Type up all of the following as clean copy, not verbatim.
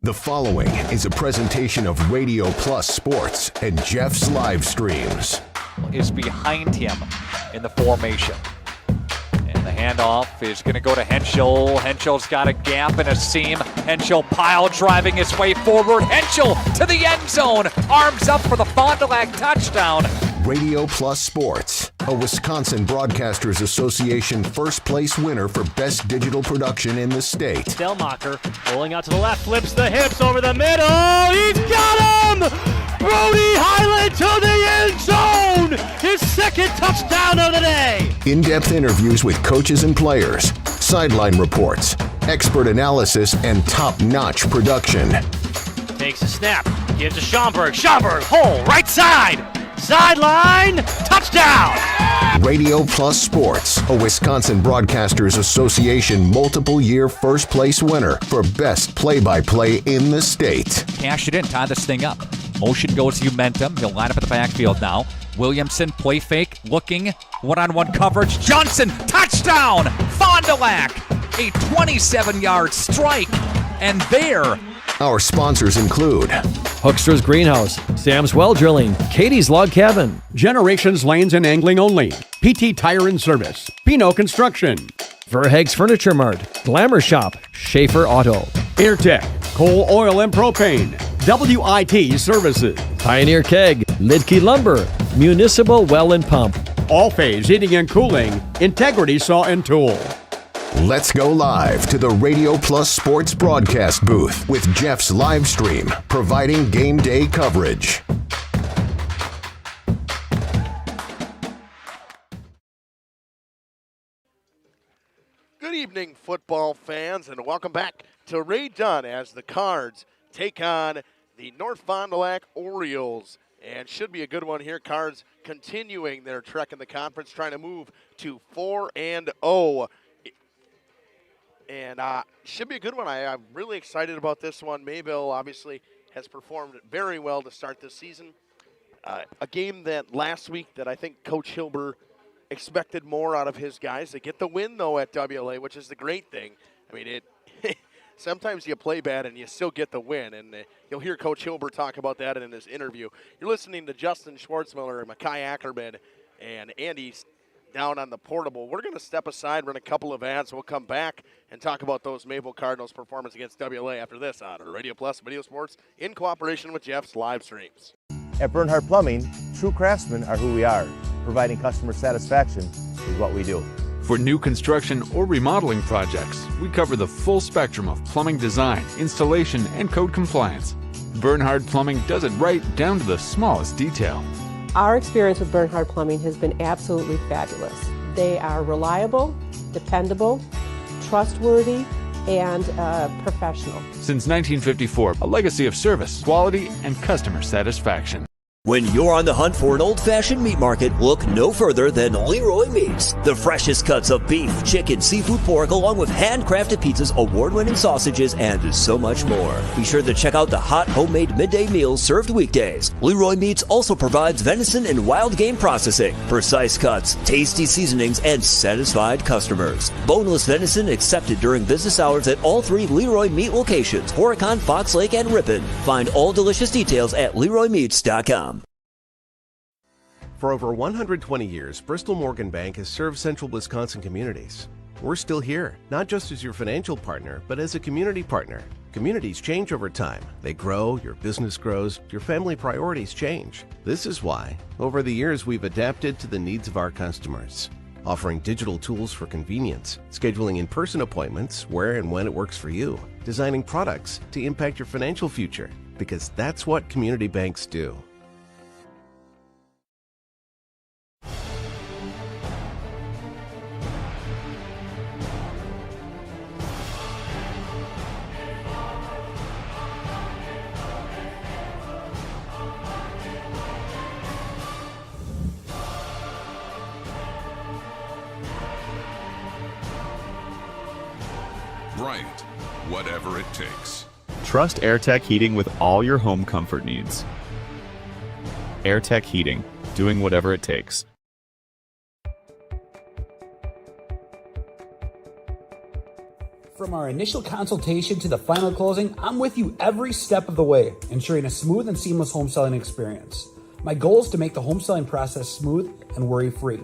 The following is a presentation of Radio Plus Sports and Jeff's Livestreams. Is behind him in the formation. And the handoff is going to go to Henschel. Henschel's got a gap and a seam. Henschel pile driving his way forward. Henschel to the end zone. Arms up for the Fond du Lac touchdown. Radio Plus Sports, a Wisconsin Broadcasters Association first place winner for best digital production in the state. Delmacher rolling out to the left, flips the hips over the middle. He's got him! Brody Highland to the end zone! His second touchdown of the day! In-depth interviews with coaches and players, sideline reports, expert analysis, and top-notch production. Takes a snap, gives to Schomburg. Schomburg, hole, right side! Sideline, touchdown! Radio Plus Sports, a Wisconsin Broadcasters Association multiple-year first-place winner for best play-by-play in the state. Cash it in, tie this thing up. Motion goes to Umentum. He'll line up at the backfield now. Williamson, play fake, looking, one-on-one coverage. Johnson, touchdown! Fond du Lac, a 27-yard strike. And there, our sponsors include Hookster's Greenhouse, Sam's Well Drilling, Katie's Log Cabin, Generations Lanes and Angling Only, PT Tire and Service, Pino Construction, Verheg's Furniture Mart, Glamour Shop, Schaefer Auto, Airtech, Coal, Oil and Propane, WIT Services, Pioneer Keg, Lidke Lumber, Municipal Well and Pump, All Phase Heating and Cooling, Integrity Saw and Tool. Let's go live to the Radio Plus Sports broadcast booth with Jeff's Livestream, providing game day coverage. Good evening, football fans, and welcome back to Ray Dunn as the Cards take on the North Fond du Lac Orioles. And should be a good one here. Cards continuing their trek in the conference, trying to move to 4-0. And should be a good one. I'm really excited about this one. Mayville obviously has performed very well to start this season. A game that last week that I think Coach Hilber expected more out of his guys. They get the win, though, at WLA, which is the great thing. I mean, sometimes you play bad and you still get the win, and you'll hear Coach Hilber talk about that in his interview. You're listening to Justin Schwartzmiller, Makai Ackerman, and Andy down on the portable. We're going to step aside, run a couple of ads. We'll come back and talk about those Mayville Cardinals' performance against WLA after this on Radio Plus Video Sports in cooperation with Jeff's Livestreams. At Bernhardt Plumbing, true craftsmen are who we are. Providing customer satisfaction is what we do. For new construction or remodeling projects, we cover the full spectrum of plumbing design, installation, and code compliance. Bernhardt Plumbing does it right down to the smallest detail. Our experience with Bernhardt Plumbing has been absolutely fabulous. They are reliable, dependable, trustworthy, and professional. Since 1954, a legacy of service, quality, and customer satisfaction. When you're on the hunt for an old-fashioned meat market, look no further than Leroy Meats. The freshest cuts of beef, chicken, seafood, pork, along with handcrafted pizzas, award-winning sausages, and so much more. Be sure to check out the hot homemade midday meals served weekdays. Leroy Meats also provides venison and wild game processing, precise cuts, tasty seasonings, and satisfied customers. Boneless venison accepted during business hours at all 3 Leroy Meat locations, Horicon, Fox Lake, and Ripon. Find all delicious details at LeroyMeats.com. For over 120 years, Bristol Morgan Bank has served central Wisconsin communities. We're still here, not just as your financial partner, but as a community partner. Communities change over time. They grow, your business grows, your family priorities change. This is why, over the years, we've adapted to the needs of our customers, offering digital tools for convenience, scheduling in-person appointments where and when it works for you, designing products to impact your financial future, because that's what community banks do. Bryant, whatever it takes. Trust AirTech Heating with all your home comfort needs. AirTech Heating, doing whatever it takes. From our initial consultation to the final closing, I'm with you every step of the way, ensuring a smooth and seamless home selling experience. My goal is to make the home selling process smooth and worry-free.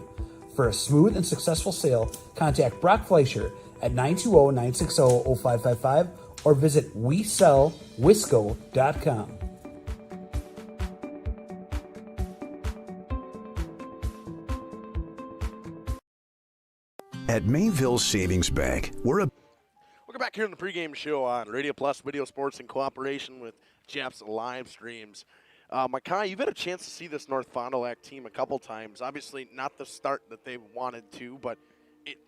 For a smooth and successful sale, contact Brock Fleischer at 920-960-0555 or visit WeSellWisco.com. At Mayville Savings Bank, Welcome back here in the pregame show on Radio Plus Video Sports in cooperation with Jeff's Livestreams. Makai, you've had a chance to see this North Fond du Lac team a couple times. Obviously not the start that they wanted to, but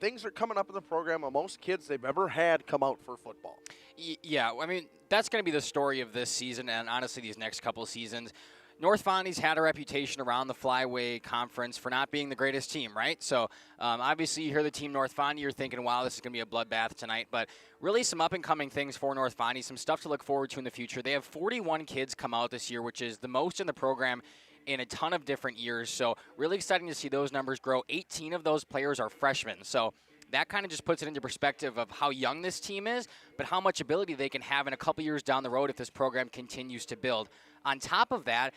things are coming up in the program of most kids they've ever had come out for football. Yeah, I mean, that's going to be the story of this season and honestly these next couple of seasons. North Fondy's had a reputation around the Flyway Conference for not being the greatest team, right? So, obviously, you hear the team North Fondy, you're thinking, wow, this is going to be a bloodbath tonight. But really some up-and-coming things for North Fondy, some stuff to look forward to in the future. They have 41 kids come out this year, which is the most in the program in a ton of different years. So, really exciting to see those numbers grow. 18 of those players are freshmen. So, that kind of just puts it into perspective of how young this team is, but how much ability they can have in a couple years down the road if this program continues to build. On top of that,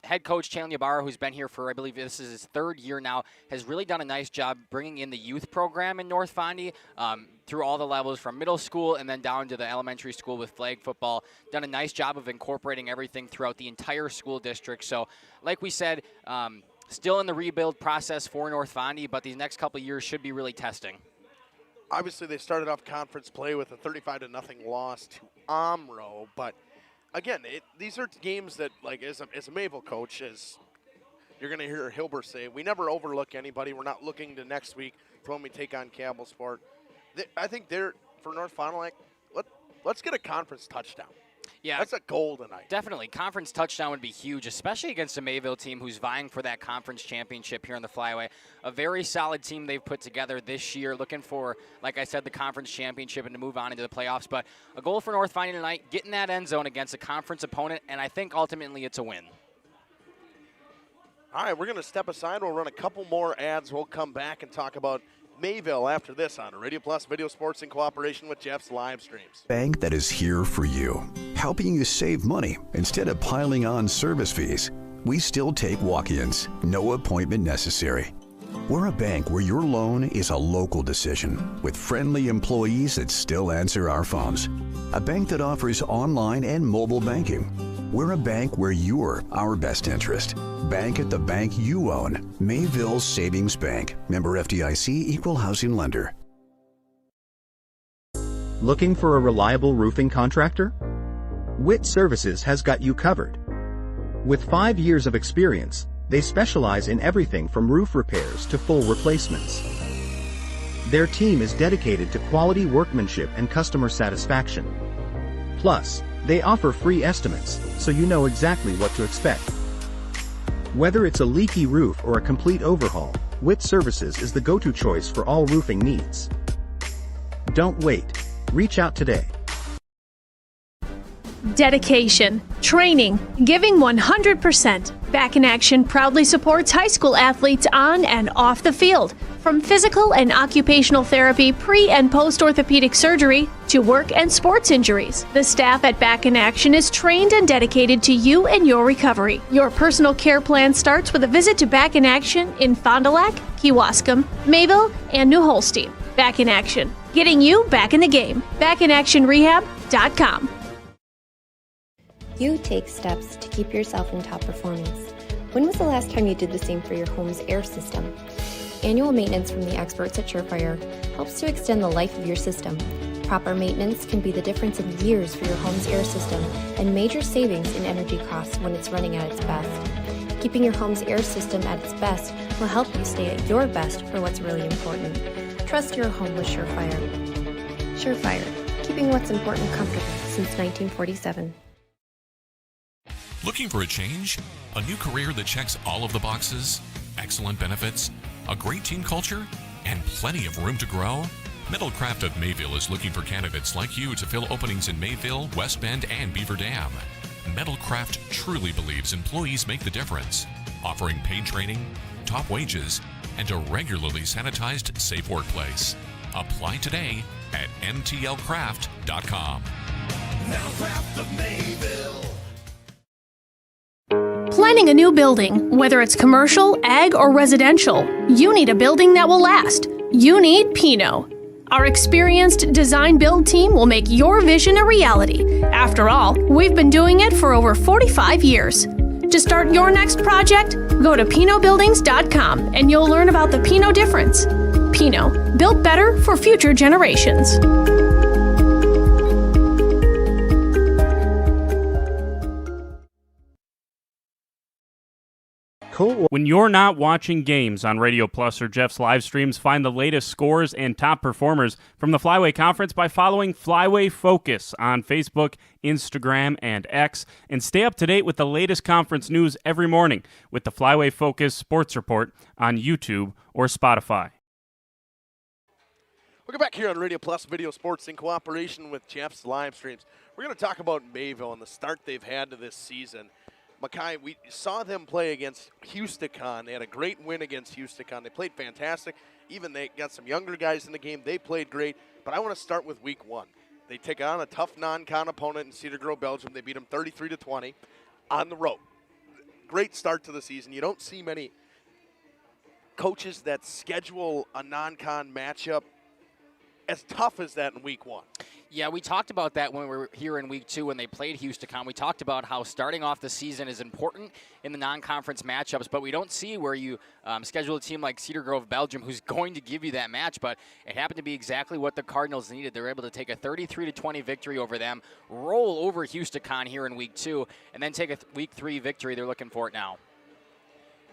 head coach Chandler Ybarra, who's been here for, I believe this is his third year now, has really done a nice job bringing in the youth program in North Fondy through all the levels from middle school and then down to the elementary school with flag football. Done a nice job of incorporating everything throughout the entire school district. So, like we said, still in the rebuild process for North Fondy, but these next couple of years should be really testing. Obviously, they started off conference play with a 35-0 loss to Omro, but again, these are games that, like, as a Mayville coach, as you're going to hear Hilbert say, we never overlook anybody. We're not looking to next week when we take on Campbell Sport. I think for North Fond du Lac, let's get a conference touchdown. Yeah, that's a goal tonight. Definitely. Conference touchdown would be huge, especially against a Mayville team who's vying for that conference championship here in the Flyway. A very solid team they've put together this year, looking for, like I said, the conference championship and to move on into the playoffs. But a goal for North Fondy tonight, get in that end zone against a conference opponent, and I think ultimately it's a win. All right, we're going to step aside. We'll run a couple more ads. We'll come back and talk about Mayville after this on Radio Plus Video Sports in cooperation with Jeff's Livestreams. Bank that is here for you, helping you save money instead of piling on service fees. We still take walk-ins, no appointment necessary. We're a bank where your loan is a local decision with friendly employees that still answer our phones. A bank that offers online and mobile banking. We're a bank where you're our best interest. Bank at the bank you own. Mayville Savings Bank. Member FDIC, Equal Housing Lender. Looking for a reliable roofing contractor? Witt Services has got you covered. With 5 years of experience, they specialize in everything from roof repairs to full replacements. Their team is dedicated to quality workmanship and customer satisfaction. Plus, they offer free estimates, so you know exactly what to expect. Whether it's a leaky roof or a complete overhaul, Witt Services is the go-to choice for all roofing needs. Don't wait. Reach out today. Dedication, training, giving 100%. Back in Action proudly supports high school athletes on and off the field. From physical and occupational therapy, pre- and post-orthopedic surgery, to work and sports injuries. The staff at Back in Action is trained and dedicated to you and your recovery. Your personal care plan starts with a visit to Back in Action in Fond du Lac, Kewaskum, Mayville, and New Holstein. Back in Action, getting you back in the game. BackinActionRehab.com. You take steps to keep yourself in top performance. When was the last time you did the same for your home's air system? Annual maintenance from the experts at Surefire helps to extend the life of your system. Proper maintenance can be the difference in years for your home's air system and major savings in energy costs when it's running at its best. Keeping your home's air system at its best will help you stay at your best for what's really important. Trust your home with Surefire. Surefire, keeping what's important comfortable since 1947. Looking for a change? A new career that checks all of the boxes? Excellent benefits? A great team culture? And plenty of room to grow? Metalcraft of Mayville is looking for candidates like you to fill openings in Mayville, West Bend, and Beaver Dam. Metalcraft truly believes employees make the difference, offering paid training, top wages, and a regularly sanitized, safe workplace. Apply today at mtlcraft.com. Metal Craft of Mayville. Planning a new building, whether it's commercial, ag, or residential, you need a building that will last. You need Pino. Our experienced design-build team will make your vision a reality. After all, we've been doing it for over 45 years. To start your next project, go to pinobuildings.com and you'll learn about the Pino difference. Pino, built better for future generations. Cool. When you're not watching games on Radio Plus or Jeff's live streams, find the latest scores and top performers from the Flyway Conference by following Flyway Focus on Facebook, Instagram, and X, and stay up to date with the latest conference news every morning with the Flyway Focus Sports Report on YouTube or Spotify. Welcome back here on Radio Plus Video Sports in cooperation with Jeff's live streams. We're going to talk about Mayville and the start they've had to this season. Mackay, we saw them play against Houston. They had a great win against Houston. They played fantastic. Even they got some younger guys in the game. They played great. But I want to start with week one. They take on a tough non-con opponent in Cedar Grove, Belgium. They beat them 33-20 on the road. Great start to the season. You don't see many coaches that schedule a non-con matchup as tough as that in week one. Yeah, we talked about that when we were here in week 2 when they played Houston. We talked about how starting off the season is important in the non-conference matchups, but we don't see where you schedule a team like Cedar Grove, Belgium, who's going to give you that match. But it happened to be exactly what the Cardinals needed. They were able to take a 33-20 victory over them, roll over Houston here in week 2, and then take a week 3 victory. They're looking for it now.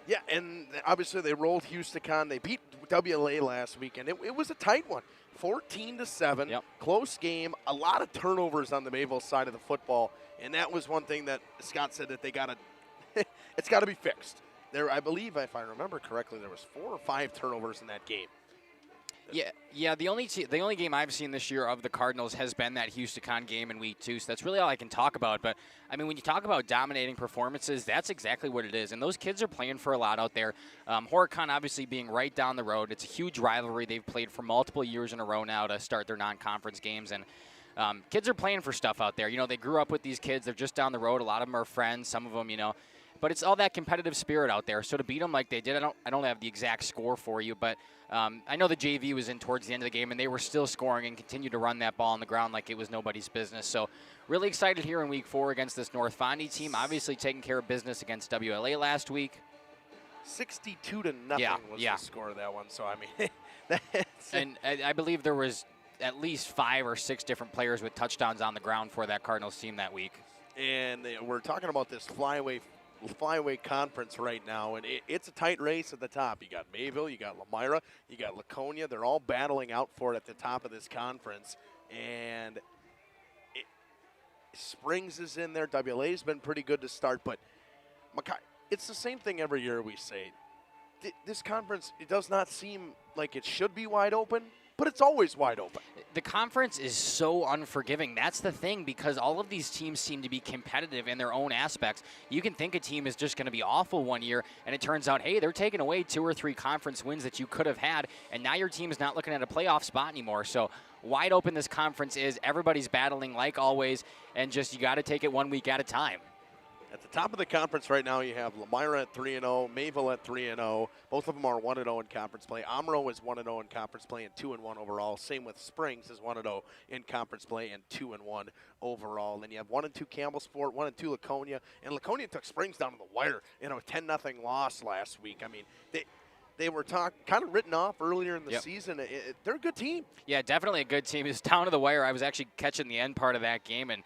Yeah, and obviously they rolled Houston. They beat WLA last week, and it was a tight one. 14-7, Yep. Close game, a lot of turnovers on the Mayville side of the football, and that was one thing that Scott said that they got to, it's got to be fixed. There, I believe, if I remember correctly, there was 4 or 5 turnovers in that game. Yeah. The only game I've seen this year of the Cardinals has been that Houston game in week 2. So that's really all I can talk about. But I mean, when you talk about dominating performances, that's exactly what it is. And those kids are playing for a lot out there. Horicon obviously being right down the road. It's a huge rivalry. They've played for multiple years in a row now to start their non-conference games. And kids are playing for stuff out there. You know, they grew up with these kids. They're just down the road. A lot of them are friends. Some of them, you know. But it's all that competitive spirit out there. So to beat them like they did, I don't have the exact score for you, but I know the JV was in towards the end of the game, and they were still scoring and continued to run that ball on the ground like it was nobody's business. So really excited here in week 4 against this North Fondy team. Obviously taking care of business against WLA last week. 62-0 was the score of that one. So, I mean, and I believe there was at least 5 or 6 different players with touchdowns on the ground for that Cardinals team that week. And we're talking about this flyway conference right now, and it's a tight race at the top. You got Mayville, you got Lamira, you got Laconia. They're all battling out for it at the top of this conference. And Springs is in there. WLA's been pretty good to start, but it's the same thing every year we say. This conference, it does not seem like it should be wide open, but it's always wide open. The conference is so unforgiving. That's the thing, because all of these teams seem to be competitive in their own aspects. You can think a team is just going to be awful one year, and it turns out, hey, they're taking away 2 or 3 conference wins that you could have had, and now your team is not looking at a playoff spot anymore. So wide open this conference is. Everybody's battling like always, and just you got to take it 1 week at a time. At the top of the conference right now, you have Lamira at 3-0, Mayville at 3-0. Both of them are 1-0 in conference play. Amro is 1-0 in conference play and 2-1 overall. Same with Springs is 1-0 in conference play and 2-1 overall. Then you have 1-2 Campbellsport, 1-2 Laconia, and Laconia took Springs down to the wire in a 10-0 loss last week. I mean, they were kind of written off earlier in the season. They're a good team. Yeah, definitely a good team. It's down to the wire. I was actually catching the end part of that game and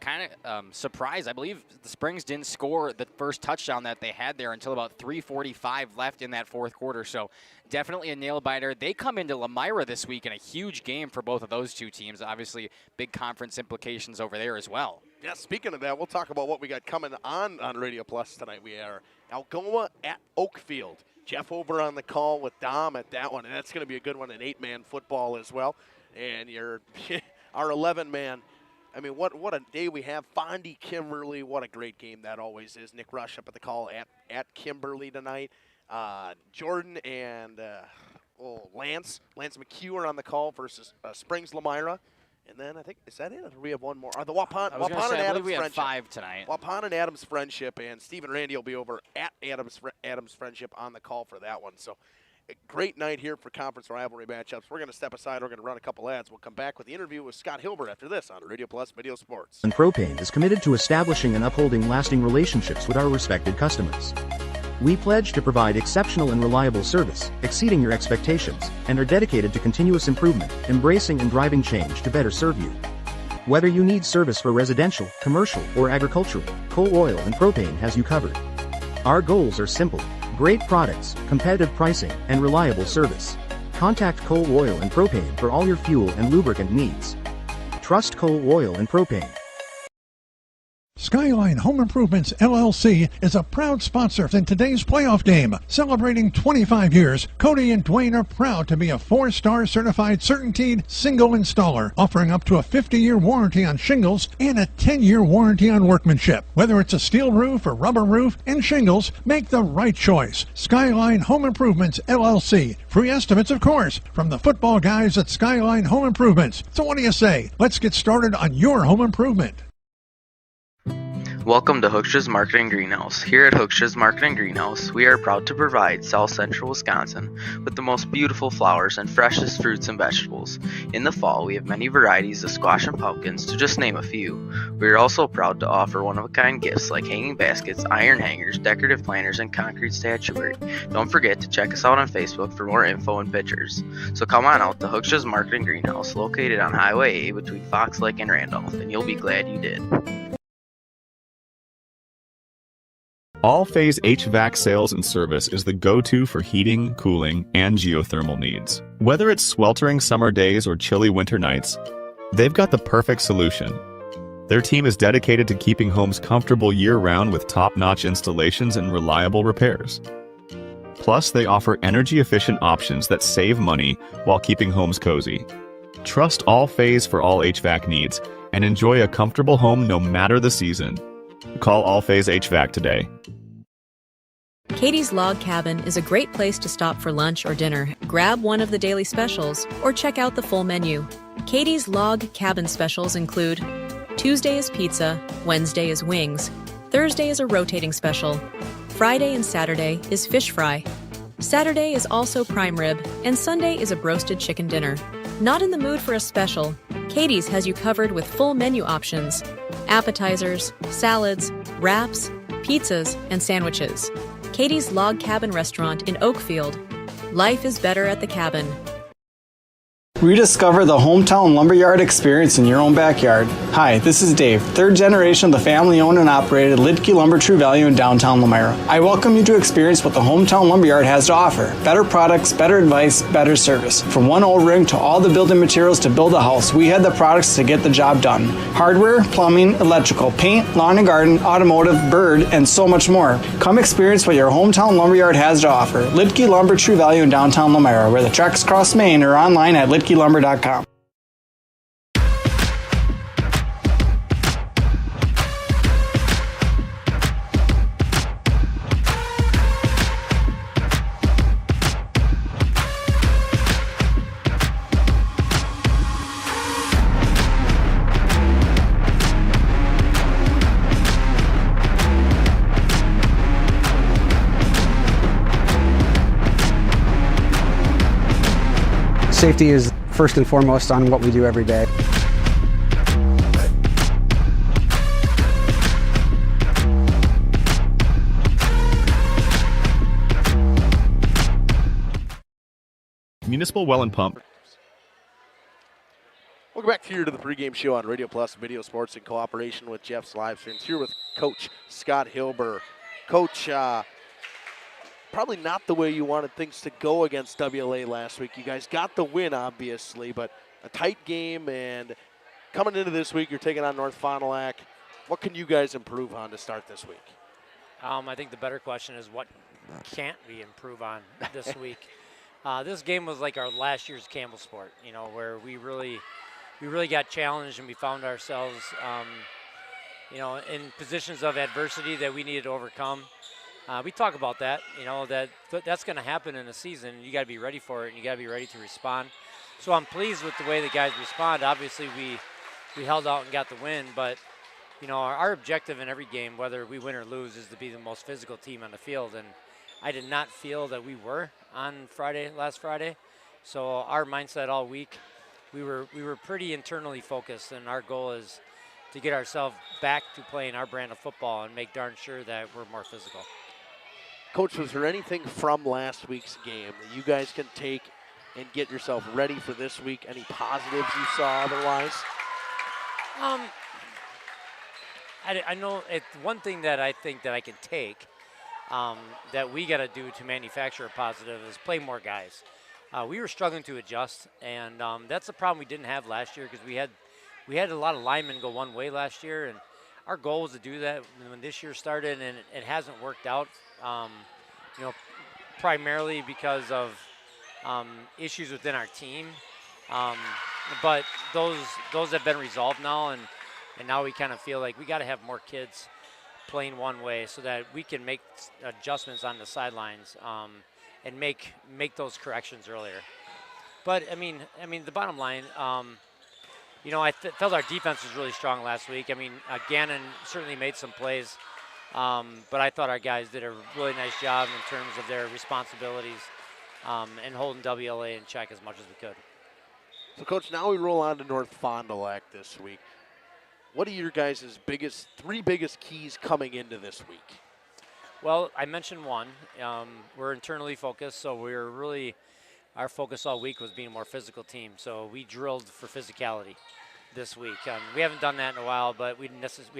kind of surprised. I believe the Springs didn't score the first touchdown that they had there until about 3:45 left in that fourth quarter. So definitely a nail-biter. They come into Lamira this week in a huge game for both of those two teams. Obviously, big conference implications over there as well. Yeah, speaking of that, we'll talk about what we got coming on Radio Plus tonight. We are Algoma at Oakfield. Jeff over on the call with Dom at that one, and that's going to be a good one, an 8-man football as well. And our 11-man, I mean, what a day we have. Fondy, Kimberly, what a great game that always is. Nick Rush up at the call at Kimberly tonight. Jordan and Lance McHugh on the call versus Springs Lamira. And then I think, is that it? Or do we have one more? The Waupun and Adams we had Friendship. 5 tonight. Waupun and Adams Friendship, and Stephen Randy will be over at Adams Friendship on the call for that one. So a great night here for conference rivalry matchups. We're going to step aside. We're going to run a couple ads. We'll come back with the interview with Scott Hilber after this on Radio Plus Video Sports. And Propane is committed to establishing and upholding lasting relationships with our respected customers. We pledge to provide exceptional and reliable service, exceeding your expectations, and are dedicated to continuous improvement, embracing and driving change to better serve you. Whether you need service for residential, commercial, or agricultural, Coal Oil and Propane has you covered. Our goals are simple: great products, competitive pricing, and reliable service. Contact Coal Oil and Propane for all your fuel and lubricant needs. Trust Coal Oil and Propane. Skyline Home Improvements, LLC is a proud sponsor in today's playoff game. Celebrating 25 years, Cody and Dwayne are proud to be a 4-star certified CertainTeed single installer, offering up to a 50-year warranty on shingles and a 10-year warranty on workmanship. Whether it's a steel roof or rubber roof and shingles, make the right choice. Skyline Home Improvements, LLC. Free estimates, of course, from the football guys at Skyline Home Improvements. So what do you say? Let's get started on your home improvement. Welcome to Hooksha's Marketing Greenhouse. Here at Hooksha's Marketing Greenhouse, we are proud to provide South Central Wisconsin with the most beautiful flowers and freshest fruits and vegetables. In the fall, we have many varieties of squash and pumpkins, to just name a few. We are also proud to offer one-of-a-kind gifts like hanging baskets, iron hangers, decorative planters, and concrete statuary. Don't forget to check us out on Facebook for more info and pictures. So come on out to Hooksha's Marketing Greenhouse, located on Highway A between Fox Lake and Randolph, and you'll be glad you did. All-Phase HVAC sales and service is the go-to for heating, cooling, and geothermal needs. Whether it's sweltering summer days or chilly winter nights, they've got the perfect solution. Their team is dedicated to keeping homes comfortable year-round with top-notch installations and reliable repairs. Plus, they offer energy-efficient options that save money while keeping homes cozy. Trust All-Phase for all HVAC needs and enjoy a comfortable home no matter the season. Call All-Phase HVAC today. Katie's Log Cabin is a great place to stop for lunch or dinner, grab one of the daily specials, or check out the full menu. Katie's Log Cabin specials include Tuesday is pizza, Wednesday is wings, Thursday is a rotating special, Friday and Saturday is fish fry, Saturday is also prime rib, and Sunday is a broasted chicken dinner. Not in the mood for a special? Katie's has you covered with full menu options, appetizers, salads, wraps, pizzas, and sandwiches. Katie's Log Cabin Restaurant in Oakfield. Life is better at the cabin. Rediscover the hometown lumberyard experience in your own backyard. Hi, this is Dave, third generation of the family-owned and operated Lidke Lumber True Value in downtown Lamira. I welcome you to experience what the hometown lumberyard has to offer. Better products, better advice, better service. From one old ring to all the building materials to build a house, we had the products to get the job done. Hardware, plumbing, electrical, paint, lawn and garden, automotive, bird, and so much more. Come experience what your hometown lumberyard has to offer. Lidke Lumber True Value in downtown Lamira, where the tracks cross Main, or online at lidkelumber.com. Safety is first and foremost on what we do every day. Municipal Well and Pump. Welcome back here to the pregame show on Radio Plus Video Sports in cooperation with Jeff's Livestreams. Here with Coach Scott Hilber. Coach, probably not the way you wanted things to go against WLA last week. You guys got the win, obviously, but a tight game, and coming into this week, you're taking on North Fond du Lac. What can you guys improve on to start this week? I think the better question is what can't we improve on this week? This game was like our last year's Campbell Sport, you know, where we really got challenged and we found ourselves, you know, in positions of adversity that we needed to overcome. we talk about that, that's going to happen in a season. You got to be ready for it, and you got to be ready to respond. So I'm pleased with the way the guys respond. Obviously, we held out and got the win, but our objective in every game, whether we win or lose, is to be the most physical team on the field. And I did not feel that we were on last Friday. So our mindset all week, we were pretty internally focused, and our goal is to get ourselves back to playing our brand of football and make darn sure that we're more physical. Coach, was there anything from last week's game that you guys can take and get yourself ready for this week? Any positives you saw otherwise? I know one thing that I think that I can take that we got to do to manufacture a positive is play more guys. We were struggling to adjust, and that's the problem we didn't have last year, because we had a lot of linemen go one way last year, and our goal was to do that when this year started, and it hasn't worked out, primarily because of issues within our team. But those have been resolved now, and now we kind of feel like we got to have more kids playing one way so that we can make adjustments on the sidelines and make those corrections earlier. But I mean, the bottom line, I felt our defense was really strong last week. Gannon certainly made some plays, but I thought our guys did a really nice job in terms of their responsibilities and holding WLA in check as much as we could. So, Coach, now we roll on to North Fond du Lac this week. What are your guys' three biggest keys coming into this week? Well, I mentioned one. We're internally focused, so our focus all week was being a more physical team. So we drilled for physicality this week. We haven't done that in a while, but we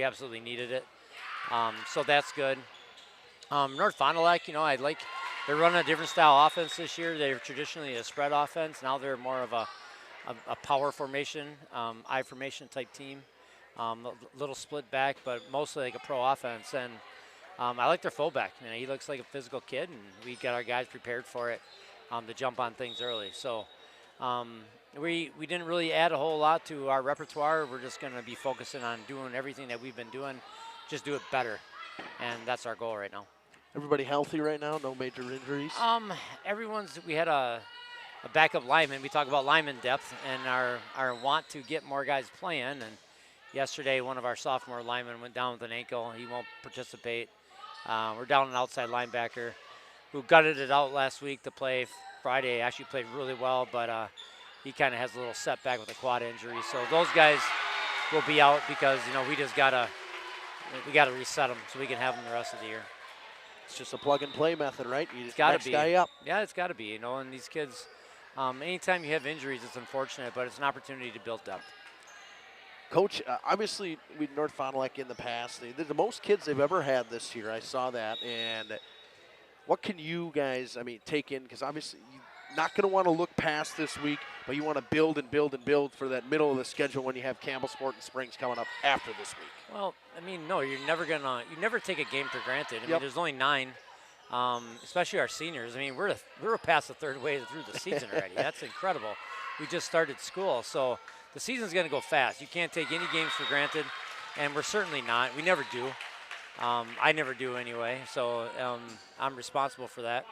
absolutely needed it. So that's good. North Fond du Lac, they're running a different style offense this year. They're traditionally a spread offense. Now they're more of a power formation, I formation type team. A little split back, but mostly like a pro offense. And I like their fullback. He looks like a physical kid, and we got our guys prepared for it to jump on things early. So we didn't really add a whole lot to our repertoire. We're just going to be focusing on doing everything that we've been doing, just do it better. And that's our goal right now. Everybody healthy right now? No major injuries? We had a backup lineman. We talk about lineman depth and our want to get more guys playing. And yesterday, one of our sophomore linemen went down with an ankle. He won't participate. We're down an outside linebacker who gutted it out last week to play Friday. Actually played really well, but he kind of has a little setback with a quad injury. So those guys will be out because we gotta reset them so we can have them the rest of the year. It's just a plug and play method, right? You just next guy up. Yeah, it's got to be. And these kids, anytime you have injuries, it's unfortunate, but it's an opportunity to build depth. Coach, obviously, North Fond du Lac in the past, they're the most kids they've ever had this year. I saw that. And what can you guys, take in? Because obviously you're not going to want to look past this week, but you want to build and build and build for that middle of the schedule when you have Campbellsport and Springs coming up after this week. Well, no, you never take a game for granted. There's only 9, especially our seniors. We're past the third way through the season already. That's incredible. We just started school, so the season's going to go fast. You can't take any games for granted, and we're certainly not. We never do. I never do anyway, so I'm responsible for that.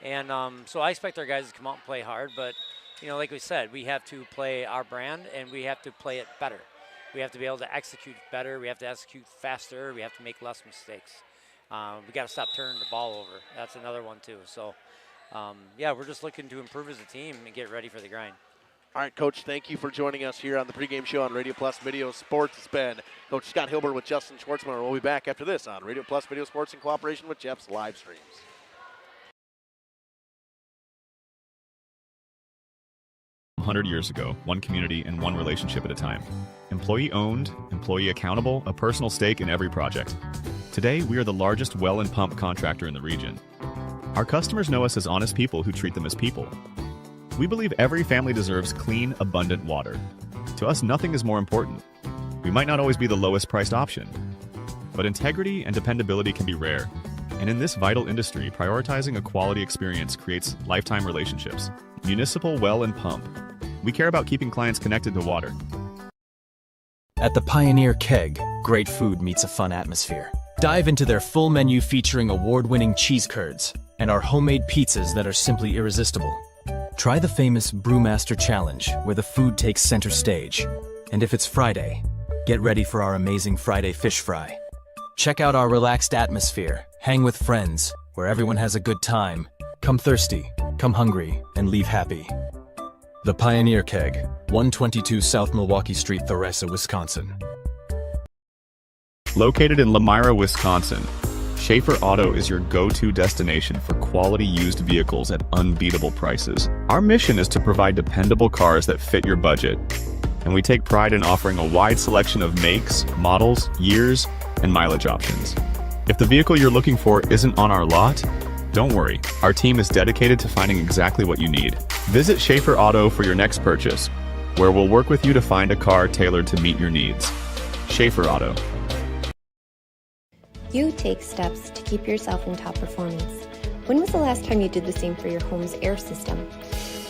And so I expect our guys to come out and play hard, but, like we said, we have to play our brand, and we have to play it better. We have to be able to execute better. We have to execute faster. We have to make less mistakes. We got to stop turning the ball over. That's another one, too. So, we're just looking to improve as a team and get ready for the grind. All right, Coach, thank you for joining us here on the pregame show on Radio Plus Video Sports. It's been Coach Scott Hilbert with Justin Schwartzman. We'll be back after this on Radio Plus Video Sports in cooperation with Jeff's Livestreams. "100 years ago, one community and one relationship at a time. Employee owned, employee accountable, a personal stake in every project. Today, we are the largest well and pump contractor in the region. Our customers know us as honest people who treat them as people. We believe every family deserves clean, abundant water. To us, nothing is more important. We might not always be the lowest priced option, but integrity and dependability can be rare. And in this vital industry, prioritizing a quality experience creates lifetime relationships. Municipal Well and Pump. We care about keeping clients connected to water." At the Pioneer Keg, great food meets a fun atmosphere. Dive into their full menu featuring award-winning cheese curds and our homemade pizzas that are simply irresistible. Try the famous Brewmaster Challenge, where the food takes center stage. And if it's Friday, get ready for our amazing Friday fish fry. Check out our relaxed atmosphere, hang with friends, where everyone has a good time. Come thirsty, come hungry, and leave happy. The Pioneer Keg, 122 South Milwaukee Street, Theresa, Wisconsin. Located in Lamira, Wisconsin, Schaefer Auto is your go-to destination for quality used vehicles at unbeatable prices. Our mission is to provide dependable cars that fit your budget, and we take pride in offering a wide selection of makes, models, years, and mileage options. If the vehicle you're looking for isn't on our lot, don't worry, our team is dedicated to finding exactly what you need. Visit Schaefer Auto for your next purchase, where we'll work with you to find a car tailored to meet your needs. Schaefer Auto. You take steps to keep yourself in top performance. When was the last time you did the same for your home's air system?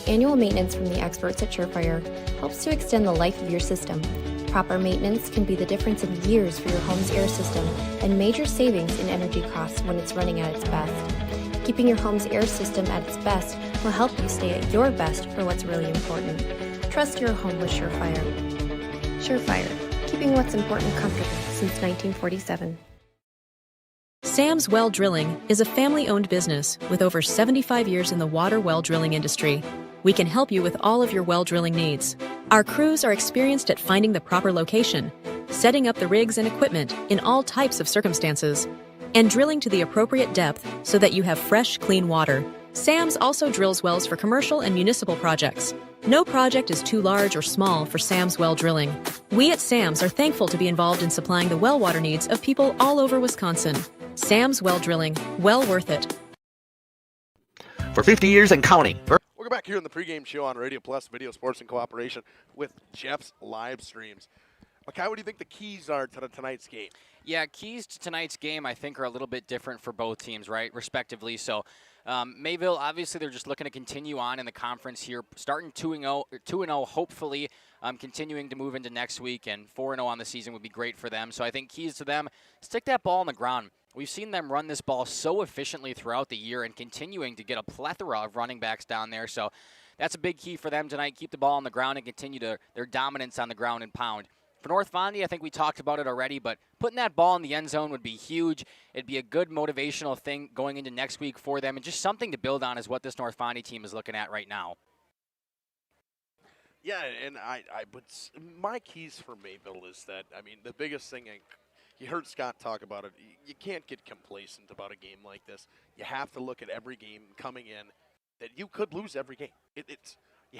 Annual maintenance from the experts at Surefire helps to extend the life of your system. Proper maintenance can be the difference in years for your home's air system and major savings in energy costs when it's running at its best. Keeping your home's air system at its best will help you stay at your best for what's really important. Trust your home with Surefire. Surefire, keeping what's important comfortable since 1947. Sam's Well Drilling is a family-owned business with over 75 years in the water well drilling industry. We can help you with all of your well drilling needs. Our crews are experienced at finding the proper location, setting up the rigs and equipment in all types of circumstances, and drilling to the appropriate depth so that you have fresh, clean water. Sam's also drills wells for commercial and municipal projects. No project is too large or small for Sam's Well Drilling. We at Sam's are thankful to be involved in supplying the well water needs of people all over Wisconsin. Sam's Well Drilling, well worth it. For 50 years and counting. Welcome back here on the pregame show on Radio Plus, Video Sports in cooperation with Jeff's Livestreams. Makai, what do you think the keys are to tonight's game? Yeah, keys to tonight's game I think are a little bit different for both teams, right, respectively. So Mayville, obviously they're just looking to continue on in the conference here, starting 2-0, hopefully continuing to move into next week, and 4-0 on the season would be great for them. So I think keys to them, stick that ball on the ground. We've seen them run this ball so efficiently throughout the year and continuing to get a plethora of running backs down there. So that's a big key for them tonight. Keep the ball on the ground and continue their dominance on the ground and pound. For North Fondy, I think we talked about it already, but putting that ball in the end zone would be huge. It'd be a good motivational thing going into next week for them, and just something to build on is what this North Fondy team is looking at right now. Yeah, and my keys for Mayville is that, I mean, the biggest thing, you heard Scott talk about it, you can't get complacent about a game like this. You have to look at every game coming in that you could lose every game. You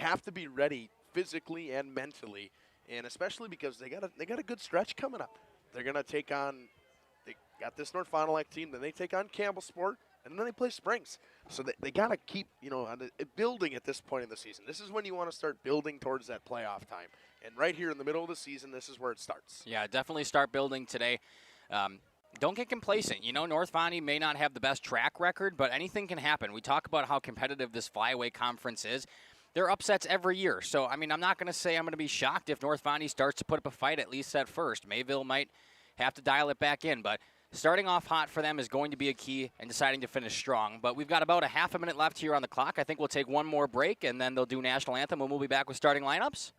have to be ready physically and mentally, and especially because they got a good stretch coming up. They're going to take on, they got this North Fond du Lac team, then they take on Campbellsport, and then they play Springs. So they got to keep, building at this point in the season. This is when you want to start building towards that playoff time. And right here in the middle of the season, this is where it starts. Yeah, definitely start building today. Don't get complacent. North Fondy may not have the best track record, but anything can happen. We talk about how competitive this Flyway Conference is. There are upsets every year. So, I'm not going to say I'm going to be shocked if North Fondy starts to put up a fight at least at first. Mayville might have to dial it back in, but starting off hot for them is going to be a key and deciding to finish strong. But we've got about a half a minute left here on the clock. I think we'll take one more break, and then they'll do National Anthem, and we'll be back with starting lineups.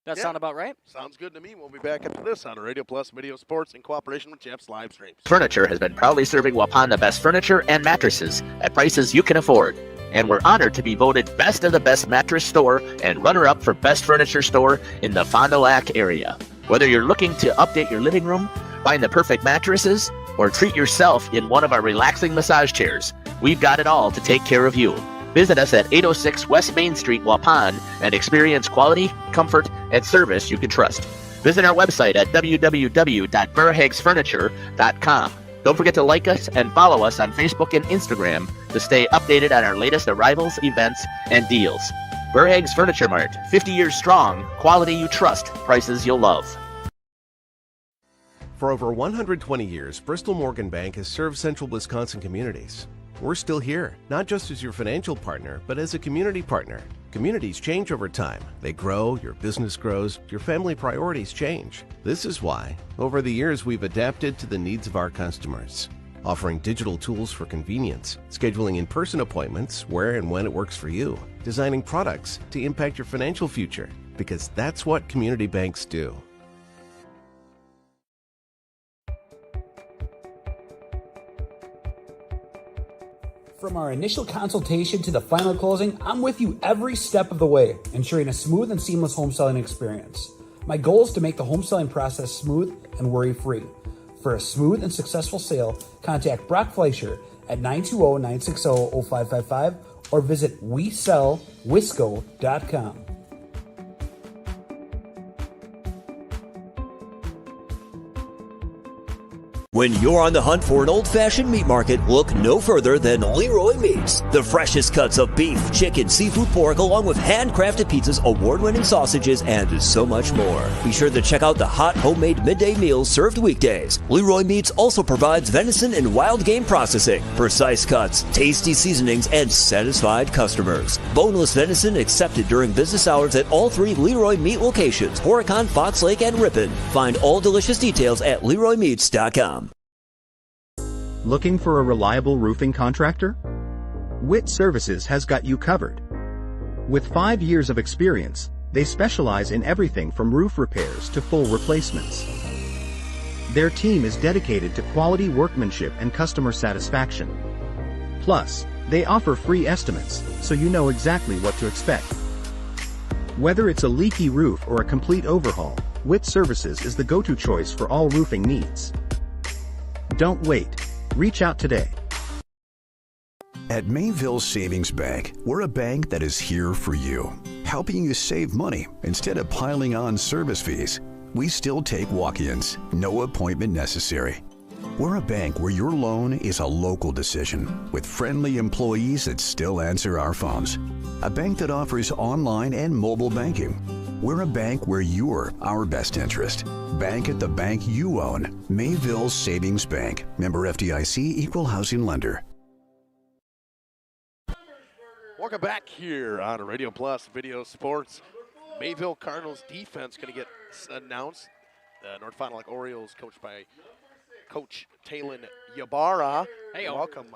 That sound about right? Sounds good to me. We'll be back after this on Radio Plus Video Sports in cooperation with Jeff's Livestreams. Furniture has been proudly serving Waupun the best furniture and mattresses at prices you can afford. And we're honored to be voted Best of the Best Mattress Store and runner-up for Best Furniture Store in the Fond du Lac area. Whether you're looking to update your living room, find the perfect mattresses, or treat yourself in one of our relaxing massage chairs, we've got it all to take care of you. Visit us at 806 West Main Street, Waupun, and experience quality, comfort, and service you can trust. Visit our website at www.burhagsfurniture.com. Don't forget to like us and follow us on Facebook and Instagram to stay updated on our latest arrivals, events, and deals. Burhags Furniture Mart, 50 years strong, quality you trust, prices you'll love. For over 120 years, Bristol Morgan Bank has served central Wisconsin communities. We're still here, not just as your financial partner, but as a community partner. Communities change over time. They grow, your business grows, your family priorities change. This is why, over the years, we've adapted to the needs of our customers, offering digital tools for convenience, scheduling in-person appointments where and when it works for you, designing products to impact your financial future, because that's what community banks do. From our initial consultation to the final closing, I'm with you every step of the way, ensuring a smooth and seamless home selling experience. My goal is to make the home selling process smooth and worry-free. For a smooth and successful sale, contact Brock Fleischer at 920-960-0555 or visit WeSellWisco.com. When you're on the hunt for an old-fashioned meat market, look no further than Leroy Meats. The freshest cuts of beef, chicken, seafood, pork, along with handcrafted pizzas, award-winning sausages, and so much more. Be sure to check out the hot homemade midday meals served weekdays. Leroy Meats also provides venison and wild game processing, precise cuts, tasty seasonings, and satisfied customers. Boneless venison accepted during business hours at all 3 Leroy Meat locations, Horicon, Fox Lake, and Ripon. Find all delicious details at LeroyMeats.com. Looking for a reliable roofing contractor? Witt Services has got you covered. With 5 years of experience, they specialize in everything from roof repairs to full replacements. Their team is dedicated to quality workmanship and customer satisfaction. Plus, they offer free estimates, so you know exactly what to expect. Whether it's a leaky roof or a complete overhaul, Witt Services is the go-to choice for all roofing needs. Don't wait. Reach out today. At Mayville Savings Bank, we're a bank that is here for you, helping you save money instead of piling on service fees. We still take walk-ins, no appointment necessary. We're a bank where your loan is a local decision, with friendly employees that still answer our phones. A bank that offers online and mobile banking. We're a bank where you're our best interest. Bank at the bank you own. Mayville Savings Bank. Member FDIC, Equal Housing Lender. Welcome back here on Radio Plus Video Sports. Mayville Cardinals defense going to get announced. The North Fond du Lac Orioles, coached by Coach Talon Ybarra. Hey, welcome.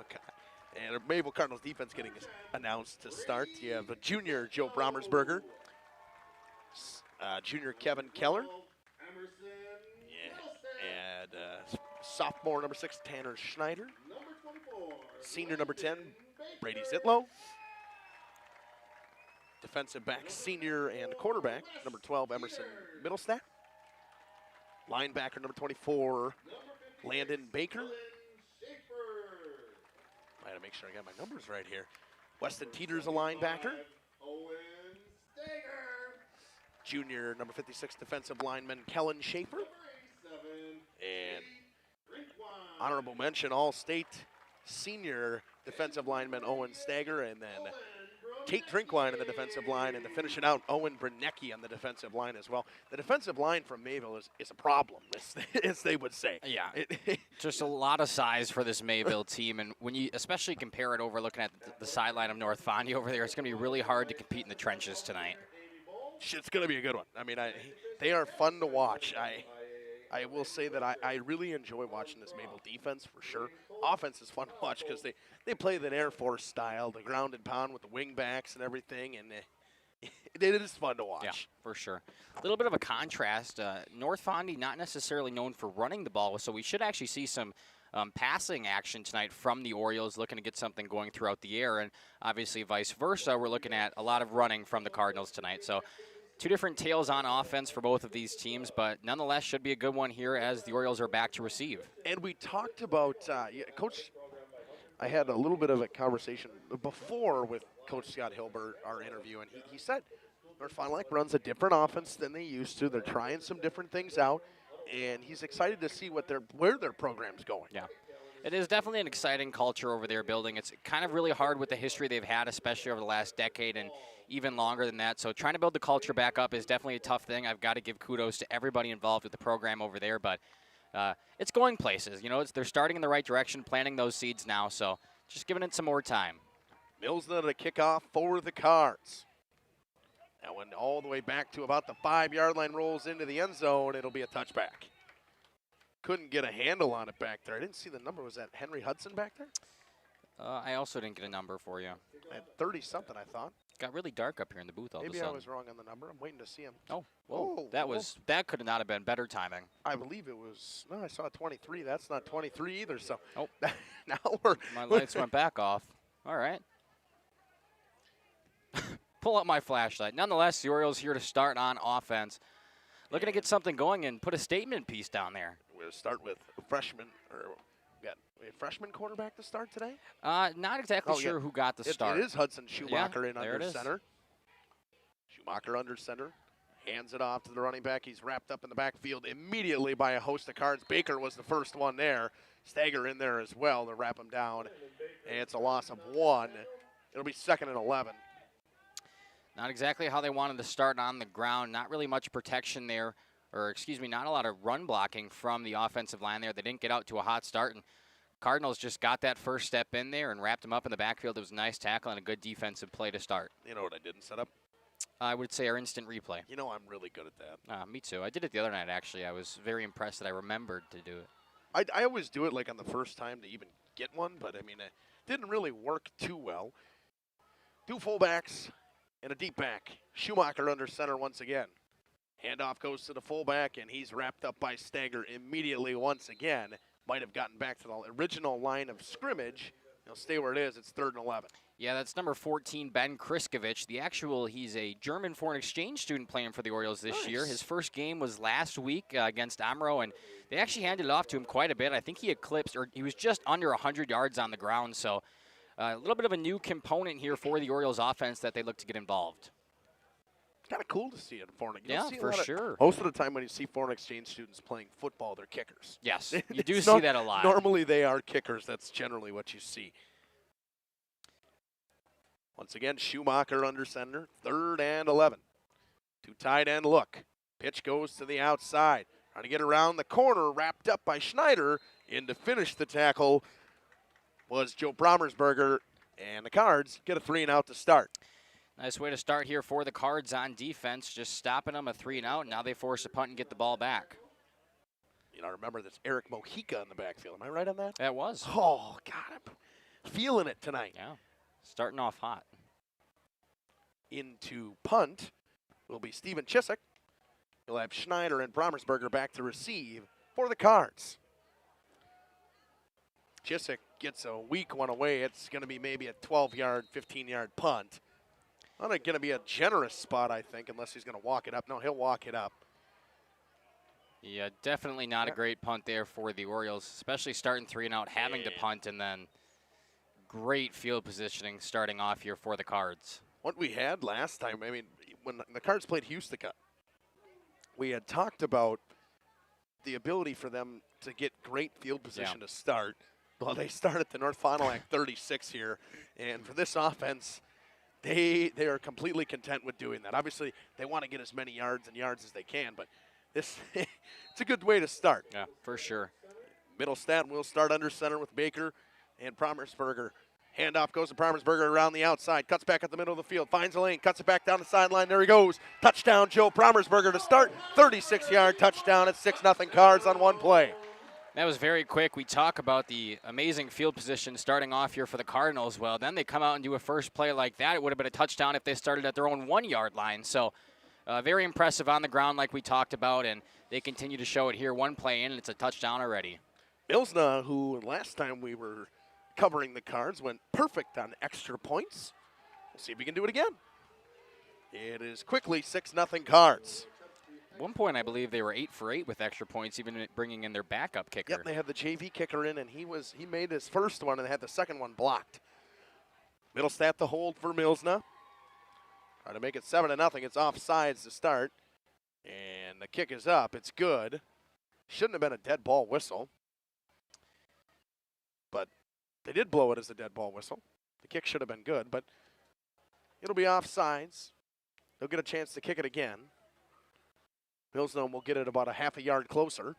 And Mayville Cardinals defense getting announced to start. You have a junior Joe Brommersberger, junior Kevin Keller, and sophomore number 6 Tanner Schneider, senior number 10 Brady Zitlow, defensive back senior and quarterback number 12 Emerson Middlestack, linebacker number 24 Landon Baker. I gotta make sure I got my numbers right here. Weston Teeter's a linebacker. Junior number 56 defensive lineman Kellen Schaefer. And honorable mention All-State senior defensive lineman Owen Stager, and then Tate Drinkwine on the defensive line, and to finish it out, Owen Brunecki on the defensive line as well. The defensive line from Mayville is a problem, as they would say. Yeah, just a lot of size for this Mayville team, and when you especially compare it over looking at the sideline of North Fondy over there, it's going to be really hard to compete in the trenches tonight. It's going to be a good one. I mean, they are fun to watch. I will say that I really enjoy watching this Mayville defense for sure. Offense is fun to watch because they play that Air Force style, the ground and pound with the wing backs and everything, and it is fun to watch. Yeah, for sure. A little bit of a contrast. North Fondy not necessarily known for running the ball, so we should actually see some passing action tonight from the Orioles, looking to get something going throughout the air, and obviously vice versa. We're looking at a lot of running from the Cardinals tonight. So two different tales on offense for both of these teams, but nonetheless should be a good one here as the Orioles are back to receive. And we talked about, Coach, I had a little bit of a conversation before with Coach Scott Hilbert, our interview, and he said North Fond du Lac runs a different offense than they used to. They're trying some different things out, and he's excited to see where their program's going. Yeah. It is definitely an exciting culture over there building. It's kind of really hard with the history they've had, especially over the last decade and even longer than that. So trying to build the culture back up is definitely a tough thing. I've got to give kudos to everybody involved with the program over there, but it's going places. You know, they're starting in the right direction, planting those seeds now, so just giving it some more time. Mills to kick off for the Cards. That one all the way back to about the 5-yard line, rolls into the end zone. It'll be a touchback. Couldn't get a handle on it back there. I didn't see the number. Was that Henry Hudson back there? I also didn't get a number for you. At 30-something, I thought. Got really dark up here in the booth all of a Maybe sudden. I was wrong on the number. I'm waiting to see him. Oh, whoa. That could not have been better timing. I believe it was. No, I saw 23. That's not 23 either. So oh, now my lights went back off. All right. Pull up my flashlight. Nonetheless, the Orioles here to start on offense. Looking to get something going and put a statement piece down there. We'll start with a freshman, or we got a freshman quarterback to start today? Not exactly sure who got the start. It is Hudson Schumacher in there under center. Schumacher under center. Hands it off to the running back. He's wrapped up in the backfield immediately by a host of cards. Baker was the first one there. Stager in there as well to wrap him down. And it's a loss of 1. It'll be 2nd and 11. Not exactly how they wanted to start on the ground. Not really much protection there, or excuse me, not a lot of run blocking from the offensive line there. They didn't get out to a hot start, and Cardinals just got that first step in there and wrapped him up in the backfield. It was a nice tackle and a good defensive play to start. You know what I didn't set up? I would say our instant replay. You know I'm really good at that. Me too. I did it the other night, actually. I was very impressed that I remembered to do it. I always do it like on the first time to even get one, but I mean, it didn't really work too well. 2 fullbacks and a deep back. Schumacher under center once again. Handoff goes to the fullback, and he's wrapped up by Stager immediately once again. Might have gotten back to the original line of scrimmage. He'll stay where it is. It's 3rd and 11. Yeah, that's number 14, Ben Kriskovich. He's a German foreign exchange student playing for the Orioles this year. His first game was last week against Amro, and they actually handed it off to him quite a bit. I think he eclipsed, or he was just under 100 yards on the ground, so a little bit of a new component here for the Orioles offense that they look to get involved. Kind of cool to see it in foreign. Yeah, for sure. Most of the time when you see foreign exchange students playing football, they're kickers. Yes, you do see that a lot. Normally they are kickers. That's generally what you see. Once again, Schumacher under center, 3rd and 11. 2 tight end look. Pitch goes to the outside. Trying to get around the corner, wrapped up by Schneider. In to finish the tackle was Joe Brommersberger, and the Cards get a 3-and-out to start. Nice way to start here for the Cards on defense, just stopping them a 3-and-out. Now they force a punt and get the ball back. You know, remember that's Eric Mojica in the backfield. Am I right on that? That was. Oh, God, I'm feeling it tonight. Yeah, starting off hot. Into punt will be Steven Chiswick. He'll have Schneider and Brommersberger back to receive for the Cards. Chiswick gets a weak one away. It's going to be maybe a 12-yard, 15-yard punt. Not going to be a generous spot, I think, unless he's going to walk it up. No, he'll walk it up. Yeah, definitely not a great punt there for the Orioles, especially starting 3-and-out, having to punt, and then great field positioning starting off here for the Cards. What we had last time, I mean, when the Cards played Houston, we had talked about the ability for them to get great field position to start. Well, they start at the North Fond du Lac 36 here, and for this offense, they are completely content with doing that. Obviously, they want to get as many yards as they can, but this it's a good way to start. Yeah, for sure. Middlestat will start under center with Baker and Brommersberger. Handoff goes to Brommersberger around the outside, cuts back at the middle of the field, finds a lane, cuts it back down the sideline. There he goes. Touchdown, Joe Brommersberger to start. 36-yard touchdown at 6-0 Cards on one play. That was very quick. We talk about the amazing field position starting off here for the Cardinals. Well, then they come out and do a first play like that. It would have been a touchdown if they started at their own 1-yard line. So very impressive on the ground like we talked about, and they continue to show it here. One play in, and it's a touchdown already. Milsna, who last time we were covering the Cards, went perfect on extra points. We'll see if we can do it again. It is quickly 6-0 Cards. At one point, I believe they were 8 for 8 with extra points, even bringing in their backup kicker. Yep, they had the JV kicker in, and he made his first one, and they had the second one blocked. Middlestat the hold for Milsna. Trying to make it 7-0. It's offsides to start, and the kick is up. It's good. Shouldn't have been a dead ball whistle, but they did blow it as a dead ball whistle. The kick should have been good, but it'll be offsides. They'll get a chance to kick it again. Millsdome will get it about a half a yard closer.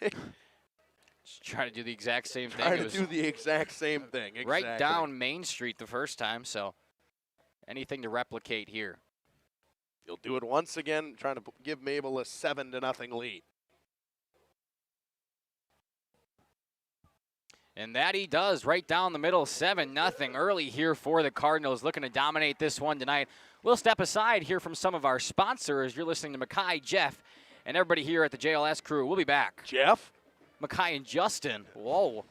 Just trying to do the exact same thing. Trying to do the exact same thing. Exactly. Right down Main Street the first time, so anything to replicate here. He'll do it once again, trying to give Mayville a 7-0 lead. And that he does, right down the middle, 7-0 early here for the Cardinals, looking to dominate this one tonight. We'll step aside, hear from some of our sponsors. You're listening to Makai, Jeff, and everybody here at the JLS crew. We'll be back. Jeff? Makai and Justin. Whoa.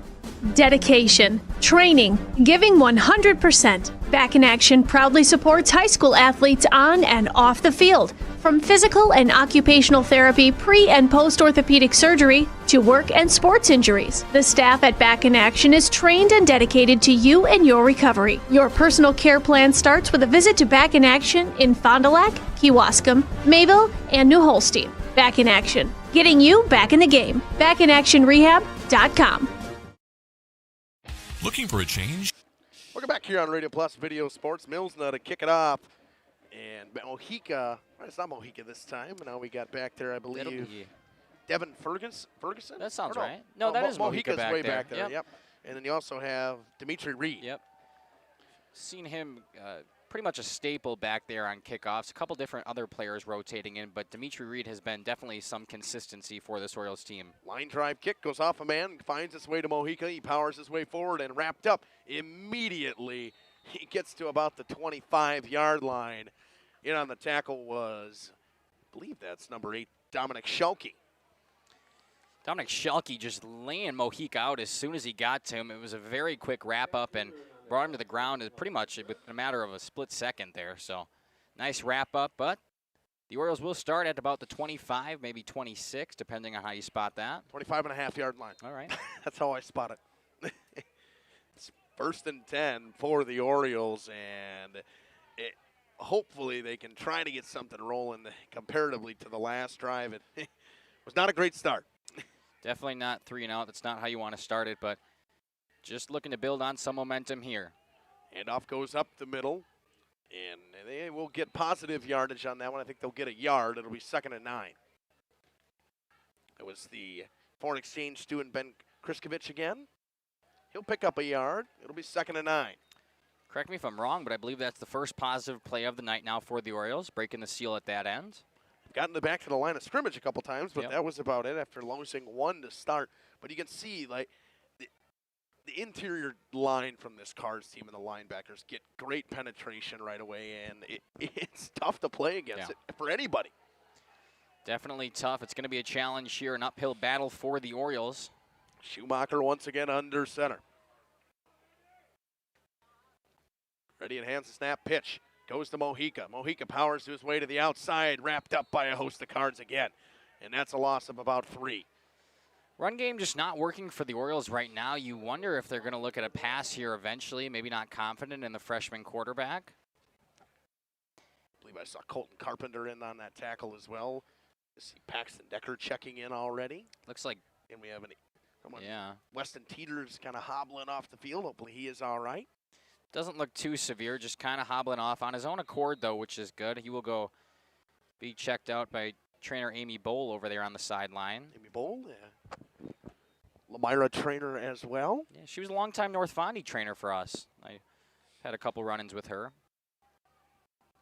Dedication, training, giving 100%. Back in Action proudly supports high school athletes on and off the field. From physical and occupational therapy, pre- and post-orthopedic surgery, to work and sports injuries. The staff at Back in Action is trained and dedicated to you and your recovery. Your personal care plan starts with a visit to Back in Action in Fond du Lac, Kewaskum, Mayville, and New Holstein. Back in Action, getting you back in the game. BackinActionRehab.com. Looking for a change? Welcome back here on Radio Plus Video Sports. Millsna to kick it off. And Mojica, it's not Mojica this time. Now we got back there, I believe, Devin Ferguson? That sounds right. No, that is Mojica's way there. back there. Yep. And then you also have Dimitri Reed. Yep. Seen him pretty much a staple back there on kickoffs. A couple different other players rotating in, but Dimitri Reed has been definitely some consistency for this Orioles team. Line drive kick goes off a man, finds its way to Mojica. He powers his way forward and wrapped up immediately. He gets to about the 25-yard line. In on the tackle was, I believe that's number 8, Dominic Schalke. Dominic Schalke just laying Mojica out as soon as he got to him. It was a very quick wrap-up and brought him to the ground pretty much within a matter of a split second there. So nice wrap-up, but the Orioles will start at about the 25, maybe 26, depending on how you spot that. 25.5-yard line. All right. That's how I spot it. It's 1st and 10 for the Orioles, and hopefully they can try to get something rolling comparatively to the last drive. It was not a great start. Definitely not 3-and-out. That's not how you want to start it, but just looking to build on some momentum here. Handoff goes up the middle, and they will get positive yardage on that one. I think they'll get a yard. It'll be 2nd and 9. It was the foreign exchange student Ben Kriskovich again. He'll pick up a yard. It'll be 2nd and 9. Correct me if I'm wrong, but I believe that's the first positive play of the night now for the Orioles, breaking the seal at that end. Gotten back to the line of scrimmage a couple times, but that was about it after losing 1 to start. But you can see, like, the interior line from this Cards team and the linebackers get great penetration right away, and it's tough to play against it for anybody. Definitely tough. It's going to be a challenge here, an uphill battle for the Orioles. Schumacher once again under center. Ready and hands the snap, pitch. Goes to Mojica. Mojica powers to his way to the outside, wrapped up by a host of Cards again. And that's a loss of about 3. Run game just not working for the Orioles right now. You wonder if they're going to look at a pass here eventually, maybe not confident in the freshman quarterback. I believe I saw Colton Carpenter in on that tackle as well. I see Paxton Decker checking in already. Looks like. And we have someone. Weston Teeter's kind of hobbling off the field. Hopefully he is all right. Doesn't look too severe, just kind of hobbling off on his own accord, though, which is good. He will go be checked out by trainer Amy Bowl over there on the sideline. Amy Bowl, yeah. Lamira trainer as well. Yeah, she was a longtime North Fondy trainer for us. I had a couple run-ins with her.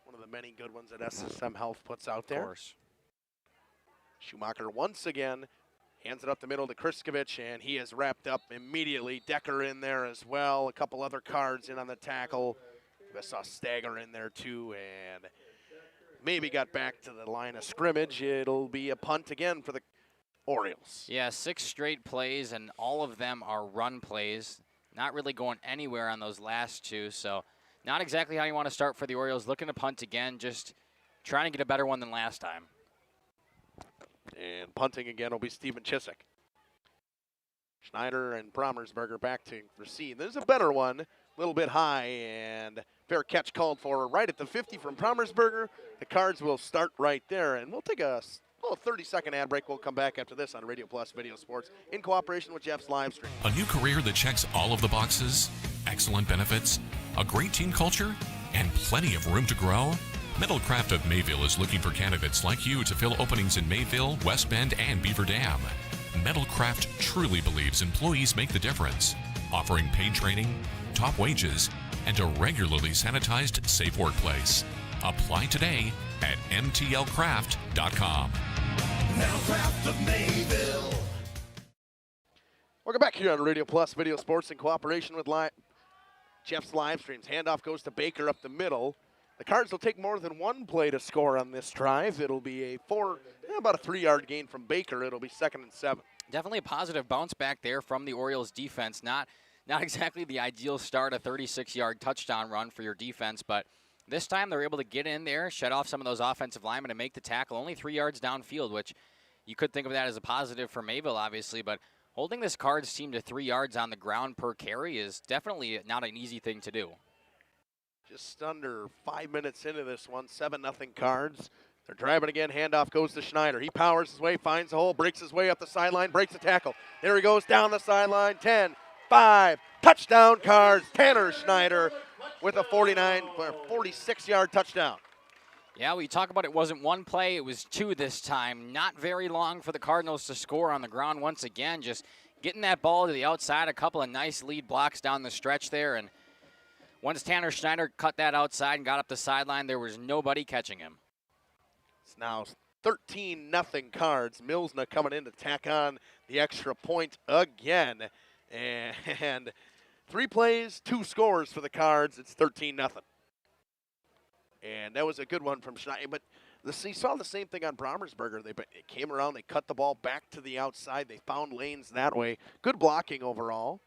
One of the many good ones that SSM Health puts out there. Of course. Schumacher once again hands it up the middle to Kriskovich, and he is wrapped up immediately. Decker in there as well. A couple other Cards in on the tackle. I saw Stagger in there too, and maybe got back to the line of scrimmage. It'll be a punt again for the Orioles. Yeah, 6 straight plays, and all of them are run plays. Not really going anywhere on those last 2, so not exactly how you want to start for the Orioles. Looking to punt again, just trying to get a better one than last time. And punting again will be Steven Chiswick. Schneider and Brommersberger back to receive. There's a better one, a little bit high, and fair catch called for right at the 50 from Brommersberger. The Cards will start right there, and we'll take a 30-second ad break. We'll come back after this on Radio Plus Video Sports in cooperation with Jeff's Livestream. A new career that checks all of the boxes, excellent benefits, a great team culture, and plenty of room to grow? Metalcraft of Mayville is looking for candidates like you to fill openings in Mayville, West Bend, and Beaver Dam. Metalcraft truly believes employees make the difference, offering paid training, top wages, and a regularly sanitized, safe workplace. Apply today at mtlcraft.com. Metal Craft of Mayville. Welcome back here on Radio Plus Video Sports in cooperation with Jeff's Livestreams. Handoff goes to Baker up the middle. The Cards will take more than one play to score on this drive. It'll be about a 3-yard gain from Baker. It'll be 2nd and 7. Definitely a positive bounce back there from the Orioles defense. Not exactly the ideal start, a 36-yard touchdown run for your defense, but this time they're able to get in there, shut off some of those offensive linemen and make the tackle only 3 yards downfield, which you could think of that as a positive for Mayville, obviously, but holding this Cards team to 3 yards on the ground per carry is definitely not an easy thing to do. Just under 5 minutes into this one, 7-0 Cards. They're driving again. Handoff goes to Schneider. He powers his way, finds a hole, breaks his way up the sideline, breaks a tackle. There he goes down the sideline. 10, 5, touchdown Cards. Tanner Schneider with a 46-yard touchdown. Yeah, we talk about it wasn't one play, it was 2 this time. Not very long for the Cardinals to score on the ground once again. Just getting that ball to the outside, a couple of nice lead blocks down the stretch there, and once Tanner Schneider cut that outside and got up the sideline, there was nobody catching him. It's now 13-0 Cards. Milsna coming in to tack on the extra point again. And 3 plays, 2 scores for the Cards. It's 13-0. And that was a good one from Schneider. But you saw the same thing on Brommersberger. They came around, they cut the ball back to the outside. They found lanes that way. Good blocking overall.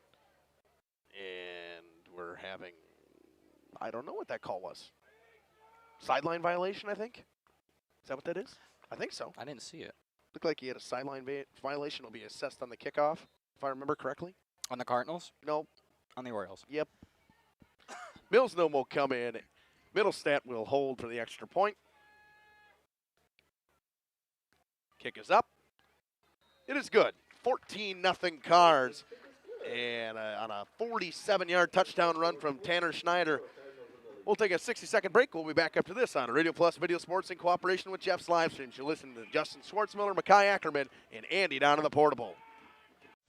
And we're having, I don't know what that call was. Sideline violation, I think. Is that what that is? I think so. I didn't see it. Looked like he had a sideline violation. Will be assessed on the kickoff, if I remember correctly. On the Cardinals? No. On the Orioles. Yep. Millsnome will come in. Middlestat will hold for the extra point. Kick is up. It is good. 14-0 Cards. And on a 47-yard touchdown run from Tanner Schneider. We'll take a 60-second break. We'll be back after this on Radio Plus Video Sports in cooperation with Jeff's Livestreams. You'll listen to Justin Schwartzmiller, Mackay Ackerman, and Andy down in the portable.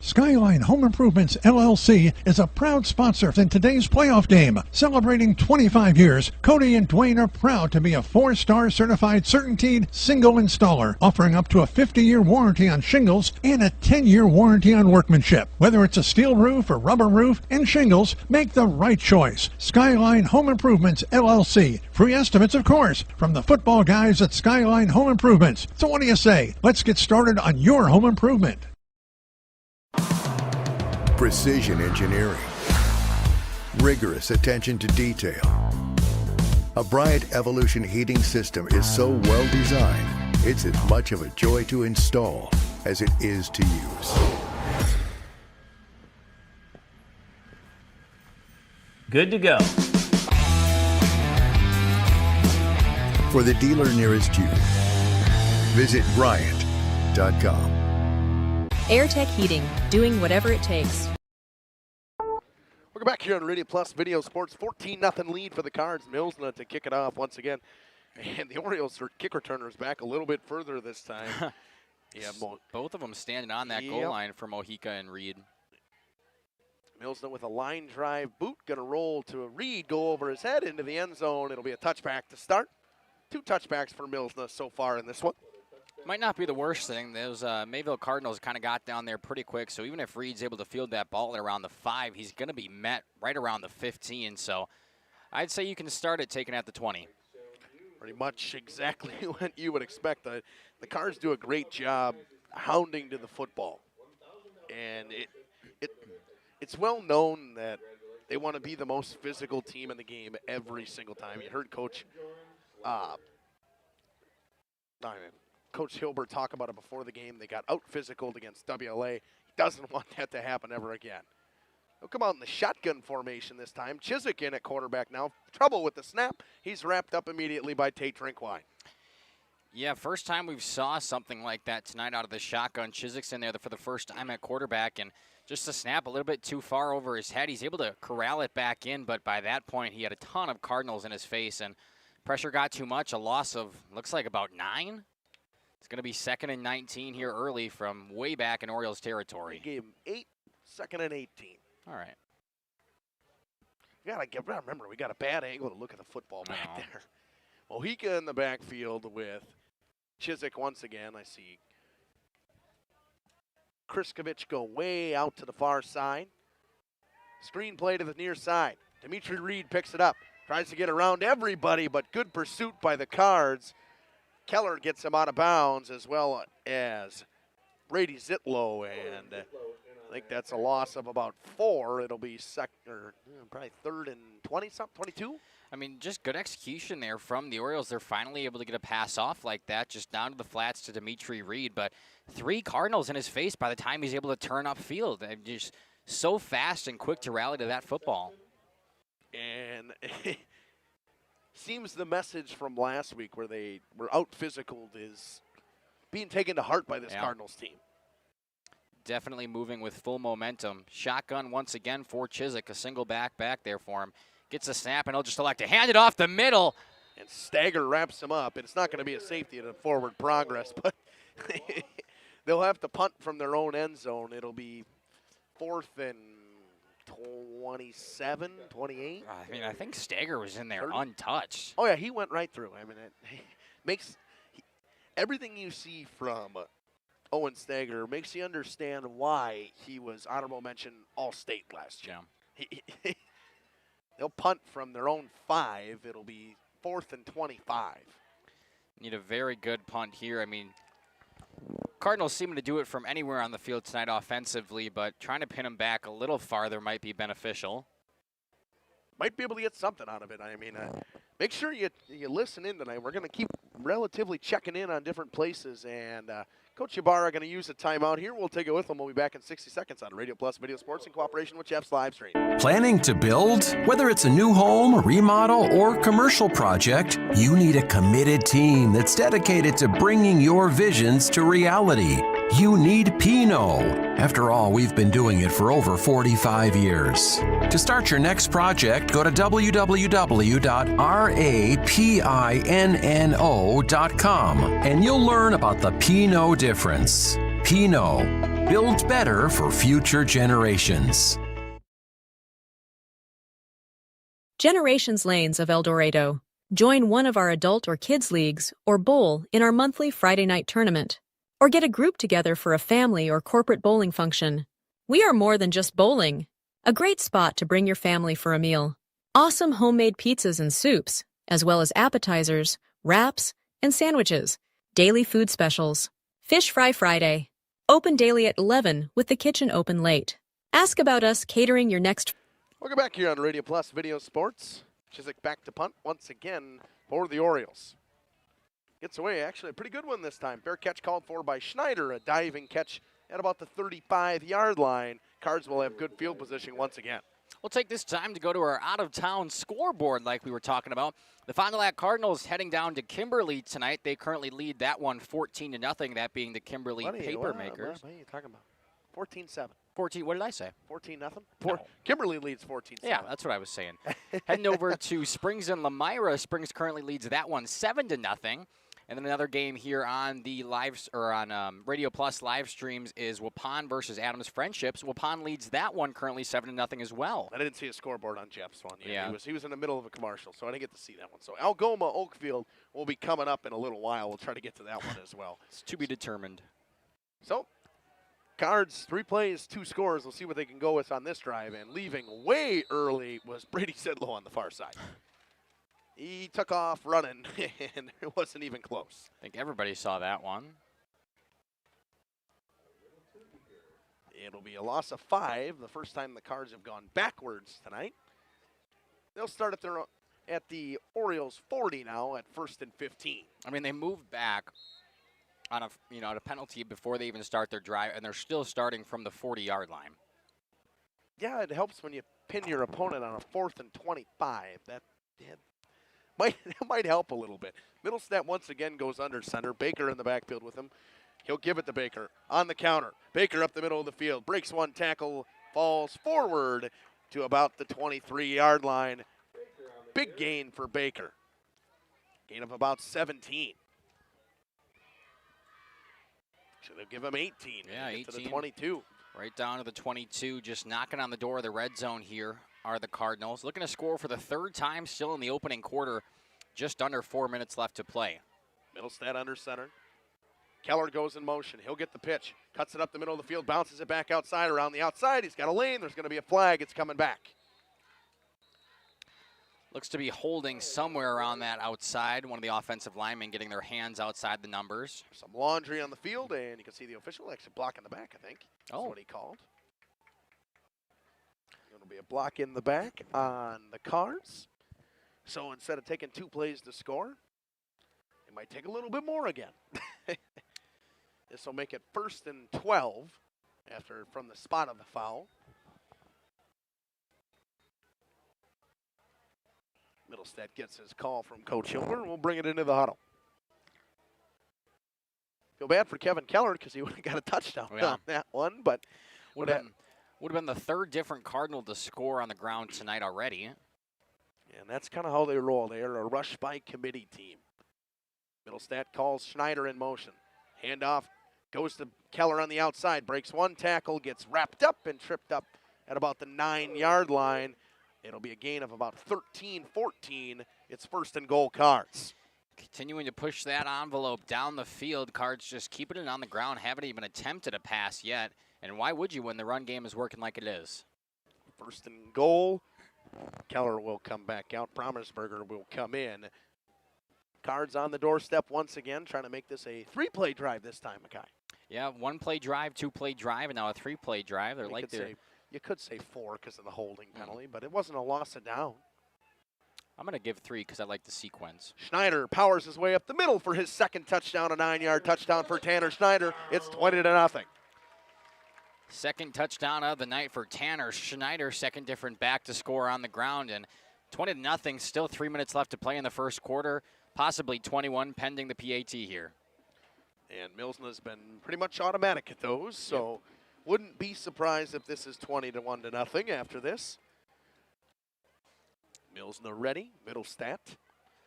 Skyline Home Improvements LLC is a proud sponsor in today's playoff game. Celebrating 25 years, Cody and Dwayne are proud to be a 4-star certified CertainTeed single installer, offering up to a 50-year warranty on shingles and a 10-year warranty on workmanship. Whether it's a steel roof or rubber roof and shingles, make the right choice. Skyline Home Improvements LLC. Free estimates, of course, from the football guys at Skyline Home Improvements. So what do you say? Let's get started on your home improvement. Precision engineering, rigorous attention to detail. A Bryant Evolution heating system is so well designed, it's as much of a joy to install as it is to use. Good to go. For the dealer nearest you, visit Bryant.com. AirTech Heating, doing whatever it takes. Welcome back here on Radio Plus Video Sports. 14-0 lead for the Cards. Millsna to kick it off once again. And the Orioles kick returners back a little bit further this time. Yeah, both of them standing on that goal line for Mojica and Reed. Millsna with a line drive boot. Going to roll to Reed, go over his head into the end zone. It'll be a touchback to start. 2 touchbacks for Millsna so far in this one. Might not be the worst thing. Those Mayville Cardinals kind of got down there pretty quick, so even if Reed's able to field that ball at around the 5, he's going to be met right around the 15. So I'd say you can start it taking at the 20. Pretty much exactly what you would expect. The Cards do a great job hounding to the football. And it's well known that they want to be the most physical team in the game every single time. You heard Coach Coach Hilbert talk about it before the game. They got out-physicaled against WLA. He doesn't want that to happen ever again. They'll come out in the shotgun formation this time. Chiswick in at quarterback now. Trouble with the snap. He's wrapped up immediately by Tate Drinkwine. Yeah, first time we've saw something like that tonight out of the shotgun. Chiswick's in there for the first time at quarterback, and just a snap a little bit too far over his head. He's able to corral it back in, but by that point he had a ton of Cardinals in his face, and pressure got too much. A loss of, looks like about 9. It's going to be 2nd and 19 here early from way back in Orioles territory. He gave him 8, 2nd and 18. All right. We gotta remember, we got a bad angle to look at the football back there. Mojica in the backfield with Chiswick once again. I see Kriskovich go way out to the far side. Screen play to the near side. Dimitri Reed picks it up. Tries to get around everybody, but good pursuit by the Cards. Keller gets him out of bounds, as well as Brady Zitlow, and I think that's a loss of about 4. It'll be probably 3rd and 20-something, 22? I mean, just good execution there from the Orioles. They're finally able to get a pass off like that, just down to the flats to Dimitri Reed. But 3 Cardinals in his face by the time he's able to turn upfield. Just so fast and quick to rally to that football. And seems the message from last week where they were out-physicaled is being taken to heart by this Cardinals team. Definitely moving with full momentum. Shotgun once again for Chiswick. A single back there for him. Gets a snap, and he'll just elect to hand it off the middle. And Stagger wraps him up. It's not going to be a safety in a forward progress, but they'll have to punt from their own end zone. It'll be 4th and 27, 28. I mean, I think Stagger was in there 30? untouched. Oh, yeah, he went right through. I mean, it makes everything you see from Owen Stagger makes you understand why he was honorable mention All-State last year. Yeah. They'll punt from their own 5. It'll be 4th and 25. Need a very good punt here. I mean, Cardinals seem to do it from anywhere on the field tonight offensively, but trying to pin him back a little farther might be beneficial. Might be able to get something out of it. I mean, make sure you listen in tonight. We're going to keep relatively checking in on different places, and Coach Ybarra going to use a timeout here. We'll take it with him. We'll be back in 60 seconds on Radio Plus Video Sports in cooperation with Jeff's Livestream. Planning to build? Whether it's a new home, remodel, or commercial project, you need a committed team that's dedicated to bringing your visions to reality. You need Pinot. After all, we've been doing it for over 45 years. To start your next project, go to www.rapinno.com and you'll learn about the Pinot difference. Pinot, built better for future generations. Generations Lanes of El Dorado. Join one of our adult or kids leagues or bowl in our monthly Friday night tournament. Or get a group together for a family or corporate bowling function. We are more than just bowling. A great spot to bring your family for a meal. Awesome homemade pizzas and soups, as well as appetizers, wraps, and sandwiches. Daily food specials. Fish Fry Friday. Open daily at 11 with the kitchen open late. Ask about us catering your next... Welcome back here on Radio Plus Video Sports. Chiswick back to punt once again for the Orioles. Gets away, actually a pretty good one this time. Fair catch called for by Schneider, a diving catch at about the 35-yard line. Cards will have good field position once again. We'll take this time to go to our out-of-town scoreboard like we were talking about. The Fond du Lac Cardinals heading down to Kimberly tonight. They currently lead that one 14-0, that being the Kimberly Papermakers. What are you talking about? 14-7. 14, what did I say? 14-0? No. Kimberly leads 14-7. Yeah, that's what I was saying. Heading over to Springs and Lamira. Springs currently leads that one 7-0. And then another game here on the Radio Plus live streams is Waupun versus Adams Friendships. Waupun leads that one currently 7-0 as well. I didn't see a scoreboard on Jeff's one. Yeah. He was in the middle of a commercial, so I didn't get to see that one. So Algoma Oakfield will be coming up in a little while. We'll try to get to that one as well. It's to be determined. So, Cards, 3 plays, 2 scores. We'll see what they can go with on this drive. And leaving way early was Brady Sidlow on the far side. He took off running, and it wasn't even close. I think everybody saw that one. It'll be a loss of 5, the first time the Cards have gone backwards tonight. They'll start at the Orioles 40 now at 1st and 15. I mean, they moved back on a penalty before they even start their drive, and they're still starting from the 40-yard line. Yeah, it helps when you pin your opponent on a 4th and 25. That might help a little bit. Middle snap once again goes under center. Baker in the backfield with him. He'll give it to Baker on the counter. Baker up the middle of the field. Breaks one tackle. Falls forward to about the 23-yard line. Big gain for Baker. Gain of about 17. So they'll give him 18. Yeah, 18. To the 22. Right down to the 22. Just knocking on the door of the red zone here are the Cardinals. Looking to score for the 3rd time still in the opening quarter. just under 4 minutes left to play. Middlestead under center. Keller goes in motion. He'll get the pitch. Cuts it up the middle of the field. Bounces it back outside. Around the outside. He's got a lane. There's going to be a flag. It's coming back. Looks to be holding somewhere around that outside. One of the offensive linemen getting their hands outside the numbers. Some laundry on the field, and you can see the official actually blocking the back, I think. That's what he called. It'll be a block in the back on the Cards. So instead of taking 2 plays to score, it might take a little bit more again. This will make it 1st and 12 from the spot of the foul. Middlestead gets his call from Coach Hilber. We'll bring it into the huddle. Feel bad for Kevin Keller because he would have got a touchdown on that one, but would have been the 3rd different Cardinal to score on the ground tonight already. And that's kind of how they roll. They are a rush by committee team. Middlestead calls Schneider in motion. Handoff goes to Keller on the outside. Breaks 1 tackle, gets wrapped up and tripped up at about the 9-yard line. It'll be a gain of about 13-14. It's 1st and goal, Cards. Continuing to push that envelope down the field. Cards just keeping it on the ground. Haven't even attempted a pass yet. And why would you when the run game is working like it is? 1st and goal. Keller will come back out. Promisberger will come in. Cards on the doorstep once again, trying to make this a 3-play drive this time, Mackay. Yeah, 1-play drive, 2-play drive, and now a 3-play drive. They're like they're... You could say 4 because of the holding penalty, but it wasn't a loss of down. I'm going to give 3 because I like the sequence. Schneider powers his way up the middle for his 2nd touchdown, a 9-yard touchdown for Tanner Schneider. It's 20-0. 2nd touchdown of the night for Tanner Schneider, 2nd different back to score on the ground, and 20-0. Still 3 minutes left to play in the 1st quarter, possibly 21 pending the PAT here. And Milsna's been pretty much automatic at those, so wouldn't be surprised if this is 20-1 after this. Milsna ready, Middlestead,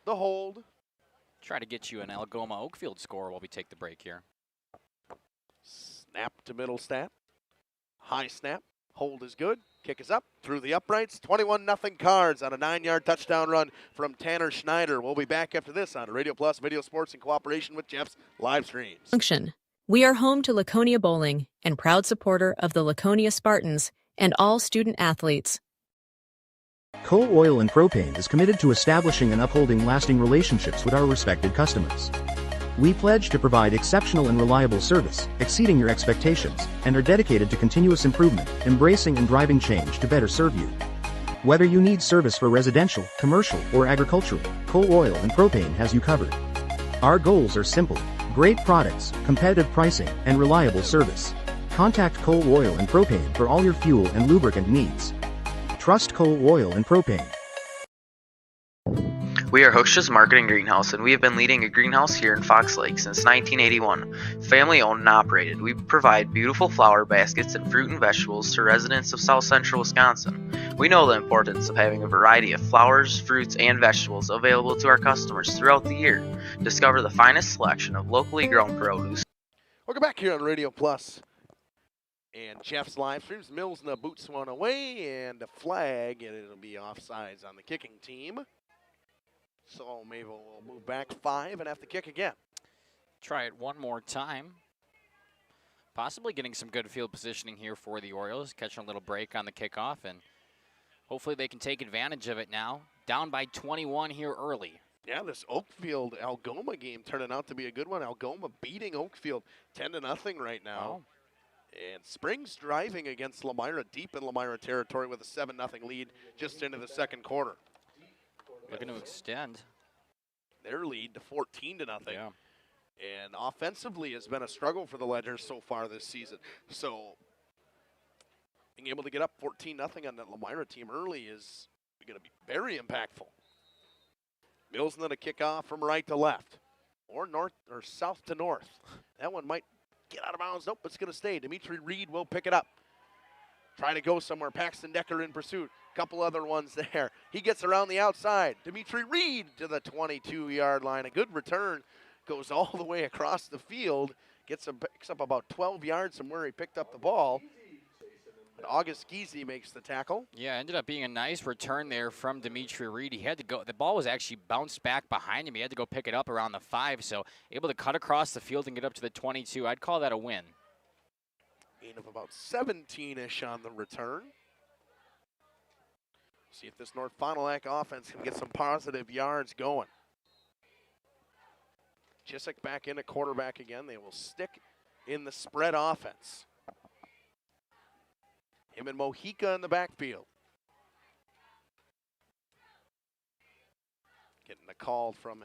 the hold. Try to get you an Algoma Oakfield score while we take the break here. Snap to Middlestead. High snap, hold is good, kick is up, through the uprights, 21-0 Cards on a 9-yard touchdown run from Tanner Schneider. We'll be back after this on Radio Plus Video Sports in cooperation with Jeff's Livestreams. Function. We are home to Laconia Bowling and proud supporter of the Laconia Spartans and all student athletes. Coal Oil and Propane is committed to establishing and upholding lasting relationships with our respected customers. We pledge to provide exceptional and reliable service, exceeding your expectations, and are dedicated to continuous improvement, embracing and driving change to better serve you. Whether you need service for residential, commercial, or agricultural, Coal Oil and Propane has you covered. Our goals are simple: great products, competitive pricing, and reliable service. Contact Coal Oil and Propane for all your fuel and lubricant needs. Trust Coal Oil and Propane. We are Hooksha's Marketing Greenhouse, and we have been leading a greenhouse here in Fox Lake since 1981. Family owned and operated, we provide beautiful flower baskets and fruit and vegetables to residents of South Central Wisconsin. We know the importance of having a variety of flowers, fruits, and vegetables available to our customers throughout the year. Discover the finest selection of locally grown produce. Welcome back here on Radio Plus and Jeff's Livestreams. Milsna boots one away, and a flag, and it'll be offsides on the kicking team. So Mayville will move back 5 and have to kick again. Try it one more time. Possibly getting some good field positioning here for the Orioles, catching a little break on the kickoff, and hopefully they can take advantage of it now. Down by 21 here early. Yeah, this Oakfield-Algoma game turning out to be a good one. Algoma beating Oakfield 10-0 right now. And Springs driving against Lamira, deep in Lamira territory with a 7-0 lead just into the 2nd quarter. Looking to extend their lead to 14-0. Yeah. And offensively has been a struggle for the Ledgers so far this season. So being able to get up 14-0 on that Lamira team early is going to be very impactful. Milsna to kick off from right to left, or north or south to north. That one might get out of bounds. Nope, it's going to stay. Dimitri Reed will pick it up. Try to go somewhere. Paxton Decker in pursuit. Couple other ones there. He gets around the outside. Dimitri Reed to the 22-yard line. A good return. Goes all the way across the field. Picks up about 12 yards from where he picked up the ball. But August Giese makes the tackle. Yeah, ended up being a nice return there from Dimitri Reed. He had to go. The ball was actually bounced back behind him. He had to go pick it up around the 5, so able to cut across the field and get up to the 22. I'd call that a win. Gain of about 17-ish on the return. See if this North Fond du Lac offense can get some positive yards going. Chiswick back in at quarterback again. They will stick in the spread offense. Him and Mojica in the backfield. Getting a call from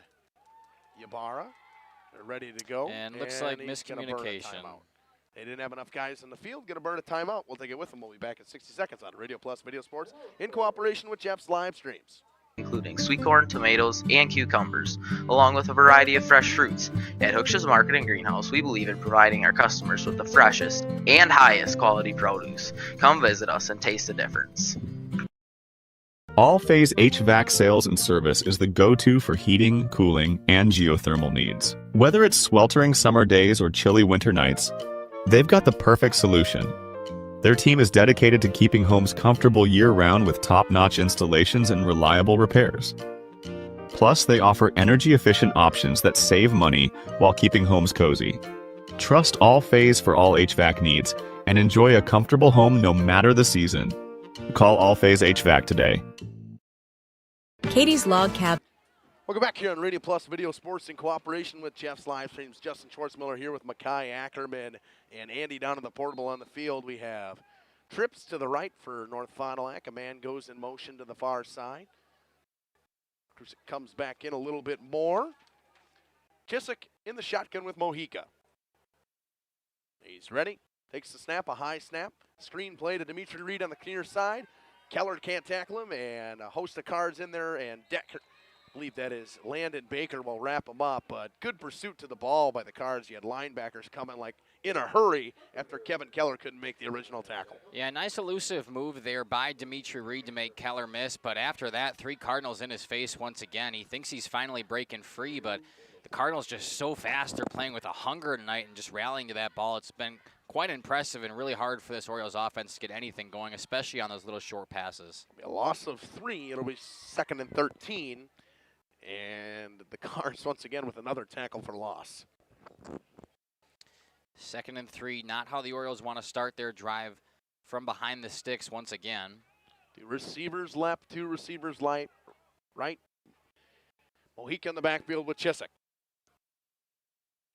Ybarra. They're ready to go. And looks like he's gonna burn a miscommunication. timeout. They didn't have enough guys in the field. Going to burn a timeout. We'll take it with them. We'll be back in 60 seconds on Radio Plus Video Sports in cooperation with Jeff's Livestreams. Including sweet corn, tomatoes, and cucumbers, along with a variety of fresh fruits. At Hooksha's Market and Greenhouse, we believe in providing our customers with the freshest and highest quality produce. Come visit us and taste the difference. All-Phase HVAC sales and service is the go-to for heating, cooling, and geothermal needs. Whether it's sweltering summer days or chilly winter nights, they've got the perfect solution. Their team is dedicated to keeping homes comfortable year-round with top-notch installations and reliable repairs. Plus, they offer energy-efficient options that save money while keeping homes cozy. Trust All-Phase for all HVAC needs and enjoy a comfortable home no matter the season. Call All-Phase HVAC today. Katie's Log Cabin. Welcome back here on Radio Plus Video Sports in cooperation with Jeff's Livestreams. Justin Schwartzmiller here with Makai Ackerman and Andy down in the portable on the field. We have trips to the right for North Fond du Lac. A man goes in motion to the far side. Comes back in a little bit more. Chiswick in the shotgun with Mojica. He's ready. Takes the snap, a high snap. Screen play to Dimitri Reed on the near side. Keller can't tackle him, and a host of cards in there, and Decker. I believe that is Landon Baker will wrap him up, but good pursuit to the ball by the Cards. You had linebackers coming like in a hurry after Kevin Keller couldn't make the original tackle. Yeah, nice elusive move there by Dimitri Reed to make Keller miss, but after that, 3 Cardinals in his face once again. He thinks he's finally breaking free, but the Cardinals just so fast. They're playing with a hunger tonight and just rallying to that ball. It's been quite impressive and really hard for this Orioles offense to get anything going, especially on those little short passes. A loss of 3. It'll be 2nd and 13. And the Cards once again with another tackle for loss. 2nd and 3, not how the Orioles want to start their drive from behind the sticks once again. 2 receivers left, 2 receivers right. Mojica in the backfield with Chiswick.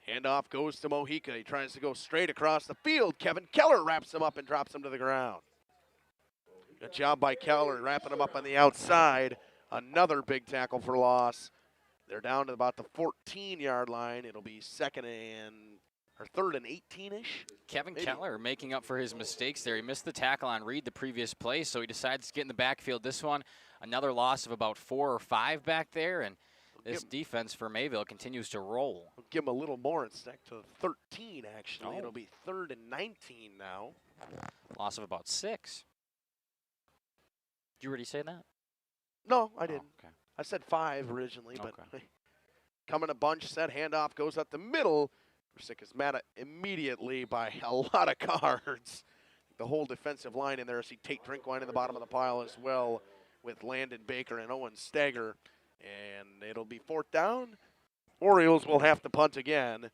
Handoff goes to Mojica. He tries to go straight across the field. Kevin Keller wraps him up and drops him to the ground. Good job by Keller wrapping him up on the outside. Another big tackle for loss. They're down to about the 14-yard line. It'll be 3rd and 18-ish. Kevin Keller making up for his mistakes there. He missed the tackle on Reed the previous play, so he decides to get in the backfield. This one, another loss of about 4 or 5 back there, and this defense for Mayville continues to roll. We'll give him a little more and stack to 13, actually. It'll be 3rd and 19 now. Loss of about 6. Did you already say that? No, I didn't. Okay. I said 5 originally, but coming a bunch set, handoff goes up the middle. Versick is mad immediately by a lot of cards. The whole defensive line in there. I see Tate Drinkwine in the bottom of the pile as well with Landon Baker and Owen Stagger. And it'll be 4th down. Orioles will have to punt again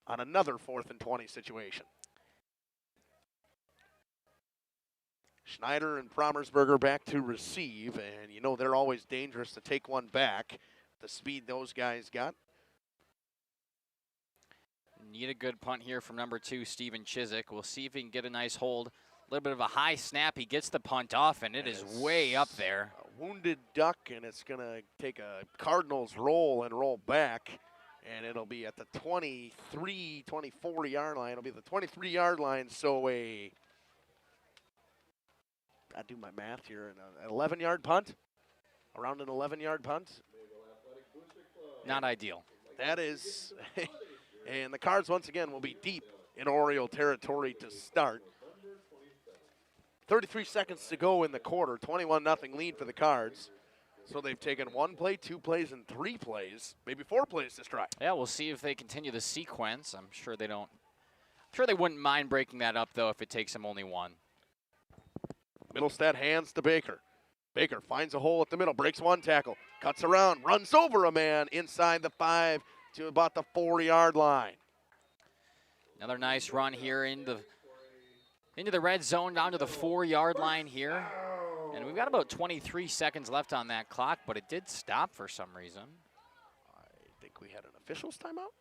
on another 4th and 20 situation. Schneider and Promersberger back to receive, and you know they're always dangerous to take one back. The speed those guys got. Need a good punt here from number 2, Steven Chiswick. We'll see if he can get a nice hold. A little bit of a high snap. He gets the punt off, and it is way up there. A wounded duck, and it's going to take a Cardinals roll and roll back, and it'll be at the 23, 24-yard line. It'll be the 23-yard line, so I do my math here, an 11-yard punt, around an 11-yard punt. Not ideal. That is, and the Cards once again will be deep in Oriole territory to start. 33 seconds to go in the quarter, 21-0 lead for the Cards. So they've taken 1 play, 2 plays, and 3 plays, maybe 4 plays this drive. Yeah, we'll see if they continue the sequence. I'm sure they don't. I'm sure they wouldn't mind breaking that up though if it takes them only 1. Middlestead hands to Baker. Baker finds a hole at the middle, breaks one tackle, cuts around, runs over a man inside the 5 to about the 4-yard line. Another nice run here into the red zone, down to the 4-yard line here. And we've got about 23 seconds left on that clock, but it did stop for some reason. I think we had an official's timeout.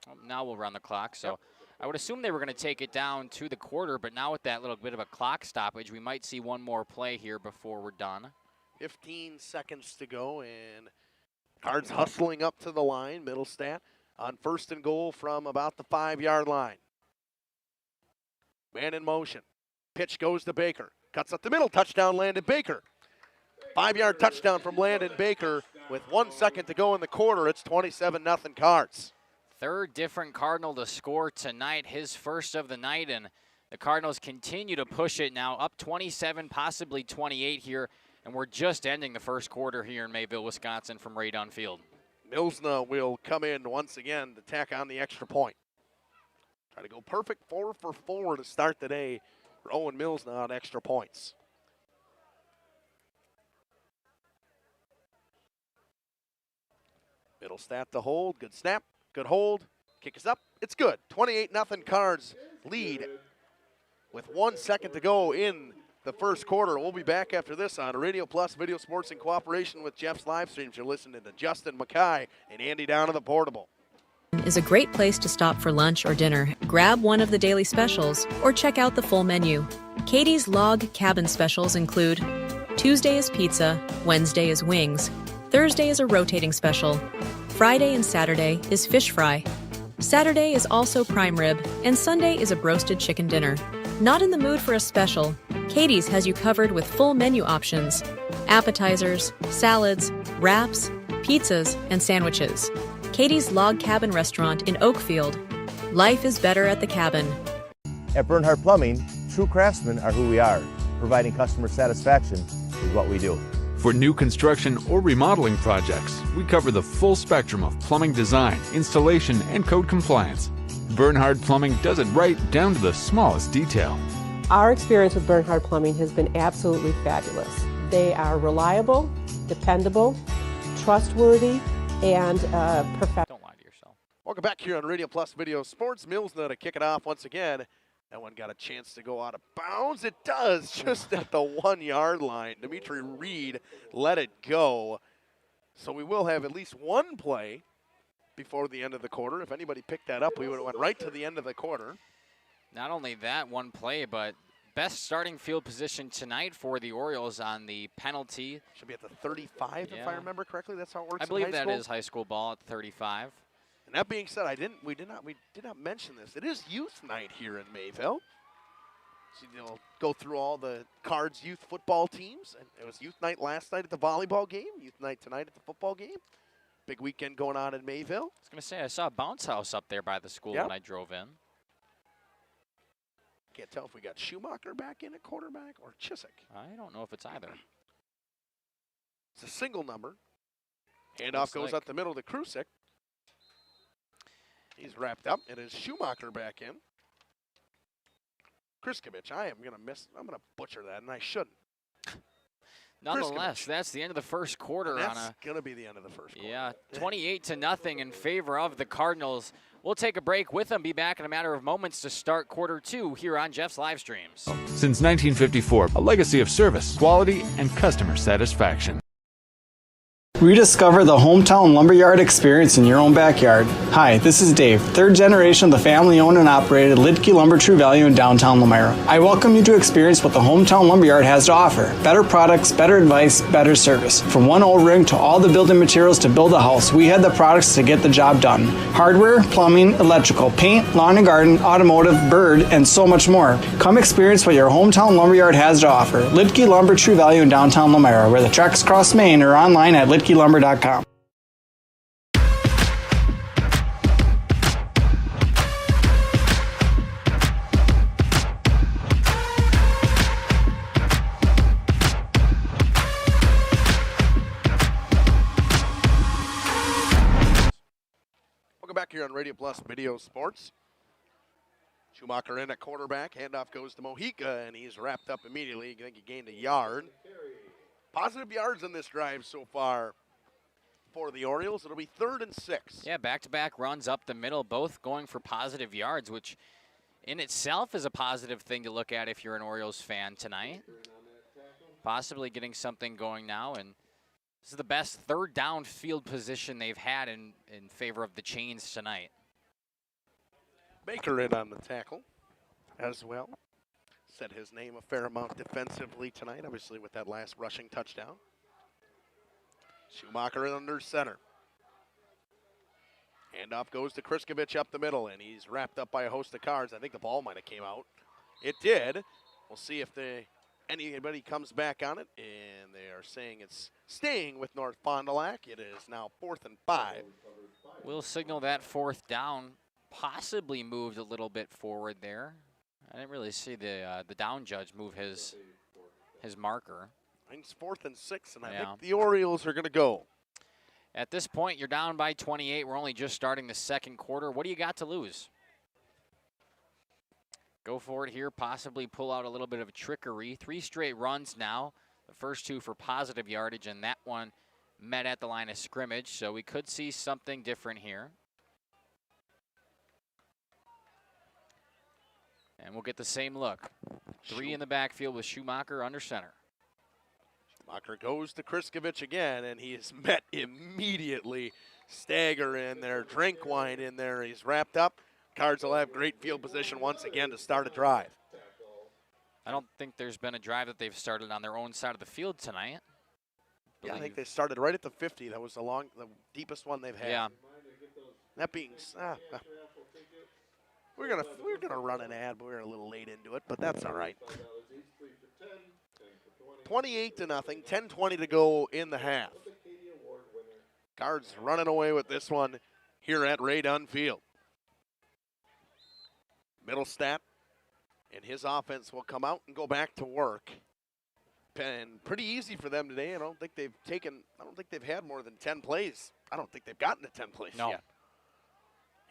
Well, now we'll run the clock. So I would assume they were going to take it down to the quarter, but now with that little bit of a clock stoppage, we might see one more play here before we're done. 15 seconds to go, and Cards hustling up to the line. Middlestead on 1st and goal from about the 5-yard line. Man in motion. Pitch goes to Baker. Cuts up the middle. Touchdown, Landon Baker. 5-yard touchdown from Landon Baker with 1 second to go in the quarter. It's 27-0 Cards. Third different Cardinal to score tonight, his first of the night, and the Cardinals continue to push it now, up 27, possibly 28 here, and we're just ending the first quarter here in Mayville, Wisconsin from Ray Dunn Field. Milsna will come in once again to tack on the extra point. Try to go perfect 4 for 4 to start the day for Owen Milsna on extra points. Middlestead to hold, good snap, good hold, kick is up, it's good. 28-0 Cards lead with 1 second to go in the first quarter. We'll be back after this on Radio Plus Video Sports in cooperation with Jeff's Livestreams. You're listening to Justin Mackay and Andy down to the portable. Is a great place to stop for lunch or dinner. Grab one of the daily specials or check out the full menu. Katie's Log Cabin specials include Tuesday is pizza, Wednesday is wings, Thursday is a rotating special, Friday and Saturday is fish fry, Saturday is also prime rib, and Sunday is a roasted chicken dinner. Not in the mood for a special? Katie's has you covered with full menu options, appetizers, salads, wraps, pizzas, and sandwiches. Katie's Log Cabin Restaurant in Oakfield. Life is better at the cabin. At Bernhardt Plumbing, true craftsmen are who we are. Providing customer satisfaction is what we do. For new construction or remodeling projects, we cover the full spectrum of plumbing design, installation, and code compliance. Bernhardt Plumbing does it right down to the smallest detail. Our experience with Bernhardt Plumbing has been absolutely fabulous. They are reliable, dependable, trustworthy, and professional. Don't lie to yourself. Welcome back here on Radio Plus Video Sports. Milsna to kick it off once again. That one got a chance to go out of bounds. It does, just at the 1-yard line. Dimitri Reed let it go. So we will have at least one play before the end of the quarter. If anybody picked that up, we would have went right to the end of the quarter. Not only that, one play, but best starting field position tonight for the Orioles on the penalty. Should be at the 35, if I remember correctly. That's how it works. I believe that is high school ball at 35. And that being said, we did not mention this. It is youth night here in Mayville. So you'll go through all the Cards youth football teams. And it was youth night last night at the volleyball game. Youth night tonight at the football game. Big weekend going on in Mayville. I was going to say, I saw a bounce house up there by the school when I drove in. Can't tell if we got Schumacher back in at quarterback or Chiswick. I don't know if it's either. It's a single number. Handoff goes up the middle to Krusik. He's wrapped up. It is Schumacher back in. Kriskovich, I'm going to butcher that, and I shouldn't. Nonetheless, that's the end of the first quarter. And that's going to be the end of the first quarter. Yeah, 28-0 in favor of the Cardinals. We'll take a break with them, be back in a matter of moments to start quarter 2 here on Jeff's Livestreams. Since 1954, a legacy of service, quality, and customer satisfaction. Rediscover the hometown lumberyard experience in your own backyard. Hi, this is Dave, third generation of the family-owned and operated Lidke Lumber True Value in downtown Lamira. I welcome you to experience what the hometown lumberyard has to offer. Better products, better advice, better service. From one O-ring to all the building materials to build a house, we had the products to get the job done. Hardware, plumbing, electrical, paint, lawn and garden, automotive, bird, and so much more. Come experience what your hometown lumberyard has to offer. Lidke Lumber True Value in downtown Lamira, where the tracks cross Main, or online at lidkelumber.com. Welcome back here on Radio Plus Video Sports. Schumacher in at quarterback. Handoff goes to Mojica, and he's wrapped up immediately. I think he gained a yard. Positive yards in this drive so far for the Orioles. It'll be 3rd and 6. Yeah, back-to-back runs up the middle, both going for positive yards, which in itself is a positive thing to look at if you're an Orioles fan tonight. Possibly getting something going now, and this is the best third down field position they've had in favor of the Chains tonight. Baker in on the tackle as well. Said his name a fair amount defensively tonight, obviously with that last rushing touchdown. Schumacher in under center. Handoff goes to Kriskovich up the middle, and he's wrapped up by a host of cards. I think the ball might have came out. It did. We'll see if anybody comes back on it, and they are saying it's staying with North Fond du Lac. It is now 4th and 5. We'll signal that 4th down. Possibly moved a little bit forward there. I didn't really see the down judge move his marker. I think it's 4th and 6, and I think the Orioles are going to go. At this point, you're down by 28. We're only just starting the second quarter. What do you got to lose? Go for it here, possibly pull out a little bit of a trickery. 3 straight runs now. The first 2 for positive yardage, and that one met at the line of scrimmage, so we could see something different here. And we'll get the same look. 3 in the backfield with Schumacher under center. Schumacher goes to Kriskovich again, and he is met immediately. Stagger in there, drink wine in there. He's wrapped up. Cards will have great field position once again to start a drive. I don't think there's been a drive that they've started on their own side of the field tonight. Yeah, I think they started right at the 50. That was the deepest one they've had. Yeah. That being we're gonna run an ad, but we're a little late into it, but that's all right. 28-0, 10:20 to go in the half. Cards running away with this one here at Ray Dunn Field. Middlestat and his offense will come out and go back to work. And pretty easy for them today. I don't think they've had more than 10 plays. I don't think they've gotten to 10 plays yet.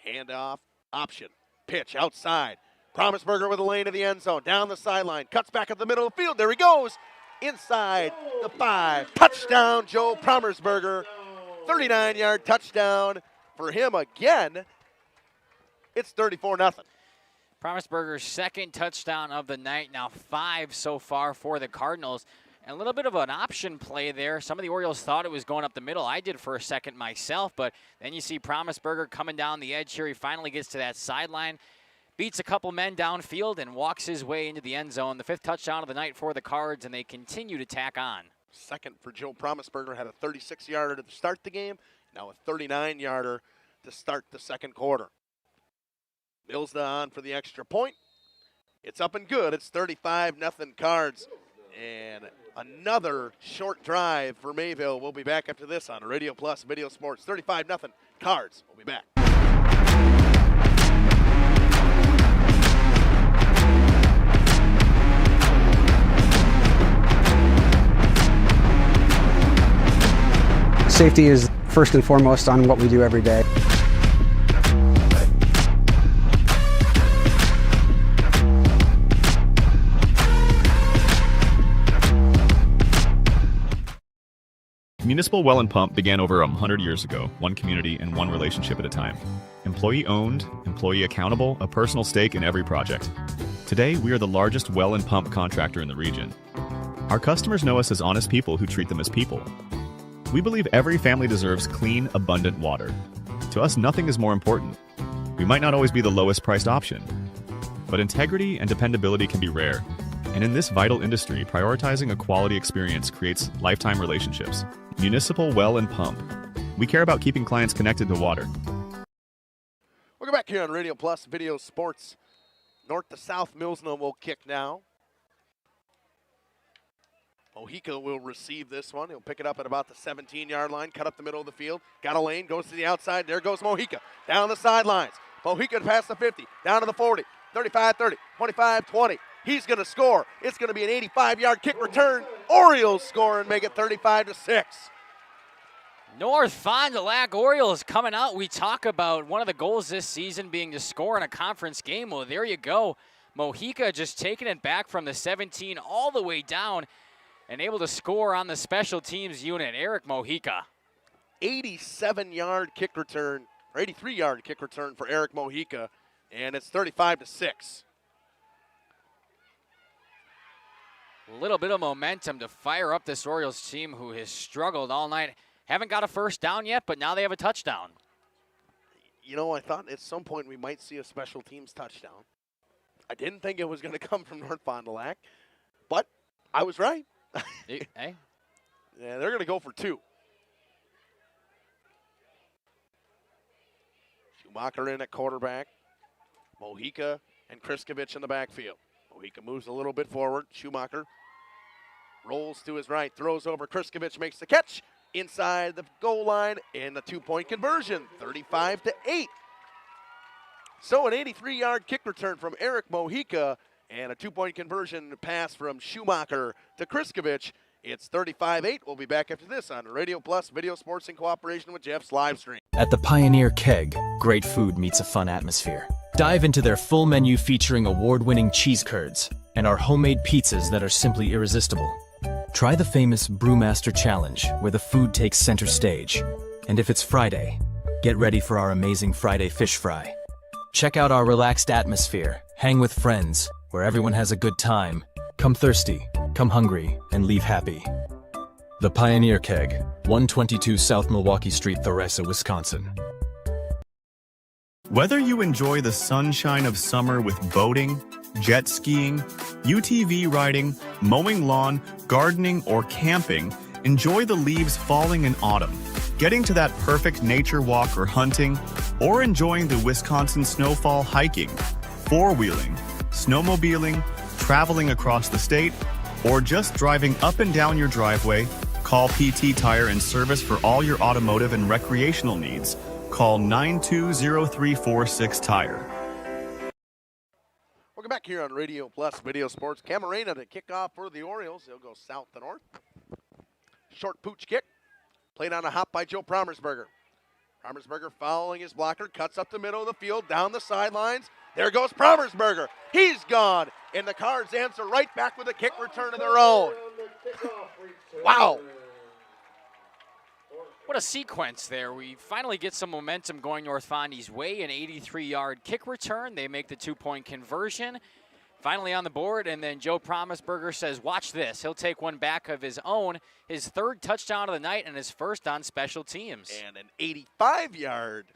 Handoff, option, pitch outside. Promisberger with a lane to the end zone, down the sideline, cuts back at the middle of the field. There he goes, inside the 5. Touchdown, Joe Promisberger. 39-yard touchdown for him again. It's 34-0. Promisberger's second touchdown of the night, now 5 so far for the Cardinals. And a little bit of an option play there. Some of the Orioles thought it was going up the middle. I did for a second myself, but then you see Promisberger coming down the edge here. He finally gets to that sideline, beats a couple men downfield, and walks his way into the end zone. The 5th touchdown of the night for the Cards, and they continue to tack on. Second for Joe Promisberger, had a 36-yarder to start the game, now a 39-yarder to start the second quarter. Mills on for the extra point. It's up and good. It's 35-0 Cards. And another short drive for Mayville. We'll be back after this on Radio Plus Video Sports. 35-0 Cards. We'll be back. Safety is first and foremost on what we do every day. Municipal Well and Pump began over 100 years ago, one community and one relationship at a time. Employee owned, employee accountable, a personal stake in every project. Today, we are the largest well and pump contractor in the region. Our customers know us as honest people who treat them as people. We believe every family deserves clean, abundant water. To us, nothing is more important. We might not always be the lowest priced option, but integrity and dependability can be rare. And in this vital industry, prioritizing a quality experience creates lifetime relationships. Municipal Well and Pump. We care about keeping clients connected to water. Welcome back here on Radio Plus Video Sports. North to south, Millsna will kick now. Mojica will receive this one. He'll pick it up at about the 17-yard line, cut up the middle of the field. Got a lane, goes to the outside. There goes Mojica. Down the sidelines. Mojica past the 50, down to the 40, 35-30, 25-20. He's going to score. It's going to be an 85-yard kick return. Orioles score and make it 35-6. North Fond du Lac Orioles coming out. We talk about one of the goals this season being to score in a conference game. Well, there you go. Mojica just taking it back from the 17 all the way down and able to score on the special teams unit. Eric Mojica. 87-yard kick return, or 83-yard kick return for Eric Mojica, and it's 35-6. A little bit of momentum to fire up this Orioles team who has struggled all night. Haven't got a first down yet, but now they have a touchdown. You know, I thought at some point we might see a special teams touchdown. I didn't think it was going to come from North Fond du Lac, but I was right. Hey. Yeah, they're going to go for 2. Schumacher in at quarterback. Mojica and Kriskovich in the backfield. Mojica moves a little bit forward. Schumacher rolls to his right, throws over. Kriskovich makes the catch inside the goal line, and the 2-point conversion, 35-8. So an 83-yard kick return from Eric Mojica and a 2-point conversion pass from Schumacher to Kriskovich. It's 35-8. We'll be back after this on Radio Plus Video Sports in cooperation with Jeff's Livestream. At the Pioneer Keg, great food meets a fun atmosphere. Dive into their full menu featuring award-winning cheese curds and our homemade pizzas that are simply irresistible. Try the famous Brewmaster Challenge, where the food takes center stage. And if it's Friday, get ready for our amazing Friday fish fry. Check out our relaxed atmosphere, hang with friends, where everyone has a good time. Come thirsty, come hungry, and leave happy. The Pioneer Keg, 122 South Milwaukee Street, Theresa, Wisconsin. Whether you enjoy the sunshine of summer with boating, jet skiing, UTV riding, mowing lawn, gardening, or camping, enjoy the leaves falling in autumn, getting to that perfect nature walk or hunting, or enjoying the Wisconsin snowfall hiking, four-wheeling, snowmobiling, traveling across the state, or just driving up and down your driveway, call PT Tire and Service for all your automotive and recreational needs. Call 920-346-TIRE. Welcome back here on Radio Plus Video Sports. Camarena to kick off for the Orioles. They'll go south to north. Short pooch kick. Played on a hop by Joe Promersberger. Promersberger following his blocker. Cuts up the middle of the field, down the sidelines. There goes Promersberger. He's gone. And the Cards answer right back with a kick return of their own. Wow. What a sequence there. We finally get some momentum going North Fondy's way. An 83-yard kick return. They make the 2-point conversion. Finally on the board, and then Joe Promersberger says, watch this. He'll take one back of his own, his 3rd touchdown of the night and his 1st on special teams. And an 85-yard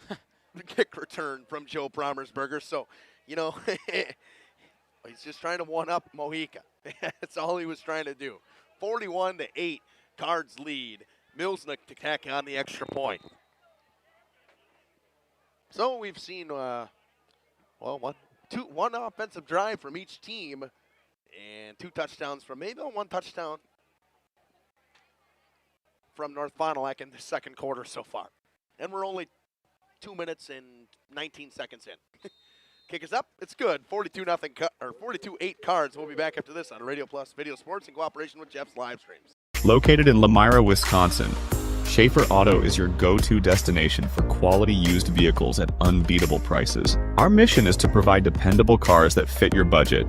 kick return from Joe Promersberger. So, you know, he's just trying to one-up Mojica. That's all he was trying to do. 41-8, Cards lead. Milsnick to tack on the extra point. So we've seen, one offensive drive from each team and 2 touchdowns from Mayville, 1 touchdown from North Fond du Lac in the second quarter so far. And we're only 2 minutes and 19 seconds in. Kick is up. It's good. 42-8 Cards. We'll be back after this on Radio Plus Video Sports in cooperation with Jeff's Livestreams. Located in Lamira, Wisconsin, Schaefer Auto is your go-to destination for quality used vehicles at unbeatable prices. Our mission is to provide dependable cars that fit your budget,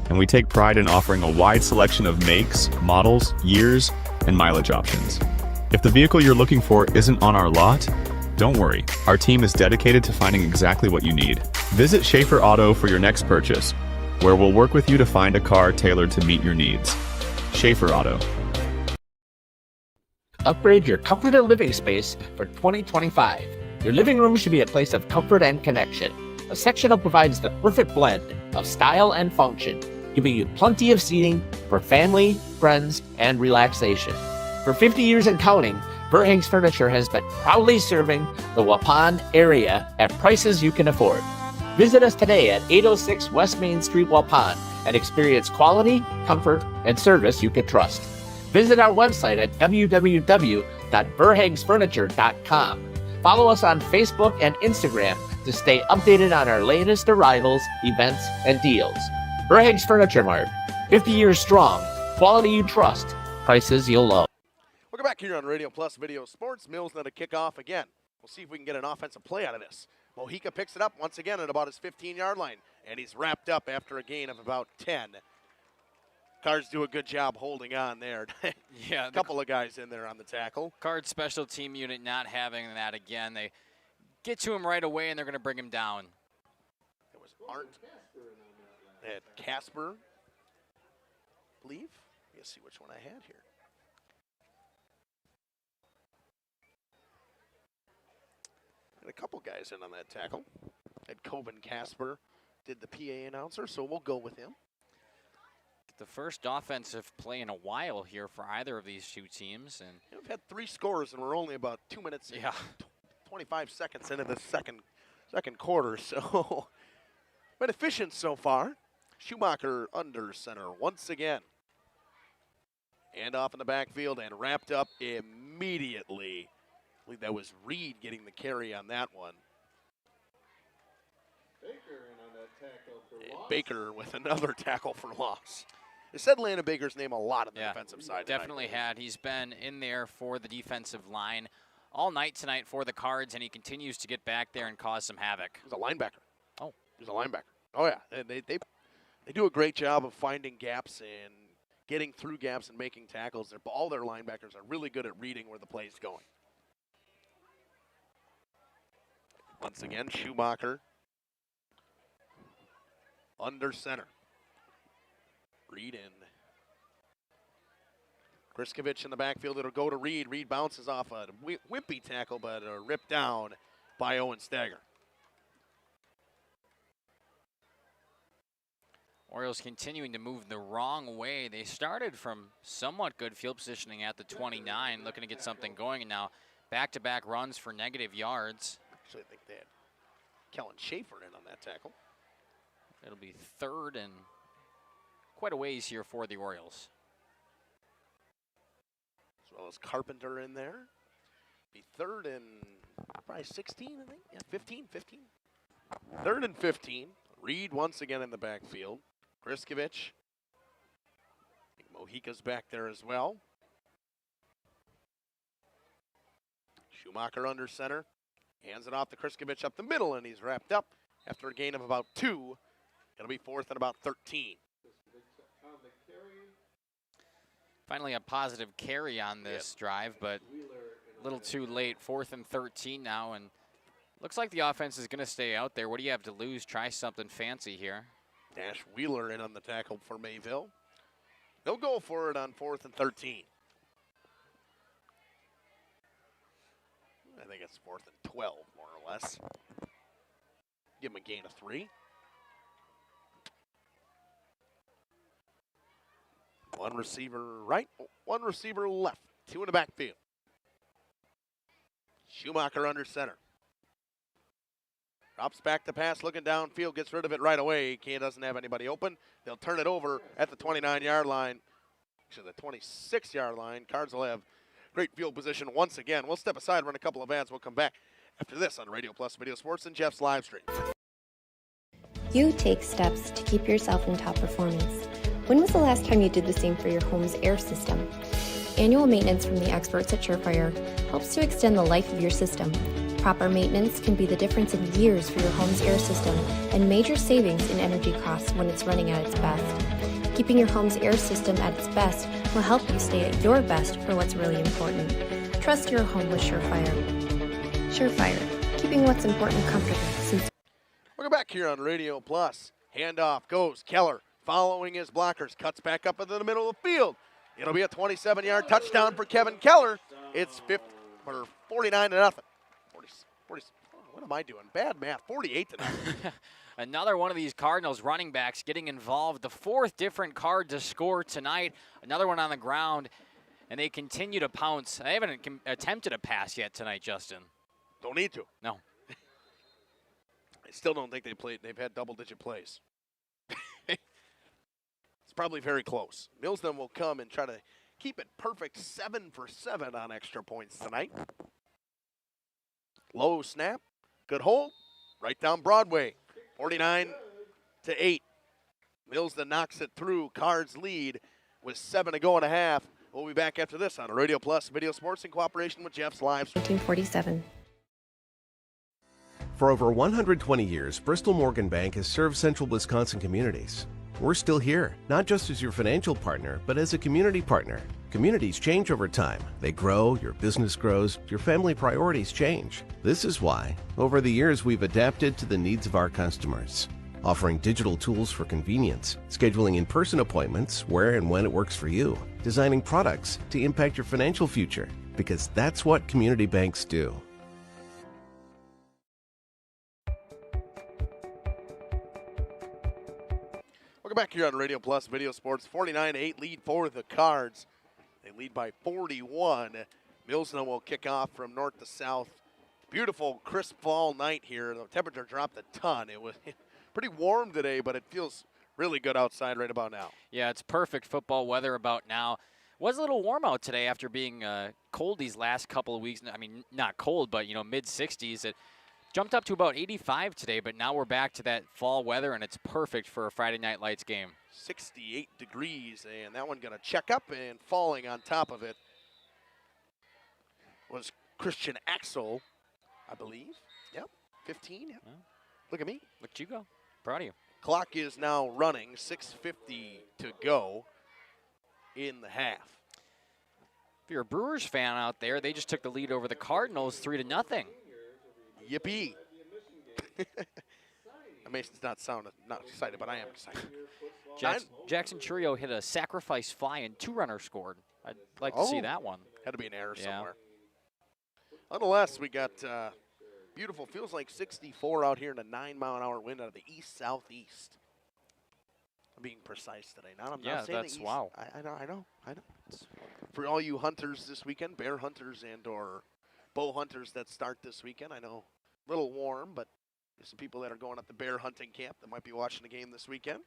and we take pride in offering a wide selection of makes, models, years, and mileage options. If the vehicle you're looking for isn't on our lot, don't worry, our team is dedicated to finding exactly what you need. Visit Schaefer Auto for your next purchase, where we'll work with you to find a car tailored to meet your needs. Schaefer Auto. Upgrade your comforted living space for 2025. Your living room should be a place of comfort and connection. A sectional provides the perfect blend of style and function, giving you plenty of seating for family, friends, and relaxation. For 50 years and counting, Verhang's Furniture has been proudly serving the Waupun area at prices you can afford. Visit us today at 806 West Main Street, Waupun, and experience quality, comfort, and service you can trust. Visit our website at www.verhagsfurniture.com. Follow us on Facebook and Instagram to stay updated on our latest arrivals, events, and deals. Verhags Furniture Mart, 50 years strong, quality you trust, prices you'll love. Welcome back here on Radio Plus Video Sports. Mills now to kick off again. We'll see if we can get an offensive play out of this. Mojica picks it up once again at about his 15-yard line, and he's wrapped up after a gain of about 10. Cards do a good job holding on there. Yeah, a couple of guys in there on the tackle. Cards special team unit not having that again. They get to him right away, and they're going to bring him down. It was Art and Casper, I believe. Let's see which one I had here. And a couple guys in on that tackle. And Coben Casper did the PA announcer, so we'll go with him. The first offensive play in a while here for either of these two teams. And we've had 3 scores, and we're only about 2 minutes and 25 seconds into the second quarter. So, but efficient so far. Schumacher under center once again. And off in the backfield and wrapped up immediately. I believe that was Reed getting the carry on that one. Baker in on that tackle for loss. Baker with another tackle for loss. They said Landon Baker's name a lot on the defensive side. Definitely had. He's been in there for the defensive line all night tonight for the Cards, and he continues to get back there and cause some havoc. He's a linebacker. Oh. He's a linebacker. Oh, yeah. And they do a great job of finding gaps and getting through gaps and making tackles. All their linebackers are really good at reading where the play's going. Once again, Schumacher under center. Reed in. Kriskovich in the backfield. It'll go to Reed. Reed bounces off a wimpy tackle, but ripped down by Owen Stagger. Orioles continuing to move the wrong way. They started from somewhat good field positioning at the 29, looking to get something going, and now back-to-back runs for negative yards. Actually, I think they had Kellen Schaefer in on that tackle. It'll be third and quite a ways here for the Orioles. As well as Carpenter in there. Be third and probably 16, I think. Yeah, 15. Third and 15. Reed once again in the backfield. Kriskovich. Mojica's back there as well. Schumacher under center. Hands it off to Kriskovich up the middle, and he's wrapped up after a gain of about 2. It'll be fourth and about 13. Finally a positive carry on this drive, but a little too late. 4th and 13 now, and looks like the offense is going to stay out there. What do you have to lose? Try something fancy here. Dash Wheeler in on the tackle for Mayville. They'll go for it on 4th and 13. I think it's 4th and 12, more or less. Give him a gain of 3. One receiver right, one receiver left. 2 in the backfield. Schumacher under center. Drops back to pass, looking downfield, gets rid of it right away. He doesn't have anybody open. They'll turn it over at the 29-yard line. Actually, the 26-yard line. Cards will have great field position once again. We'll step aside, run a couple of ads. We'll come back after this on Radio Plus Video Sports and Jeff's live stream. You take steps to keep yourself in top performance. When was the last time you did the same for your home's air system? Annual maintenance from the experts at Surefire helps to extend the life of your system. Proper maintenance can be the difference in years for your home's air system and major savings in energy costs when it's running at its best. Keeping your home's air system at its best will help you stay at your best for what's really important. Trust your home with Surefire. Surefire, keeping what's important comfortable since. Welcome back here on Radio Plus. Handoff goes Keller. Following his blockers, cuts back up into the middle of the field. It'll be a 27-yard touchdown for Kevin Keller. It's 49-0. 40, what am I doing? Bad math. 48-0. Another one of these Cardinals running backs getting involved. The 4th different Card to score tonight. Another one on the ground, and they continue to pounce. They haven't attempted a pass yet tonight, Justin. Don't need to. No. I still don't think they've had double-digit plays. It's probably very close. Millsden will come and try to keep it perfect 7 for 7 on extra points tonight. Low snap. Good hold. Right down Broadway. 49-8. Millsden knocks it through. Cards lead with 7 to go and a half. We'll be back after this on Radio Plus Video Sports in cooperation with Jeff's Live. 1947. For over 120 years, Bristol Morgan Bank has served central Wisconsin communities. We're still here, not just as your financial partner, but as a community partner. Communities change over time. They grow, your business grows, your family priorities change. This is why, over the years, we've adapted to the needs of our customers, offering digital tools for convenience, scheduling in-person appointments where and when it works for you, designing products to impact your financial future, because that's what community banks do. Welcome back here on Radio Plus Video Sports. 49-8 lead for the Cards. They lead by 41. Millsnow will kick off from north to south. Beautiful, crisp fall night here. The temperature dropped a ton. It was pretty warm today, but it feels really good outside right about now. Yeah, it's perfect football weather about now. Was a little warm out today after being cold these last couple of weeks. I mean, not cold, but, mid-60s. It jumped up to about 85 today, but now we're back to that fall weather, and it's perfect for a Friday Night Lights game. 68 degrees, and that one going to check up, and falling on top of it was Christian Axel, I believe. Yep, 15. Yep. Yeah. Look at me. Look at you go. Proud of you. Clock is now running, 6:50 to go in the half. If you're a Brewers fan out there, they just took the lead over the Cardinals 3-0. Yippee. Mason's not excited, but I am excited. Jackson Churio hit a sacrifice fly and 2 runners scored. I'd like to see that one. Had to be an error somewhere. Nonetheless, we got beautiful, feels like 64 out here in a 9-mile-an-hour wind out of the east-southeast. I'm being precise today. I'm not saying that's wow. I know. For all you hunters this weekend, bear hunters and or bow hunters that start this weekend, I know a little warm, but there's some people that are going at the bear hunting camp that might be watching the game this weekend.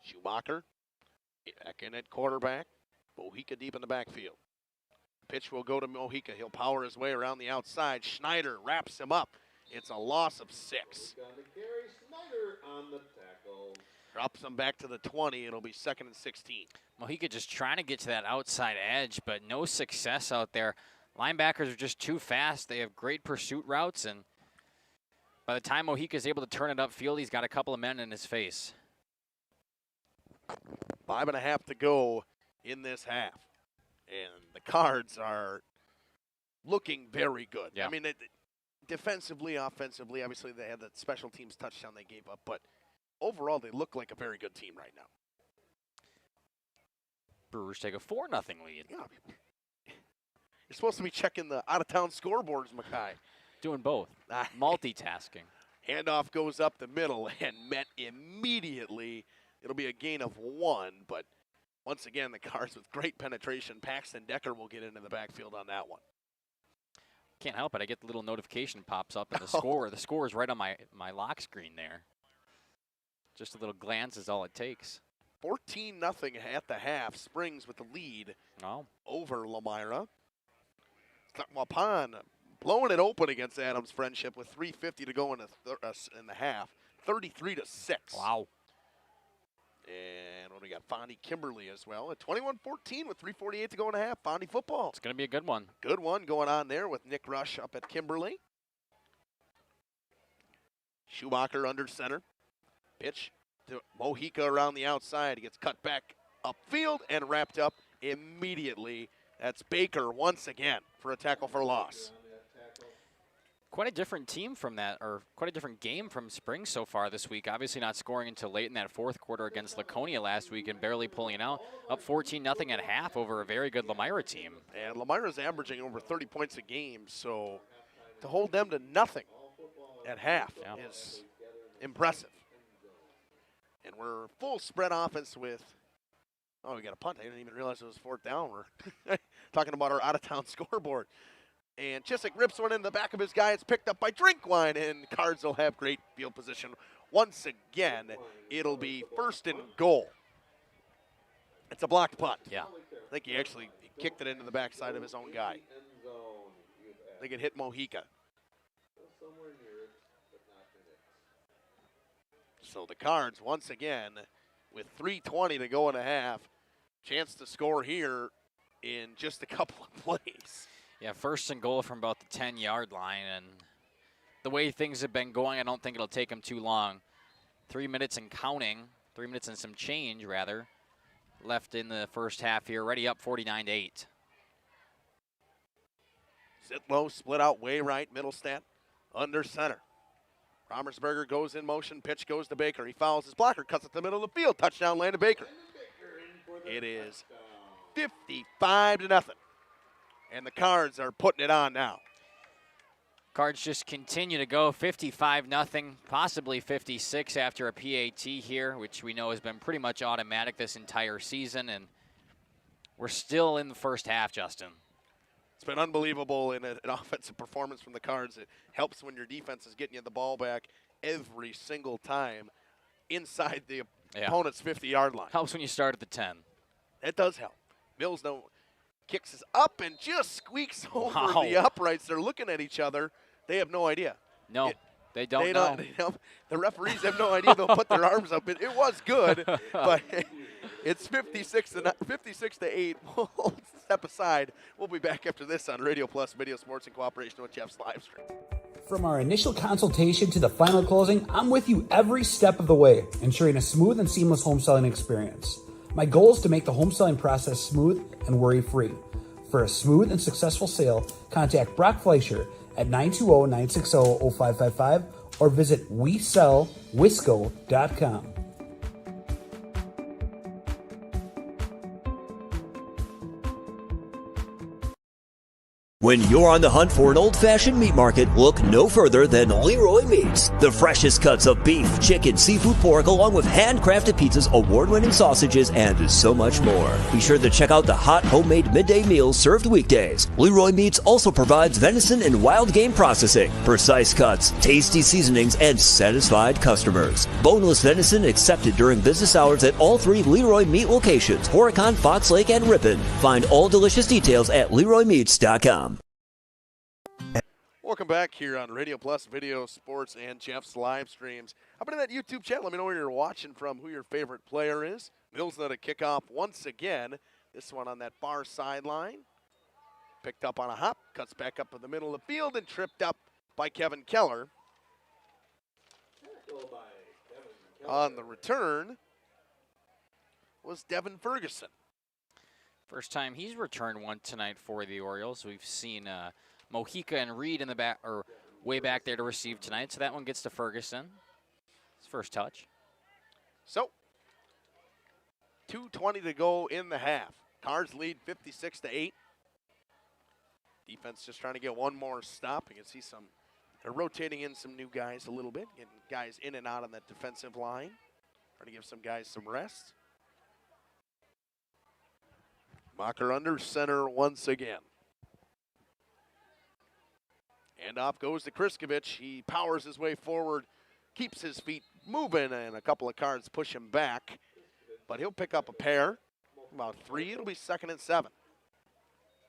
Schumacher back in at quarterback. Mojica deep in the backfield. Pitch will go to Mojica. He'll power his way around the outside. Schneider wraps him up. It's a loss of 6. Going to carry Snyder on the tackle. Drops him back to the 20. It'll be 2nd and 16. Mojica just trying to get to that outside edge, but no success out there. Linebackers are just too fast. They have great pursuit routes, and by the time Mojica is able to turn it upfield, he's got a couple of men in his face. 5.5 to go in this half. And the Cards are looking very good. Yeah. I mean, defensively, offensively, obviously they had that special teams touchdown they gave up, but overall they look like a very good team right now. Brewers take a 4-0 lead. Yeah. You're supposed to be checking the out-of-town scoreboards, Mackay. Doing both. Multitasking. Handoff goes up the middle and met immediately. It'll be a gain of 1, but once again, the Cards with great penetration. Paxton Decker will get into the backfield on that one. Can't help it. I get the little notification pops up, and the score. The score is right on my lock screen there. Just a little glance is all it takes. 14-0 at the half. Springs with the lead over Lamira. Waupun blowing it open against Adams Friendship with 3:50 to go in the half. 33-6. Wow. And we got Fondy Kimberly as well at 21-14 with 3:48 to go in the half. Fondy football. It's going to be a good one. Good one going on there with Nick Rush up at Kimberly. Schumacher under center. Pitch to Mojica around the outside. He gets cut back upfield and wrapped up immediately. That's Baker once again for a tackle for loss. Quite a different team from that, or quite a different game from Springs so far this week. Obviously not scoring until late in that 4th quarter against Laconia last week and barely pulling it out. Up 14-0 at half over a very good Lamira team. And Lamira's averaging over 30 points a game, so to hold them to nothing at half is impressive. And we're full spread offense with, we got a punt. I didn't even realize it was 4th down. We're talking about our out-of-town scoreboard. And Chiswick rips one in the back of his guy. It's picked up by Drinkwine, and Cards will have great field position. Once again, it'll be 1st and goal. It's a blocked punt. Yeah. I think he actually kicked it into the backside of his own guy. I think it hit Mojica. So the Cards, once again, with 3:20 to go in a half. Chance to score here in just a couple of plays. Yeah, 1st and goal from about the 10-yard line, and the way things have been going, I don't think it'll take them too long. 3 minutes and counting, 3 minutes and some change, rather, left in the first half here, already up 49-8. Zitlow split out way right, Middlestat under center. Romersberger goes in motion, pitch goes to Baker. He fouls his blocker, cuts it to the middle of the field. Touchdown, Landon Baker. It is 55-0. And the Cards are putting it on now. Cards just continue to go 55-0, possibly 56 after a PAT here, which we know has been pretty much automatic this entire season. And we're still in the first half, Justin. It's been unbelievable in an offensive performance from the Cards. It helps when your defense is getting you the ball back every single time inside the opponent's 50-yard line. Helps when you start at the 10. It does help. Mills kicks us up and just squeaks over the uprights. They're looking at each other. They have no idea. No, they don't know. The referees have no idea. They'll put their arms up. It was good, but it's 56 to 8. We'll step aside. We'll be back after this on Radio Plus Video Sports in cooperation with Jeff's Livestream. From our initial consultation to the final closing, I'm with you every step of the way, ensuring a smooth and seamless home selling experience. My goal is to make the home selling process smooth and worry-free. For a smooth and successful sale, contact Brock Fleischer at 920-960-0555 or visit WeSellWisco.com. When you're on the hunt for an old-fashioned meat market, look no further than Leroy Meats. The freshest cuts of beef, chicken, seafood, pork, along with handcrafted pizzas, award-winning sausages, and so much more. Be sure to check out the hot homemade midday meals served weekdays. Leroy Meats also provides venison and wild game processing, precise cuts, tasty seasonings, and satisfied customers. Boneless venison accepted during business hours at all 3 Leroy Meat locations, Horicon, Fox Lake, and Ripon. Find all delicious details at LeroyMeats.com. Welcome back here on Radio Plus Video Sports and Jeff's Livestreams. How about in that YouTube chat? Let me know where you're watching from, who your favorite player is. Mills let it kick off once again. This one on that far sideline. Picked up on a hop, cuts back up in the middle of the field, and tripped up by Kevin Keller. On the return was Devin Ferguson. First time he's returned one tonight for the Orioles. We've seen Mojica and Reed in the back, or way back there to receive tonight. So that one gets to Ferguson. His first touch. So 2:20 to go in the half. Cards lead 56 to 8. Defense just trying to get one more stop. You can see they're rotating in some new guys a little bit, getting guys in and out on that defensive line. Trying to give some guys some rest. Mocker under center once again. And off goes to Kriskovich. He powers his way forward, keeps his feet moving, and a couple of Cards push him back. But he'll pick up a pair. About 3, it'll be 2nd and 7.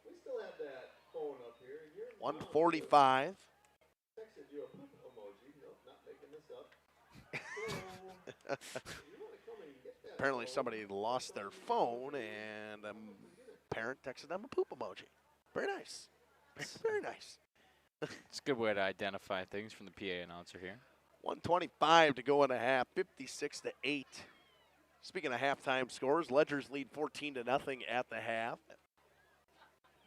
We still have that phone up here. 145. Texted you a poop emoji. Nope, not making this up. Apparently somebody lost their phone, and a parent texted them a poop emoji. Very nice. Very nice. It's a good way to identify things from the PA announcer here. 1:25 to go in a half, 56 to 8. Speaking of halftime scores, Ledgers lead 14-0 at the half.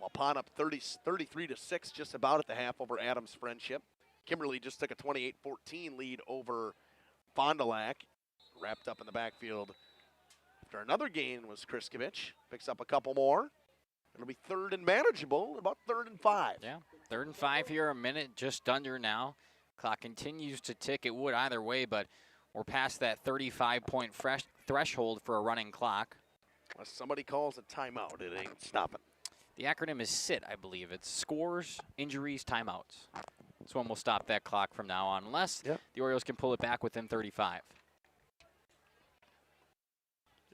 Waupun up 33 to 6 just about at the half over Adams Friendship. Kimberly just took a 28-14 lead over Fond du Lac. Wrapped up in the backfield after another gain was Kriskovich. Picks up a couple more. It'll be 3rd and manageable, about 3rd and 5. Yeah, 3rd and 5 here, a minute just under now. Clock continues to tick. It would either way, but we're past that 35-point threshold for a running clock. Unless somebody calls a timeout, it ain't stopping. The acronym is SIT, I believe. It's scores, injuries, timeouts. This one will stop that clock from now on, unless the Orioles can pull it back within 35.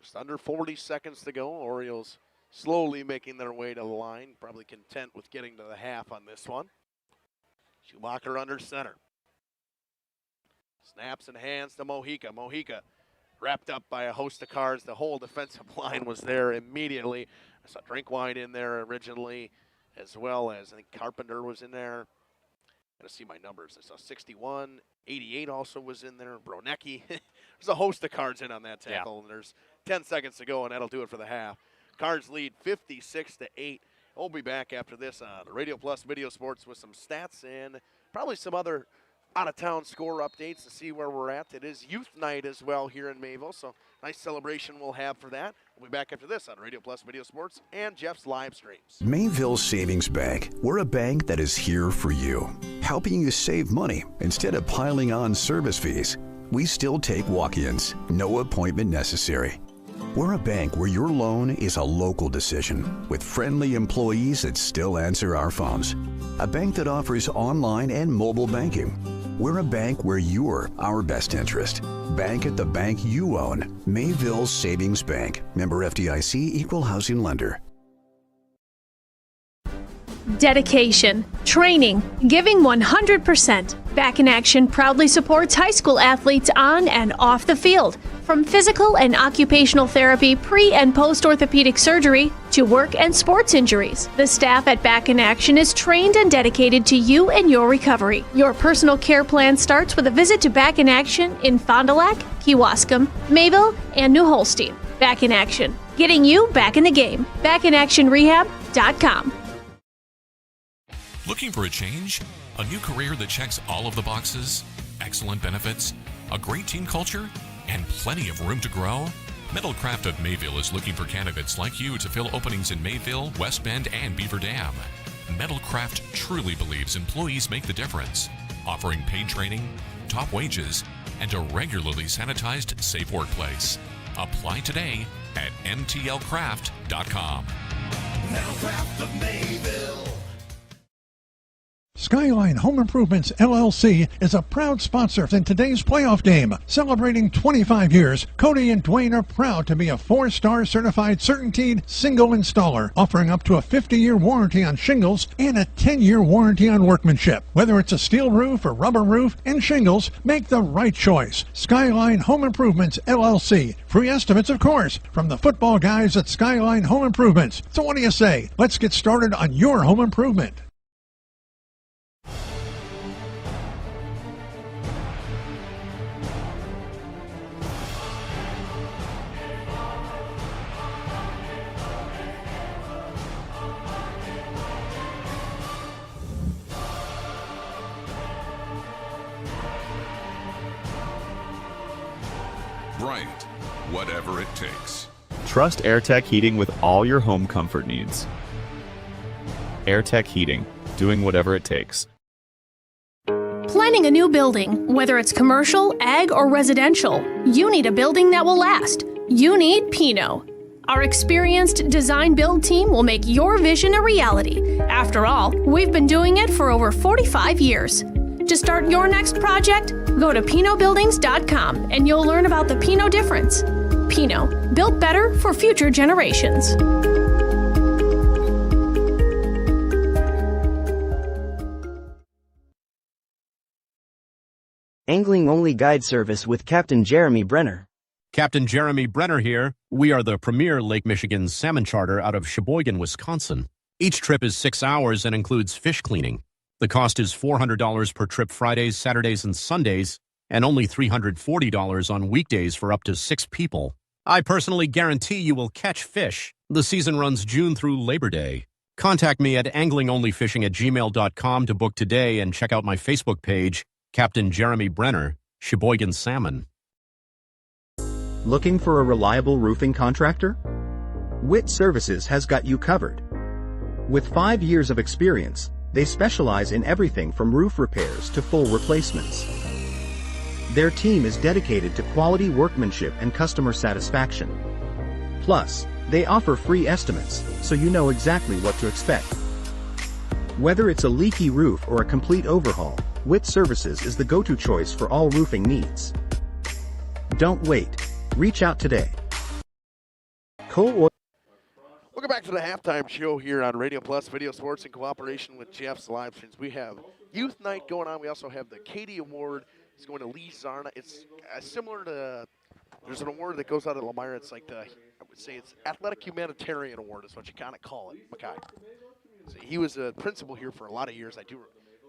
Just under 40 seconds to go. Orioles slowly making their way to the line. Probably content with getting to the half on this one. Schumacher under center. Snaps and hands to Mojica. Mojica wrapped up by a host of cars. The whole defensive line was there immediately. I saw Drinkwine in there originally, as well as I think Carpenter was in there. Got to see my numbers. I saw 61, 88 also was in there. Bronecki. There's a host of cards in on that tackle, and there's 10 seconds to go, and that'll do it for the half. Cards lead 56-8. We'll be back after this on Radio Plus Video Sports with some stats and probably some other out-of-town score updates to see where we're at. It is youth night as well here in Mayville, so nice celebration we'll have for that. We'll be back after this on Radio Plus Video Sports and Jeff's live streams. Mayville Savings Bank. We're a bank that is here for you, helping you save money instead of piling on service fees. We still take walk-ins, no appointment necessary. We're a bank where your loan is a local decision with friendly employees that still answer our phones. A bank that offers online and mobile banking. We're a bank where you're our best interest. Bank at the bank you own. Mayville Savings Bank. Member FDIC, Equal Housing Lender. Dedication, training, giving 100%. Back in Action proudly supports high school athletes on and off the field. From physical and occupational therapy, pre- and post-orthopedic surgery, to work and sports injuries. The staff at Back in Action is trained and dedicated to you and your recovery. Your personal care plan starts with a visit to Back in Action in Fond du Lac, Kewaskum, Mayville, and New Holstein. Back in Action, getting you back in the game. BackinActionRehab.com. Looking for a change? A new career that checks all of the boxes? Excellent benefits? A great team culture? And plenty of room to grow? Metalcraft of Mayville is looking for candidates like you to fill openings in Mayville, West Bend, and Beaver Dam. Metalcraft truly believes employees make the difference, offering paid training, top wages, and a regularly sanitized, safe workplace. Apply today at mtlcraft.com. Metalcraft of Mayville. Skyline Home Improvements, LLC is a proud sponsor in today's playoff game. Celebrating 25 years, Cody and Dwayne are proud to be a 4-star certified CertainTeed single installer, offering up to a 50-year warranty on shingles and a 10-year warranty on workmanship. Whether it's a steel roof or rubber roof and shingles, make the right choice. Skyline Home Improvements, LLC. Free estimates, of course, from the football guys at Skyline Home Improvements. So what do you say? Let's get started on your home improvement. Bryant, whatever it takes. Trust AirTech Heating with all your home comfort needs. AirTech Heating, doing whatever it takes. Planning a new building, whether it's commercial, ag, or residential, you need a building that will last. You need Pino. Our experienced design-build team will make your vision a reality. After all, we've been doing it for over 45 years. To start your next project, go to PinoBuildings.com and you'll learn about the Pino difference. Pino, built better for future generations. Angling-only guide service with Captain Jeremy Brenner. Captain Jeremy Brenner here. We are the premier Lake Michigan salmon charter out of Sheboygan, Wisconsin. Each trip is 6 hours and includes fish cleaning. The cost is $400 per trip Fridays, Saturdays, and Sundays, and only $340 on weekdays for up to 6 people. I personally guarantee you will catch fish. The season runs June through Labor Day. Contact me at anglingonlyfishing@gmail.com to book today and check out my Facebook page, Captain Jeremy Brenner, Sheboygan Salmon. Looking for a reliable roofing contractor? Witt Services has got you covered. With 5 years of experience, they specialize in everything from roof repairs to full replacements. Their team is dedicated to quality workmanship and customer satisfaction. Plus, they offer free estimates, so you know exactly what to expect. Whether it's a leaky roof or a complete overhaul, Witt Services is the go-to choice for all roofing needs. Don't wait. Reach out today. Welcome back to the halftime show here on Radio Plus Video Sports in cooperation with Jeff's live streams. We have Youth Night going on. We also have the Katie Award. It's going to Lee Zarna. It's similar to There's an award that goes out at Lamar. It's like I would say it's Athletic Humanitarian Award is what you kind of call it, Mackay. So he was a principal here for a lot of years. I